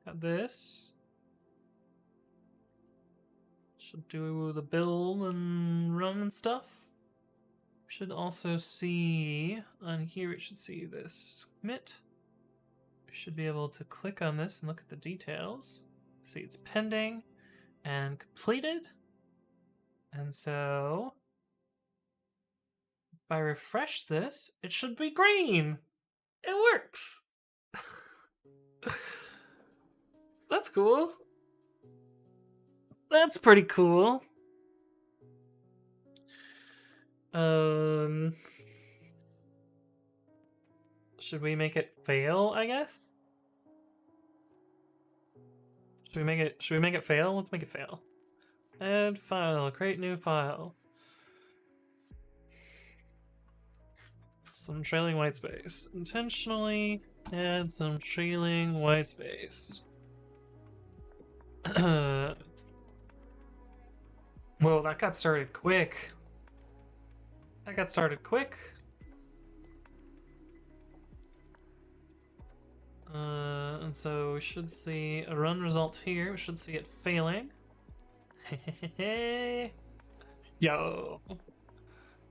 Got this. Should do the build and run and stuff. Should also see on here, it should see this commit. We should be able to click on this and look at the details. See it's pending and completed. And so if I refresh this, it should be green. It works. That's cool. That's pretty cool. Should we make it fail, I guess? Should we make it fail? Let's make it fail. Add file, create new file. Some trailing white space. Intentionally add some trailing white space. Whoa, that got started quick. And so we should see a run result here. We should see it failing. Yo.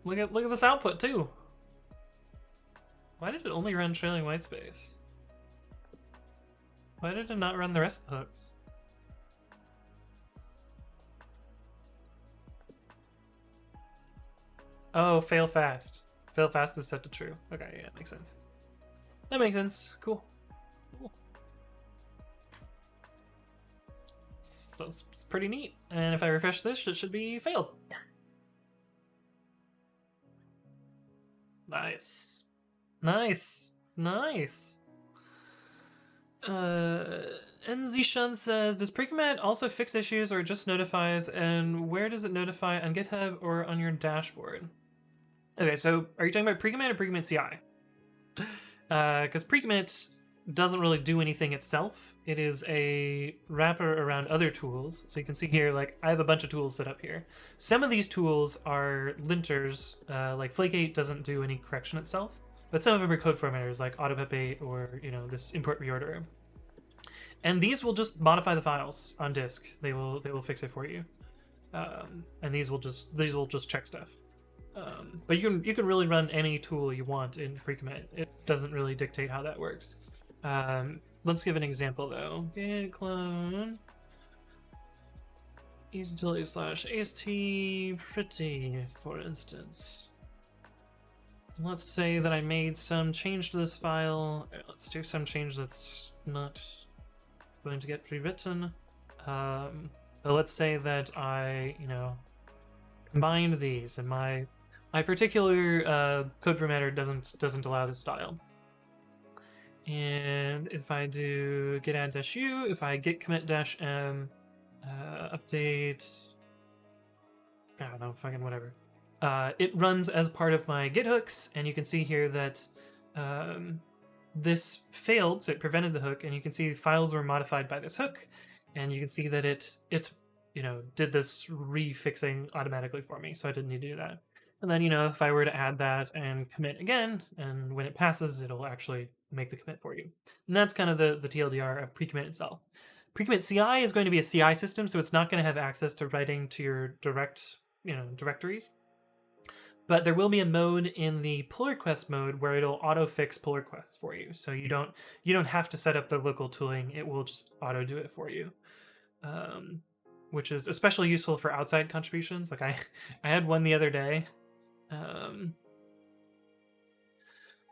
Look at this output too. Why did it only run trailing white space? Why did it not run the rest of the hooks? Oh, fail fast. Fail fast is set to true. Okay, yeah, makes sense. That makes sense. Cool. So it's pretty neat. And if I refresh this, it should be failed. Nice. Nice. NZShun says, does pre-commit also fix issues or just notifies? And where does it notify, on GitHub or on your dashboard? Okay, so are you talking about pre-commit or pre-commit.ci? Because pre-commit doesn't really do anything itself. It is a wrapper around other tools. So you can see here, like, I have a bunch of tools set up here. Some of these tools are linters, like Flake8 doesn't do any correction itself, but some of them are code formatters, like AutoPep8 or, you know, this import reorderer. And these will just modify the files on disk. They will fix it for you. And these will just check stuff. But you can really run any tool you want in pre-commit. It doesn't really dictate how that works. Let's give an example though. Git clone easyutility/ast pretty, for instance. Let's say that I made some change to this file. Let's do some change that's not going to get rewritten. But let's say that I, combined these, and my particular code formatter doesn't allow this style. And if I do git add -u, if I git commit -m, update, I don't know, fucking whatever. It runs as part of my git hooks, and you can see here that this failed, so it prevented the hook, and you can see files were modified by this hook, and you can see that it did this refixing automatically for me, so I didn't need to do that. And then, if I were to add that and commit again, and when it passes, it'll actually make the commit for you. And that's kind of the TLDR of pre-commit itself. Pre-commit CI is going to be a CI system, so it's not going to have access to writing to your directories. But there will be a mode in the pull request mode where it'll auto fix pull requests for you. So you don't have to set up the local tooling; it will just auto do it for you. Which is especially useful for outside contributions. Like I had one the other day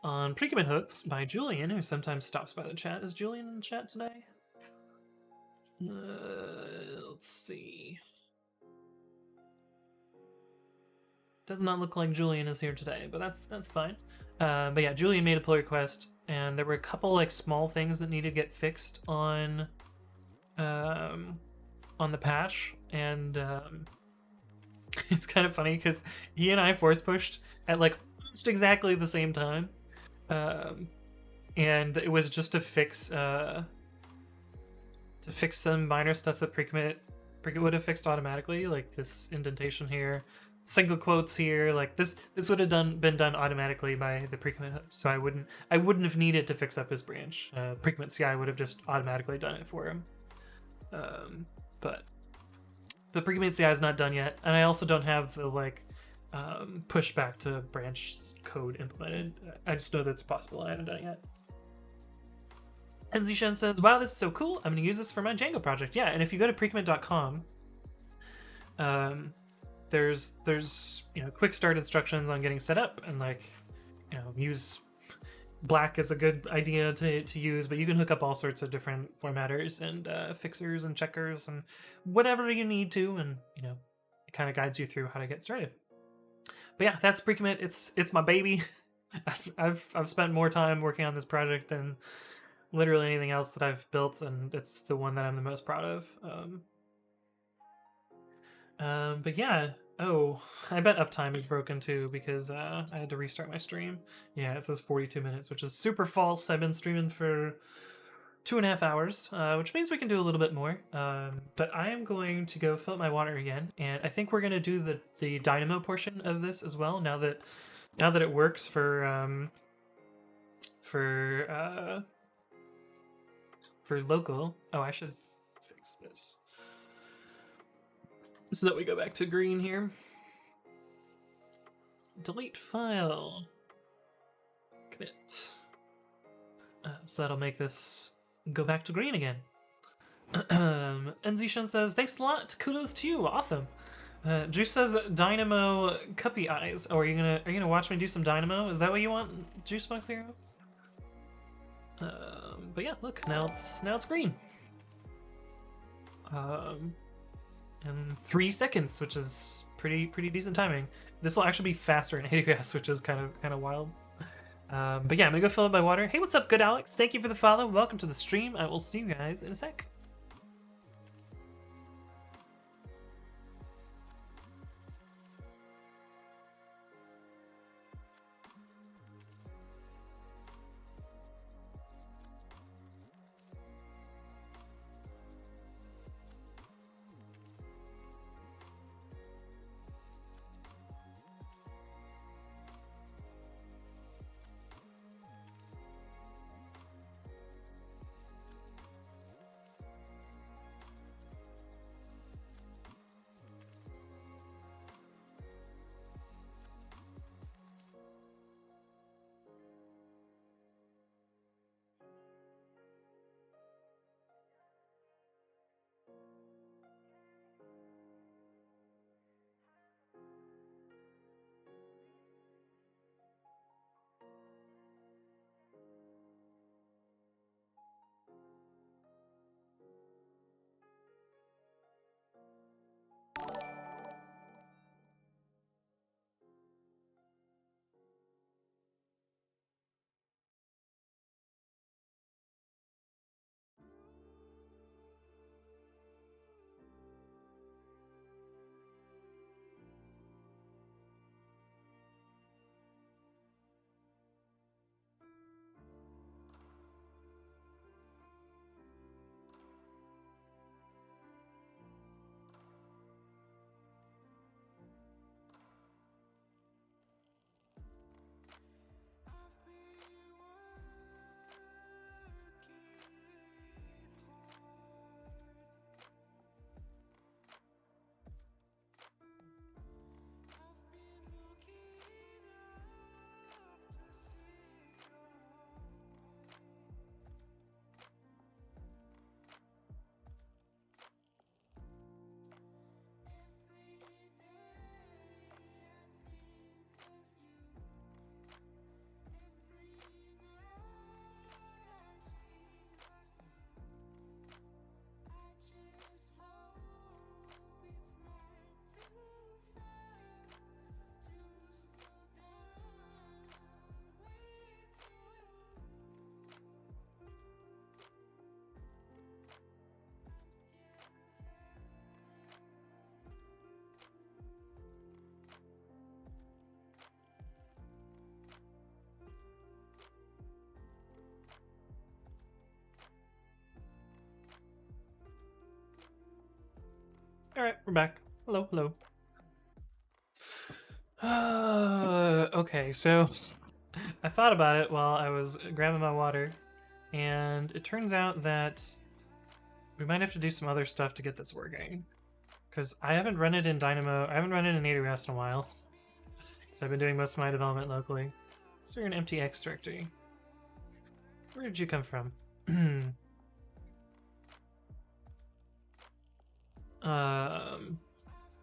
on pre-commit hooks by Julian, who sometimes stops by the chat. Is Julian in the chat today? Let's see. Does not look like Julian is here today, but that's fine. But yeah, Julian made a pull request, and there were a couple like small things that needed to get fixed on the patch, and it's kind of funny because he and I force pushed at like almost exactly the same time, and it was just to fix some minor stuff that pre-commit would have fixed automatically, like this indentation here, single quotes here. Like this would have been done automatically by the pre-commit hook, so I wouldn't have needed to fix up his branch. Pre-commit CI would have just automatically done it for him. But the pre-commit CI is not done yet, and I also don't have the pushback to branch code implemented. I just know that it's possible. I haven't done it yet. And Zishan says, "Wow, this is so cool! I'm going to use this for my Django project." Yeah, and if you go to pre-commit.com, there's quick start instructions on getting set up, and use black is a good idea to use, but you can hook up all sorts of different formatters and fixers and checkers and whatever you need to, and it kind of guides you through how to get started. But yeah, that's pre-commit. It's my baby. I've spent more time working on this project than literally anything else that I've built, and it's the one that I'm the most proud of. But yeah. Oh, I bet uptime is broken too because I had to restart my stream. Yeah, it says 42 minutes, which is super false. I've been streaming for 2.5 hours, which means we can do a little bit more. But I am going to go fill up my water again, and I think we're gonna do the dynamo portion of this as well. Now that it works for local. Oh, I should fix this so that we go back to green here. Delete file. Commit. So that'll make this go back to green again. And Zishan says, "Thanks a lot. Kudos to you. Awesome." Juice says, "Dynamo cuppy eyes." Oh, are you gonna watch me do some Dynamo? Is that what you want, Juicebox Hero? But yeah, look, now it's green. In 3 seconds, which is pretty decent timing. This will actually be faster in AWS, which is kind of wild. But yeah, I'm gonna go fill up my water. Hey, what's up, good Alex? Thank you for the follow. Welcome to the stream. I will see you guys in a sec. Alright, we're back. Hello, hello. Okay, so I thought about it while I was grabbing my water, and it turns out that we might have to do some other stuff to get this working. Because I haven't run it in Dynamo, I haven't run it in AWS in a while. Because I've been doing most of my development locally. Is there an empty X directory? Where did you come from?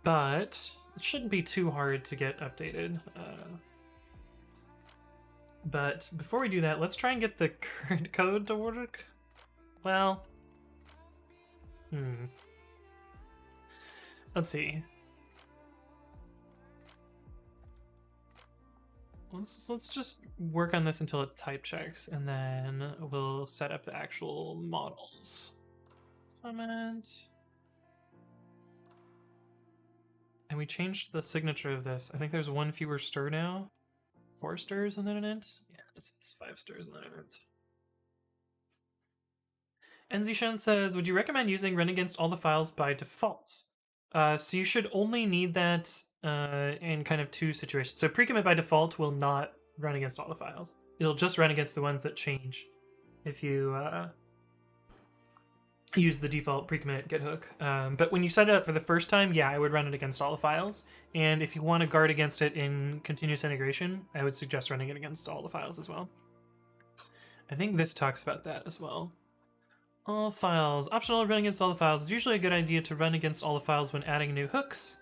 But it shouldn't be too hard to get updated. But before we do that, let's try and get the current code to work. Well, let's see. Let's just work on this until it type checks, and then we'll set up the actual models. Comment. And we changed the signature of this. I think there's one fewer stir now. 4 stirs and then an int? Yeah, this is 5 stirs and then an int. NZShen says, would you recommend using run against all the files by default? So you should only need that in kind of 2 situations. So pre-commit by default will not run against all the files. It'll just run against the ones that change if you use the default pre-commit get hook. But when you set it up for the first time, yeah, I would run it against all the files. And if you want to guard against it in continuous integration, I would suggest running it against all the files as well. I think this talks about that as well. All files. Optional run against all the files. It's usually a good idea to run against all the files when adding new hooks,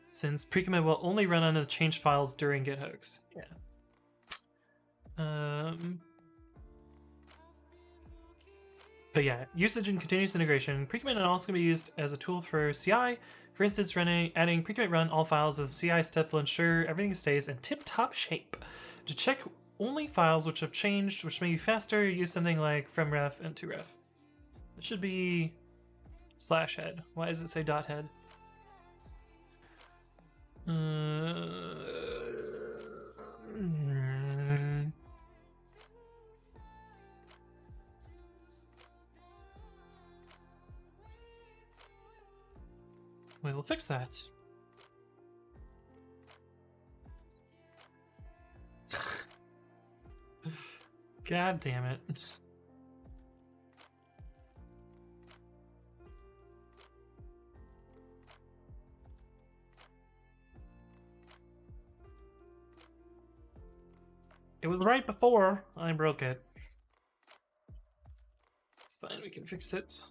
since pre-commit will only run on the changed files during get hooks. Yeah. But yeah, usage and continuous integration. Pre-commit can also be used as a tool for CI. For instance, adding pre-commit run all files as a CI step will ensure everything stays in tip-top shape. To check only files which have changed, which may be faster, use something like from ref and to ref. It should be /head. Why does it say .head? We'll fix that. God damn it. It was right before I broke it. It's fine, we can fix it.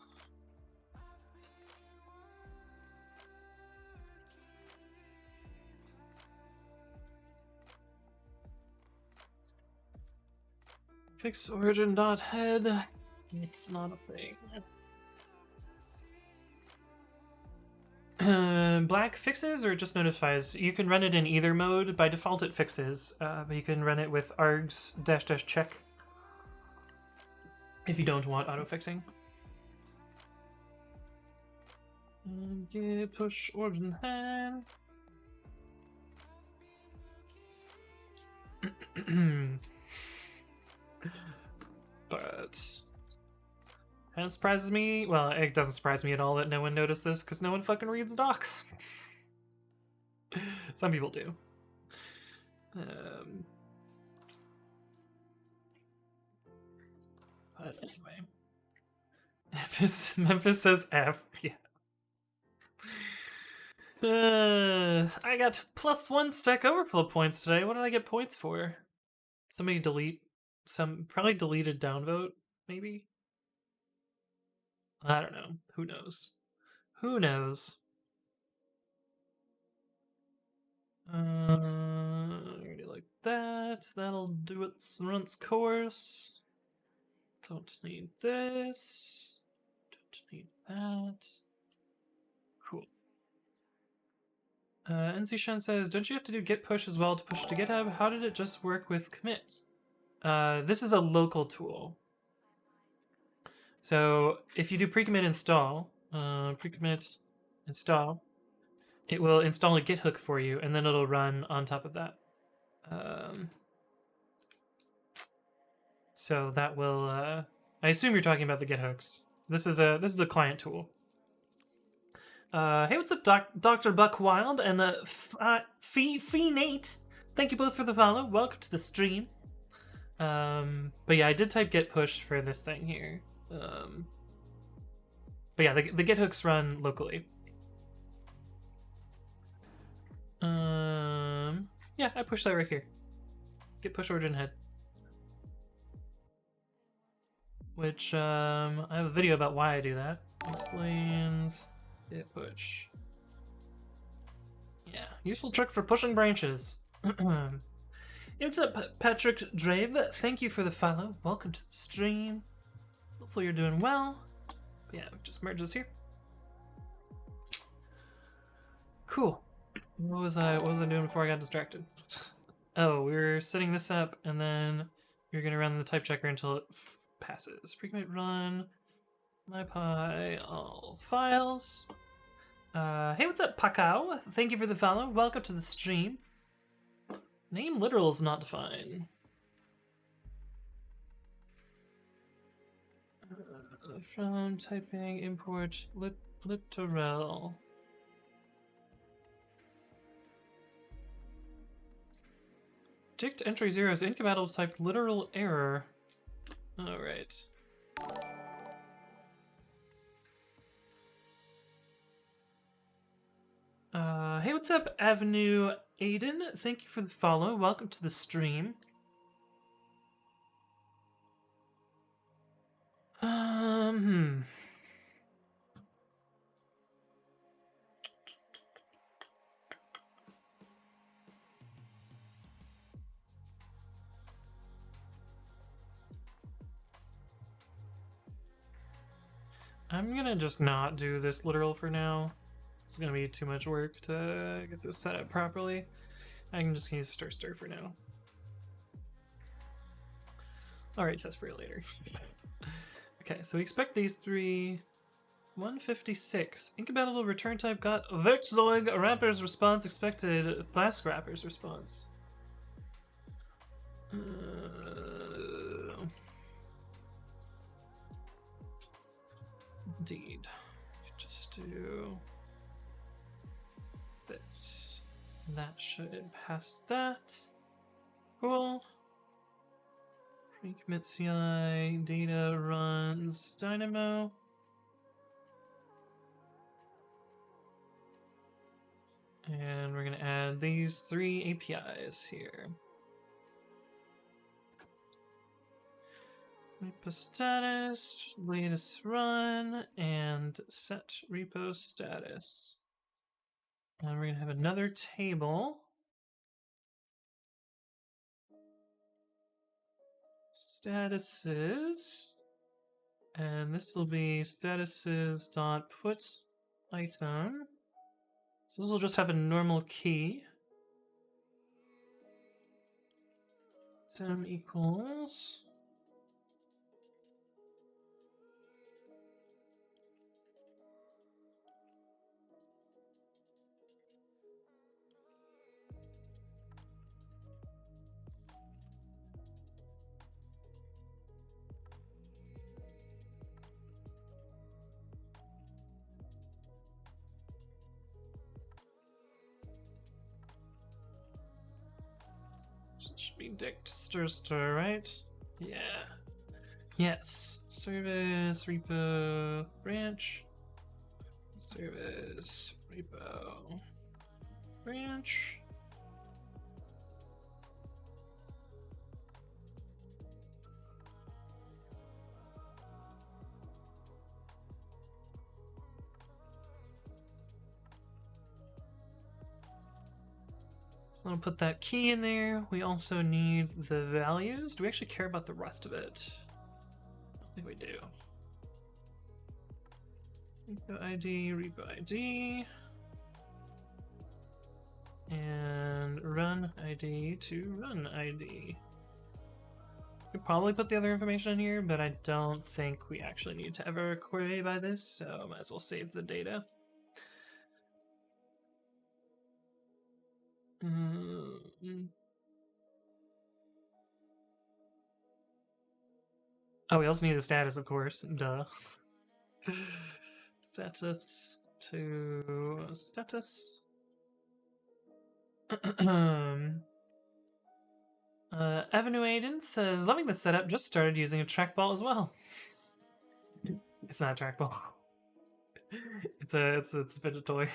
Fix origin.head. It's not a thing. Black fixes or just notifies? You can run it in either mode. By default, it fixes, but you can run it with args -- check if you don't want auto fixing. Git push origin head. But kind of surprises me. Well, it doesn't surprise me at all that no one noticed this because no one fucking reads the docs. Some people do. But anyway, Memphis says F. Yeah. I got +1 Stack Overflow points today. What did I get points for? Somebody probably deleted downvote, maybe? I don't know. Who knows? Who knows? Already like that. That'll do it. Run its course. Don't need this. Don't need that. Cool. NC says, don't you have to do git push as well to push to GitHub? How did it just work with commit? This is a local tool. So if you do pre-commit install, it will install a git hook for you, and then it'll run on top of that. So that will. I assume you're talking about the git hooks. This is a client tool. Hey, what's up, Dr. Buckwild and Fee Nate? Thank you both for the follow. Welcome to the stream. But yeah, I did type get push for this thing here. But yeah, the get hooks run locally. Yeah, I pushed that right here. Get push origin head. Which, I have a video about why I do that. Explains get push. Yeah, useful trick for pushing branches. What's up, Patrick Drave? Thank you for the follow. Welcome to the stream. Hopefully you're doing well. But yeah, just merge this here. Cool. What was I doing before I got distracted? Oh, we were setting this up, and then you're gonna run the type checker until it passes. Pre-commit run mypi all files. Hey, what's up, Pakao? Thank you for the follow. Welcome to the stream. Name literal is not defined. From typing import literal. Dict entry 0 is incompatible with typed literal error. Alright. Hey, what's up, Avenue Aiden? Thank you for the follow. Welcome to the stream. I'm gonna just not do this literal for now. It's gonna be too much work to get this set up properly. I can just use stir for now. Alright, test for you later. Okay, so we expect these three. 156. Incompatible return type got Werkzeug Rapper's response expected. Flask Rapper's response. Indeed. Just do this. That should pass that. Cool. Pre-commit.ci data runs Dynamo. And we're going to add these three APIs here. Repo status, latest run, and set repo status. And we're going to have another table. Statuses. And this will be statuses.put item. So this will just have a normal key. Item equals. It should be dict stir, right? Yeah. Yes. Service repo branch. Service repo branch. So I'll put that key in there. We also need the values. Do we actually care about the rest of it? I don't think we do. Repo ID, and run ID to run ID. Could probably put the other information in here, but I don't think we actually need to ever query by this, so might as well save the data. Oh, we also need the status, of course. Duh. Status to status. Avenue Agent says, loving the setup, just started using a trackball as well. It's not a trackball. It's a fidget toy.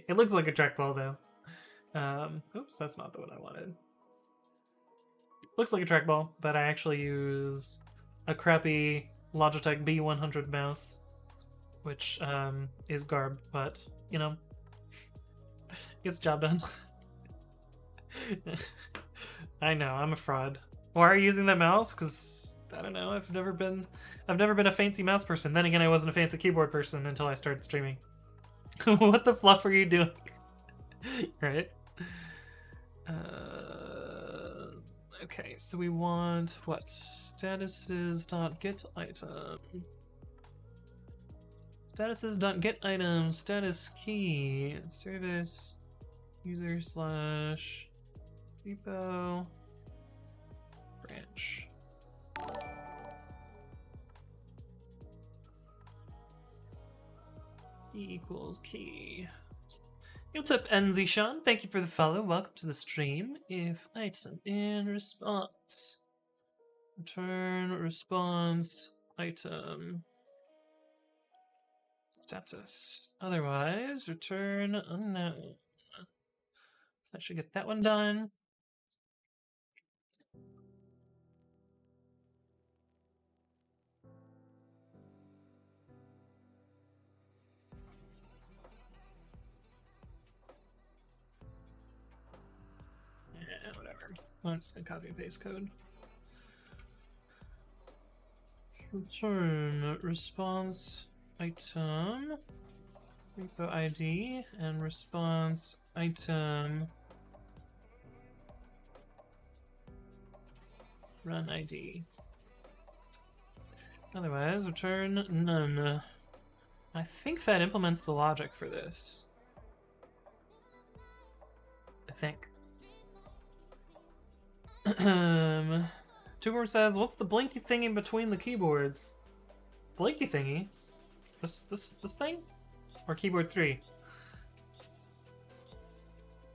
It looks like a trackball though. Oops, that's not the one I wanted. Looks like a trackball, but I actually use a crappy Logitech B100 mouse, which is garb, but you know, gets the job done. I know, I'm a fraud. Why are you using that mouse? Because I don't know. I've never been a fancy mouse person. Then again, I wasn't a fancy keyboard person until I started streaming. What the fluff are you doing? Right? Okay, so we want what? Statuses.get item. Statuses.get item. Status key. Service. User slash repo branch. E equals key. Hey, what's up, Enzishan? Thank you for the follow. Welcome to the stream. If item in response, return response item status. Otherwise, return unknown. So I should get that one done. Yeah, whatever. I'm just gonna copy and paste code. Return response item repo ID and response item run ID. Otherwise, return none. I think that implements the logic for this. I think. Tuber says, "What's the blinky thing in between the keyboards?" Blinky thingy? This thing? Or keyboard 3?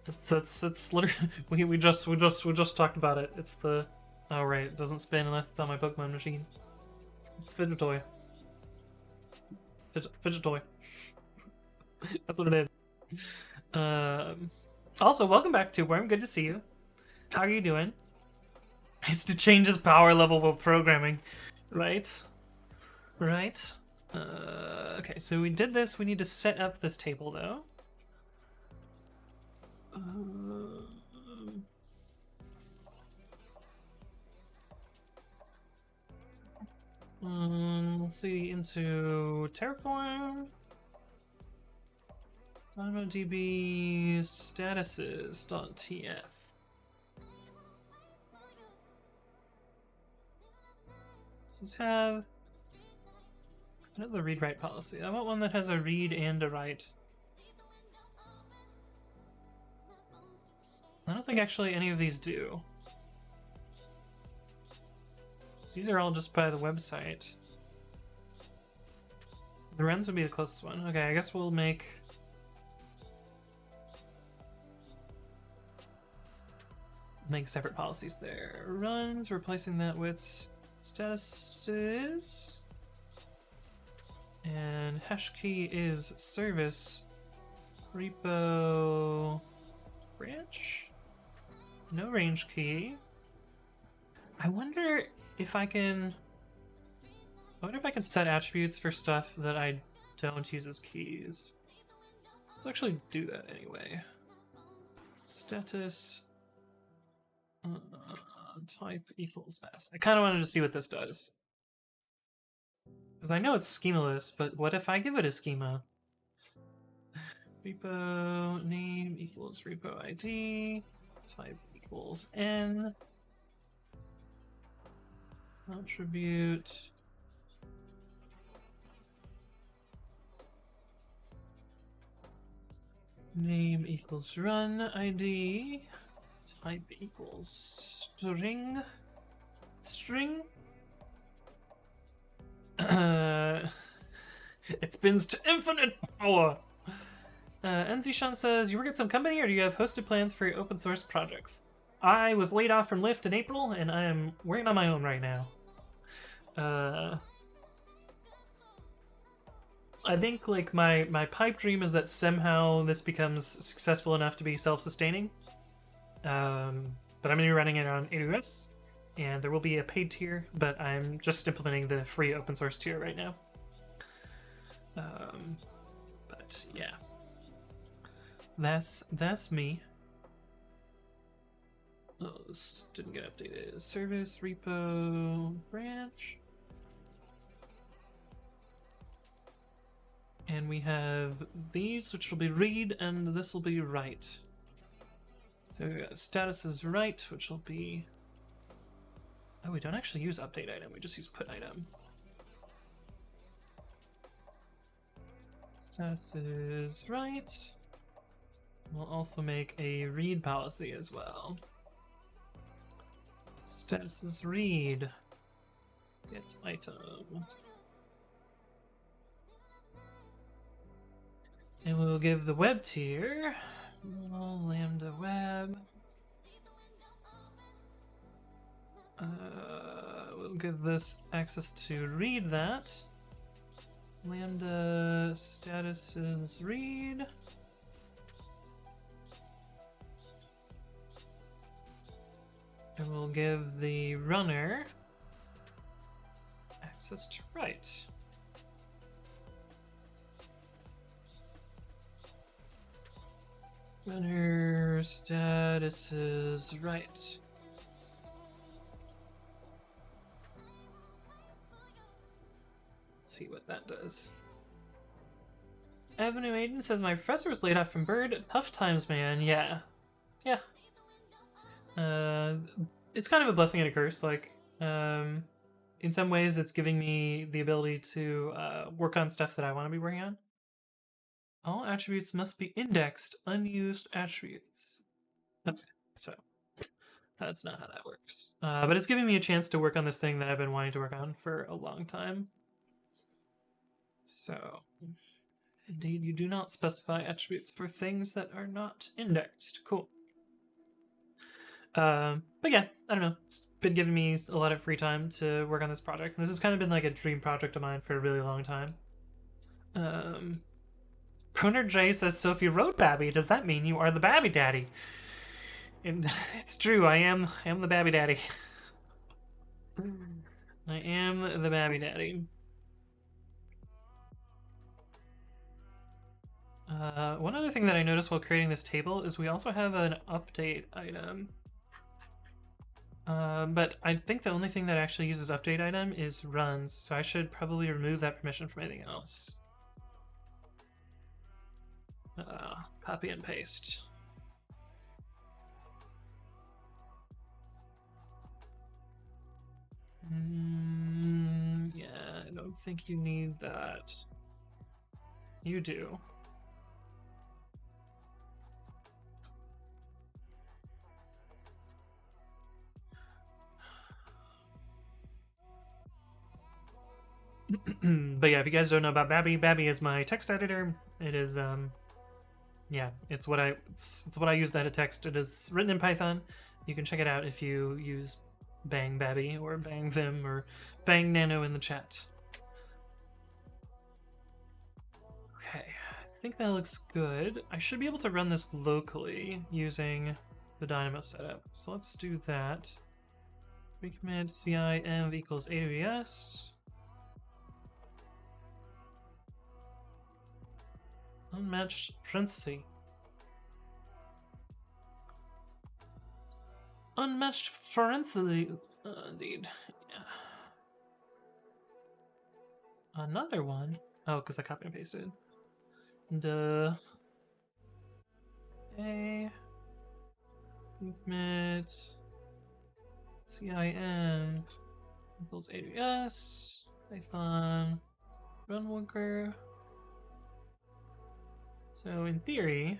It's literally we just talked about it. It's the oh right, it doesn't spin unless it's on my Pokemon machine. It's a fidget toy. Fidget toy. That's what it is. Also, welcome back, Tuber. Good to see you. How are you doing? It's to change his power level while programming, right? Right. Okay, so we did this. We need to set up this table, though. Let's see, into Terraform. DynamoDB statuses.tf. Does this have... What is the read-write policy? I want one that has a read and a write. I don't think actually any of these do. These are all just by the website. The runs would be the closest one. Okay, I guess we'll make... separate policies there. Runs, replacing that with statuses. And hash key is service repo branch. No range key. I wonder if I can set attributes for stuff that I don't use as keys. Let's actually do that anyway. Status type equals s. I kind of wanted to see what this does. Because I know it's schemaless, but what if I give it a schema? Repo name equals repo ID, type equals n, attribute name equals run ID, type equals string. It spins to infinite power. NZ says, you work at some company or do you have hosted plans for your open source projects? I was laid off from Lyft in April and I am working on my own right now. I think like my pipe dream is that somehow this becomes successful enough to be self-sustaining. But I'm going to be running it on AWS, and there will be a paid tier, but I'm just implementing the free open source tier right now. But yeah, that's me. Oh, this didn't get updated. Service, repo, branch. And we have these, which will be read, and this will be write. So we got status is write, which will be... Oh, we don't actually use update item, we just use put item. Status is write. We'll also make a read policy as well. Status is read. Get item. And we'll give the web tier lambda web. We'll give this access to read that. Lambda status is read. And we'll give the runner access to write. Runner status is right. Let's see what that does. Avenue Aiden says, my professor was laid off from Bird. Tough times, man. Yeah. Yeah. It's kind of a blessing and a curse. Like, in some ways, it's giving me the ability to work on stuff that I want to be working on. All attributes must be indexed. Unused attributes. Okay, so that's not how that works. But it's giving me a chance to work on this thing that I've been wanting to work on for a long time. So, indeed, you do not specify attributes for things that are not indexed. Cool. But yeah, I don't know. It's been giving me a lot of free time to work on this project. And this has kind of been like a dream project of mine for a really long time. Proner J says, so if you wrote Babby, does that mean you are the Babby Daddy? And it's true, I am the Babby Daddy. I am the Babby Daddy. One other thing that I noticed while creating this table is we also have an update item. But I think the only thing that actually uses update item is runs, so I should probably remove that permission from anything else. Copy and paste. Yeah, I don't think you need that. You do. But yeah, if you guys don't know about Babby, Babby is my text editor. It is yeah, it's what I use to edit text. It is written in Python. You can check it out if you use Bang Babby or Bang Vim or Bang Nano in the chat. Okay, I think that looks good. I should be able to run this locally using the Dynamo setup. So let's do that. Pre-commit.ci env equals AWS. Unmatched frenzy. Unmatched frenzy. Indeed. Yeah. Another one. Oh, because I copy and pasted. Duh. Okay. Commit. CIN equals AWS. Python. Run worker. So in theory,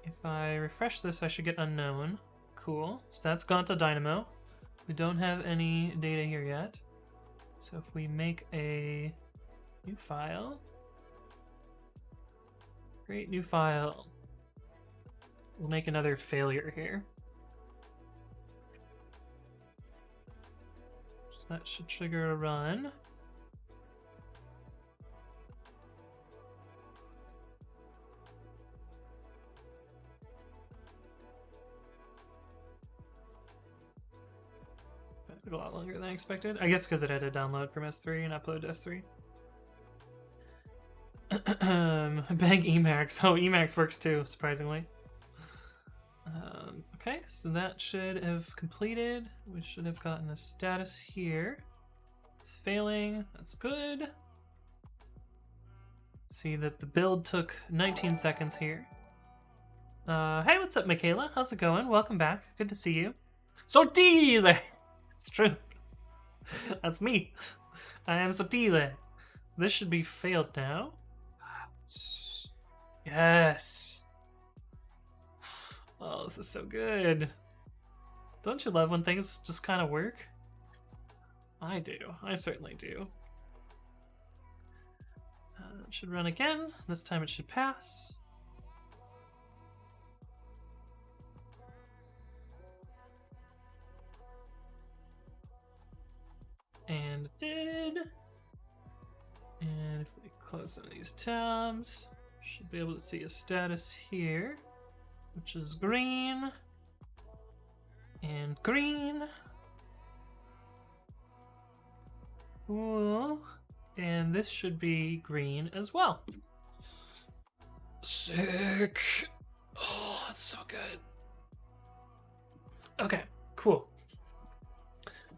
if I refresh this, I should get unknown. Cool. So that's gone to Dynamo. We don't have any data here yet. So if we make a New file. Create new file. We'll make another failure here. So that should trigger a run. That took a lot longer than I expected. I guess because it had to download from S3 and upload to S3. Bang Emacs. Oh, Emacs works too, surprisingly. Okay, so that should have completed. We should have gotten a status here. It's failing. That's good. See that the build took 19 seconds here. Hey, what's up, Michaela? How's it going? Welcome back. Good to see you. Sotile! It's true. That's me. I am Sotile. This should be failed now. Yes. Oh, this is so good. Don't you love when things just kind of work? I do. I certainly do. It should run again. This time it should pass. And it did. And if we close some of these tabs, should be able to see a status here, which is green and green. Cool. And this should be green as well. Sick. Oh, that's so good. Okay, cool.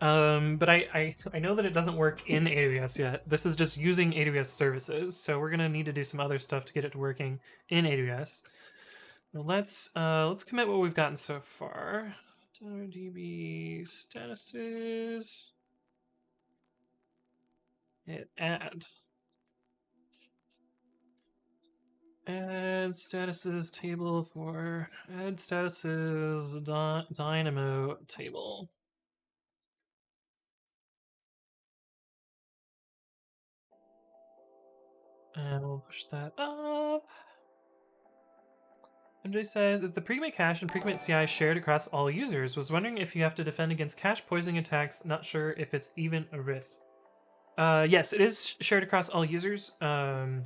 But I know that it doesn't work in AWS yet. This is just using AWS services, so we're gonna need to do some other stuff to get it to working in AWS. Now let's commit what we've gotten so far. DB statuses. Hit add. Add statuses table for add statuses dynamo table. And we'll push that up. MJ says, is the pre-commit cache and pre-commit.ci shared across all users? Was wondering if you have to defend against cache poisoning attacks. Not sure if it's even a risk. Yes, it is shared across all users. You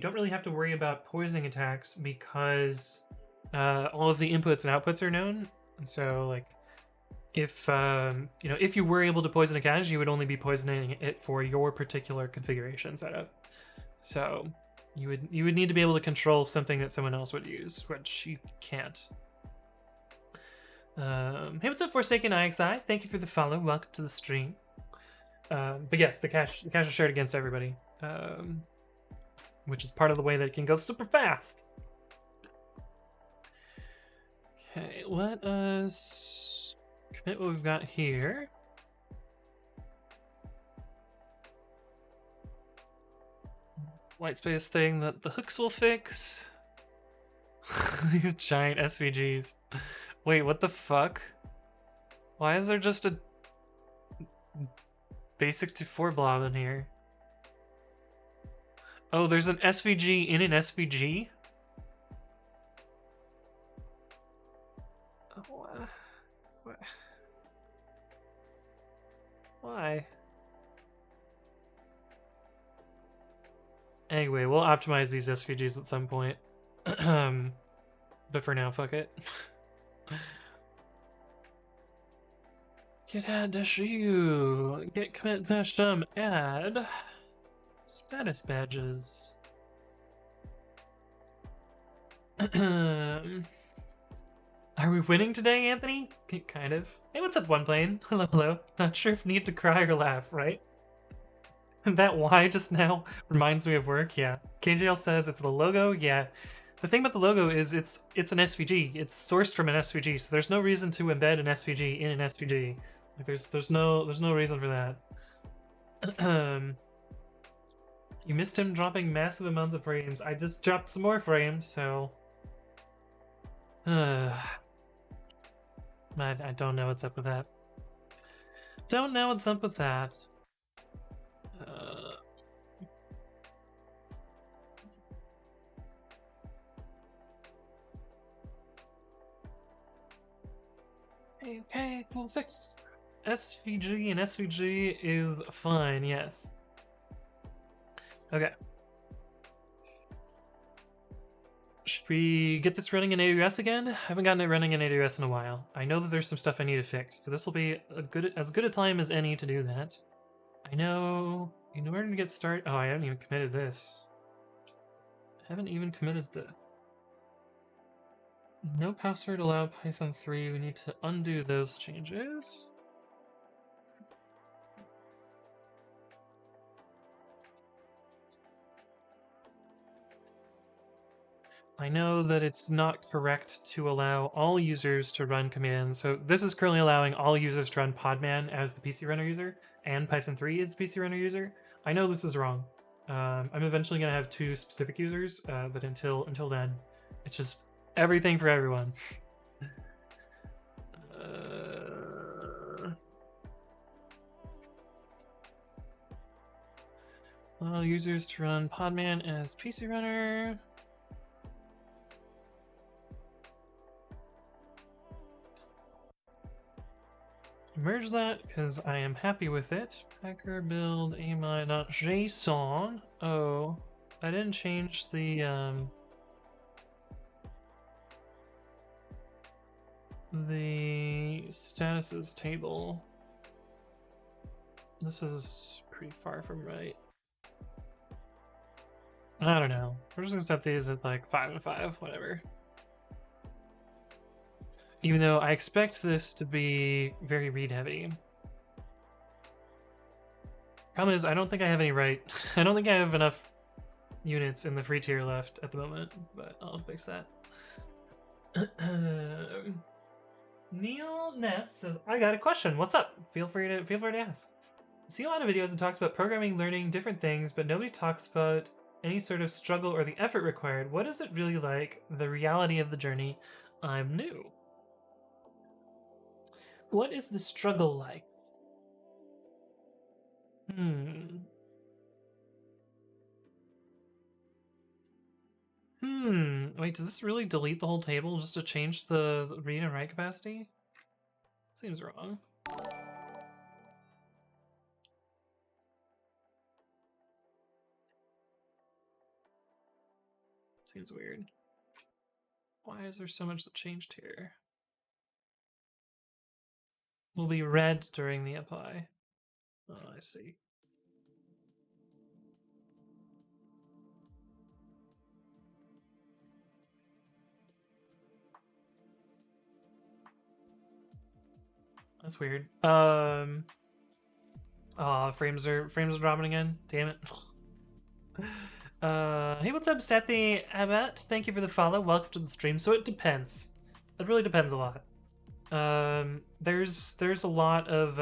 don't really have to worry about poisoning attacks because all of the inputs and outputs are known. And so, like, if if you were able to poison a cache, you would only be poisoning it for your particular configuration setup. So you would need to be able to control something that someone else would use, which you can't. Hey, what's up, Forsaken IXI? Thank you for the follow. Welcome to the stream. But yes, the cache is shared against everybody, which is part of the way that it can go super fast. Okay, let us commit what we've got here. White space thing that the hooks will fix. These giant SVGs. Wait, what the fuck? Why is there just a base64 blob in here? Oh, there's an SVG in an SVG? Oh, what? Why? Anyway, we'll optimize these SVGs at some point. But for now, fuck it. Get add dash u. Get commit dash add status badges. Are we winning today, Anthony? Kind of. Hey, what's up, One Plane? Hello, hello. Not sure if need to cry or laugh, right? That Y just now reminds me of work. Yeah. KJL says it's the logo. Yeah. The thing about the logo is it's an SVG. It's sourced from an SVG, so there's no reason to embed an SVG in an SVG. Like there's no reason for that. You missed him dropping massive amounts of frames. I just dropped some more frames, so I don't know what's up with that. Don't know what's up with that. cool, fixed. SVG and SVG is fine, yes. Okay. Should we get this running in AWS again? I haven't gotten it running in AWS in a while. I know that there's some stuff I need to fix, so this will be as good a time as any to do that. I know in order to get started. Oh, I haven't even committed this. I haven't even committed the no password allowed Python 3. We need to undo those changes. I know that it's not correct to allow all users to run commands. So this is currently allowing all users to run Podman as the PC runner user, and Python 3 is the PC runner user. I know this is wrong. I'm eventually going to have two specific users, but until then, it's just everything for everyone. Allow users to run Podman as PC runner. Merge that because I am happy with it. Packer build ami.json. Oh, I didn't change the statuses table. This is pretty far from right. I don't know. We're just gonna set these at like 5 and 5, whatever. Even though I expect this to be very read heavy. Problem is, I don't think I have any I don't think I have enough units in the free tier left at the moment, but I'll fix that. Neil Ness says, I got a question. What's up? Feel free to ask. I see a lot of videos that talks about programming, learning different things, but nobody talks about any sort of struggle or the effort required. What is it really like? The reality of the journey? I'm new. What is the struggle like? Wait, does this really delete the whole table just to change the read and write capacity? Seems wrong. Seems weird. Why is there so much that changed here? Will be red during the apply. Oh, I see. That's weird. Frames are dropping again. Damn it. Hey, what's up, Sethi Abbott? Thank you for the follow. Welcome to the stream. So it depends. It really depends a lot. There's a lot of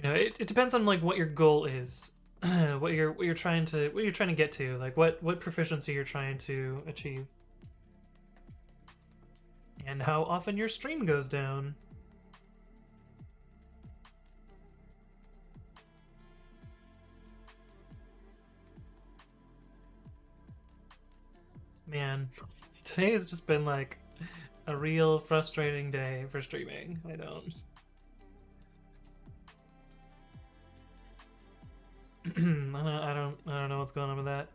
it depends on like what your goal is, what you're trying to get to, like what proficiency you're trying to achieve, and how often your stream goes down. Man, today has just been like a real frustrating day for streaming. I don't know what's going on with that.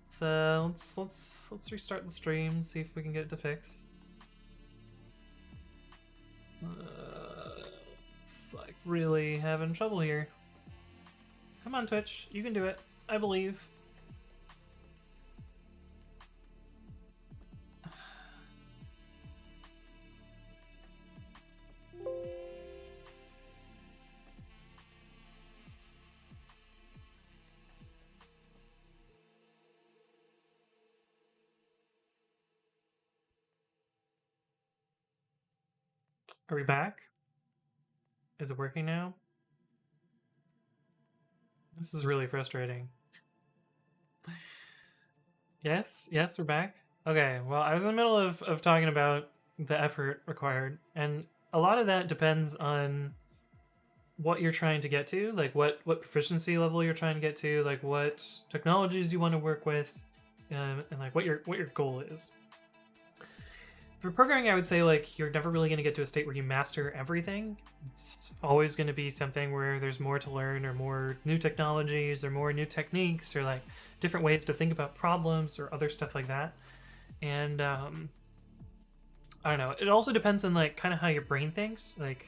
So let's restart the stream, see if we can get it to fix. It's like really having trouble here. Come on, Twitch, you can do it. I believe. Are we back? Is it working now? This is really frustrating. Yes, we're back. Okay, well, I was in the middle of talking about the effort required, and a lot of that depends on what you're trying to get to, like what proficiency level you're trying to get to, like what technologies you want to work with, and like what your goal is. for programming, I would say like you're never really going to get to a state where you master everything. It's always going to be something where there's more to learn, or more new technologies, or more new techniques, or like different ways to think about problems, or other stuff like that. And I don't know. It also depends on like kind of how your brain thinks. Like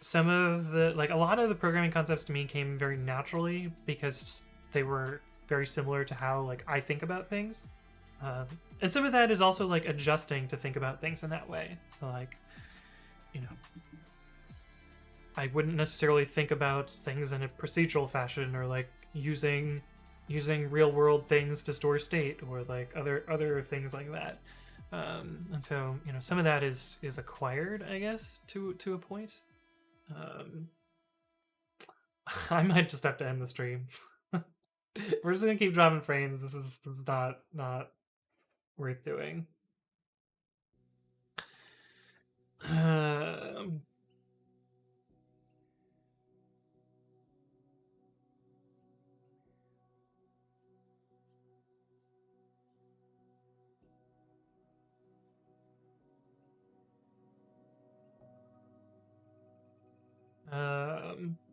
some of the like a lot of the programming concepts to me came very naturally because they were very similar to how like I think about things. And some of that is also like adjusting to think about things in that way. So like, you know, I wouldn't necessarily think about things in a procedural fashion, or like using real world things to store state, or like other things like that. And so some of that is acquired, I guess, to a point. I might just have to end the stream. We're just gonna keep dropping frames. This is not worth doing.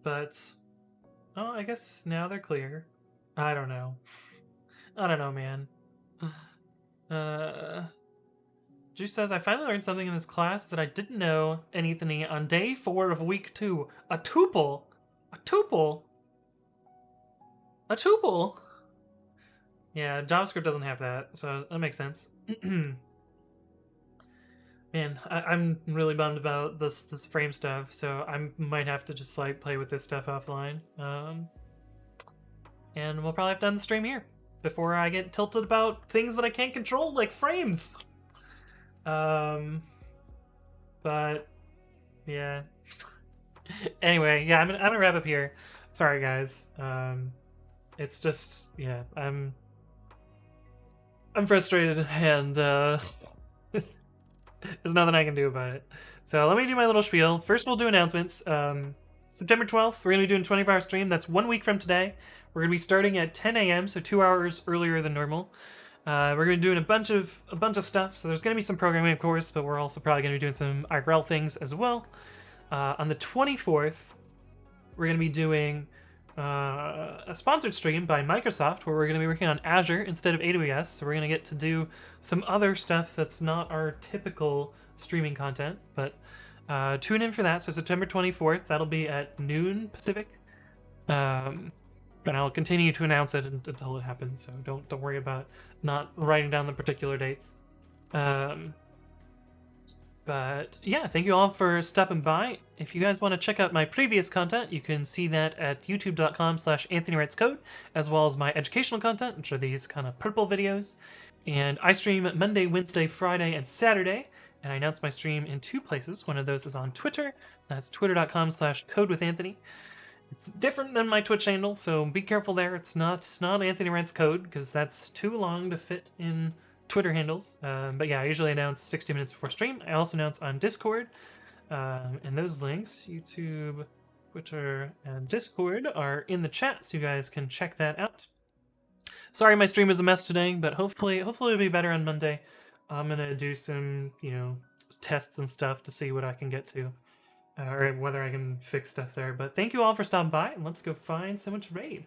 But oh, I guess now they're clear. I don't know. I don't know, man. Juice says, I finally learned something in this class that I didn't know, Anthony, on day 4 of week 2. A tuple? A tuple? A tuple? Yeah, JavaScript doesn't have that, so that makes sense. Man, I'm really bummed about this frame stuff, so I might have to just like play with this stuff offline. And we'll probably have to end the stream here before I get tilted about things that I can't control, like frames. But yeah. Anyway, yeah, I'm gonna wrap up here. Sorry, guys. It's just I'm frustrated, and there's nothing I can do about it. So let me do my little spiel. First, we'll do announcements. September 12th, we're gonna be doing a 24-hour stream. That's 1 week from today. We're gonna be starting at 10 a.m., so 2 hours earlier than normal. We're gonna be doing a bunch of stuff. So there's gonna be some programming, of course, but we're also probably gonna be doing some IRL things as well. On the 24th, we're gonna be doing a sponsored stream by Microsoft, where we're gonna be working on Azure instead of AWS. So we're gonna get to do some other stuff that's not our typical streaming content, but tune in for that. So September 24th, that'll be at noon Pacific. And I'll continue to announce it until it happens, so don't worry about not writing down the particular dates. But yeah, thank you all for stopping by. If you guys want to check out my previous content, you can see that at youtube.com/AnthonyWritesCode, as well as my educational content, which are these kind of purple videos. And I stream Monday, Wednesday, Friday, and Saturday, and I announce my stream in 2 places. One of those is on Twitter. That's twitter.com/CodeWithAnthony. It's different than my Twitch handle, so be careful there. It's not Anthony Writes Code, because that's too long to fit in Twitter handles. But yeah, I usually announce 60 minutes before stream. I also announce on Discord, and those links, YouTube, Twitter, and Discord, are in the chat, so you guys can check that out. Sorry my stream is a mess today, but hopefully it'll be better on Monday. I'm gonna do some tests and stuff to see what I can get to. Or whether I can fix stuff there. But thank you all for stopping by, and let's go find someone to raid.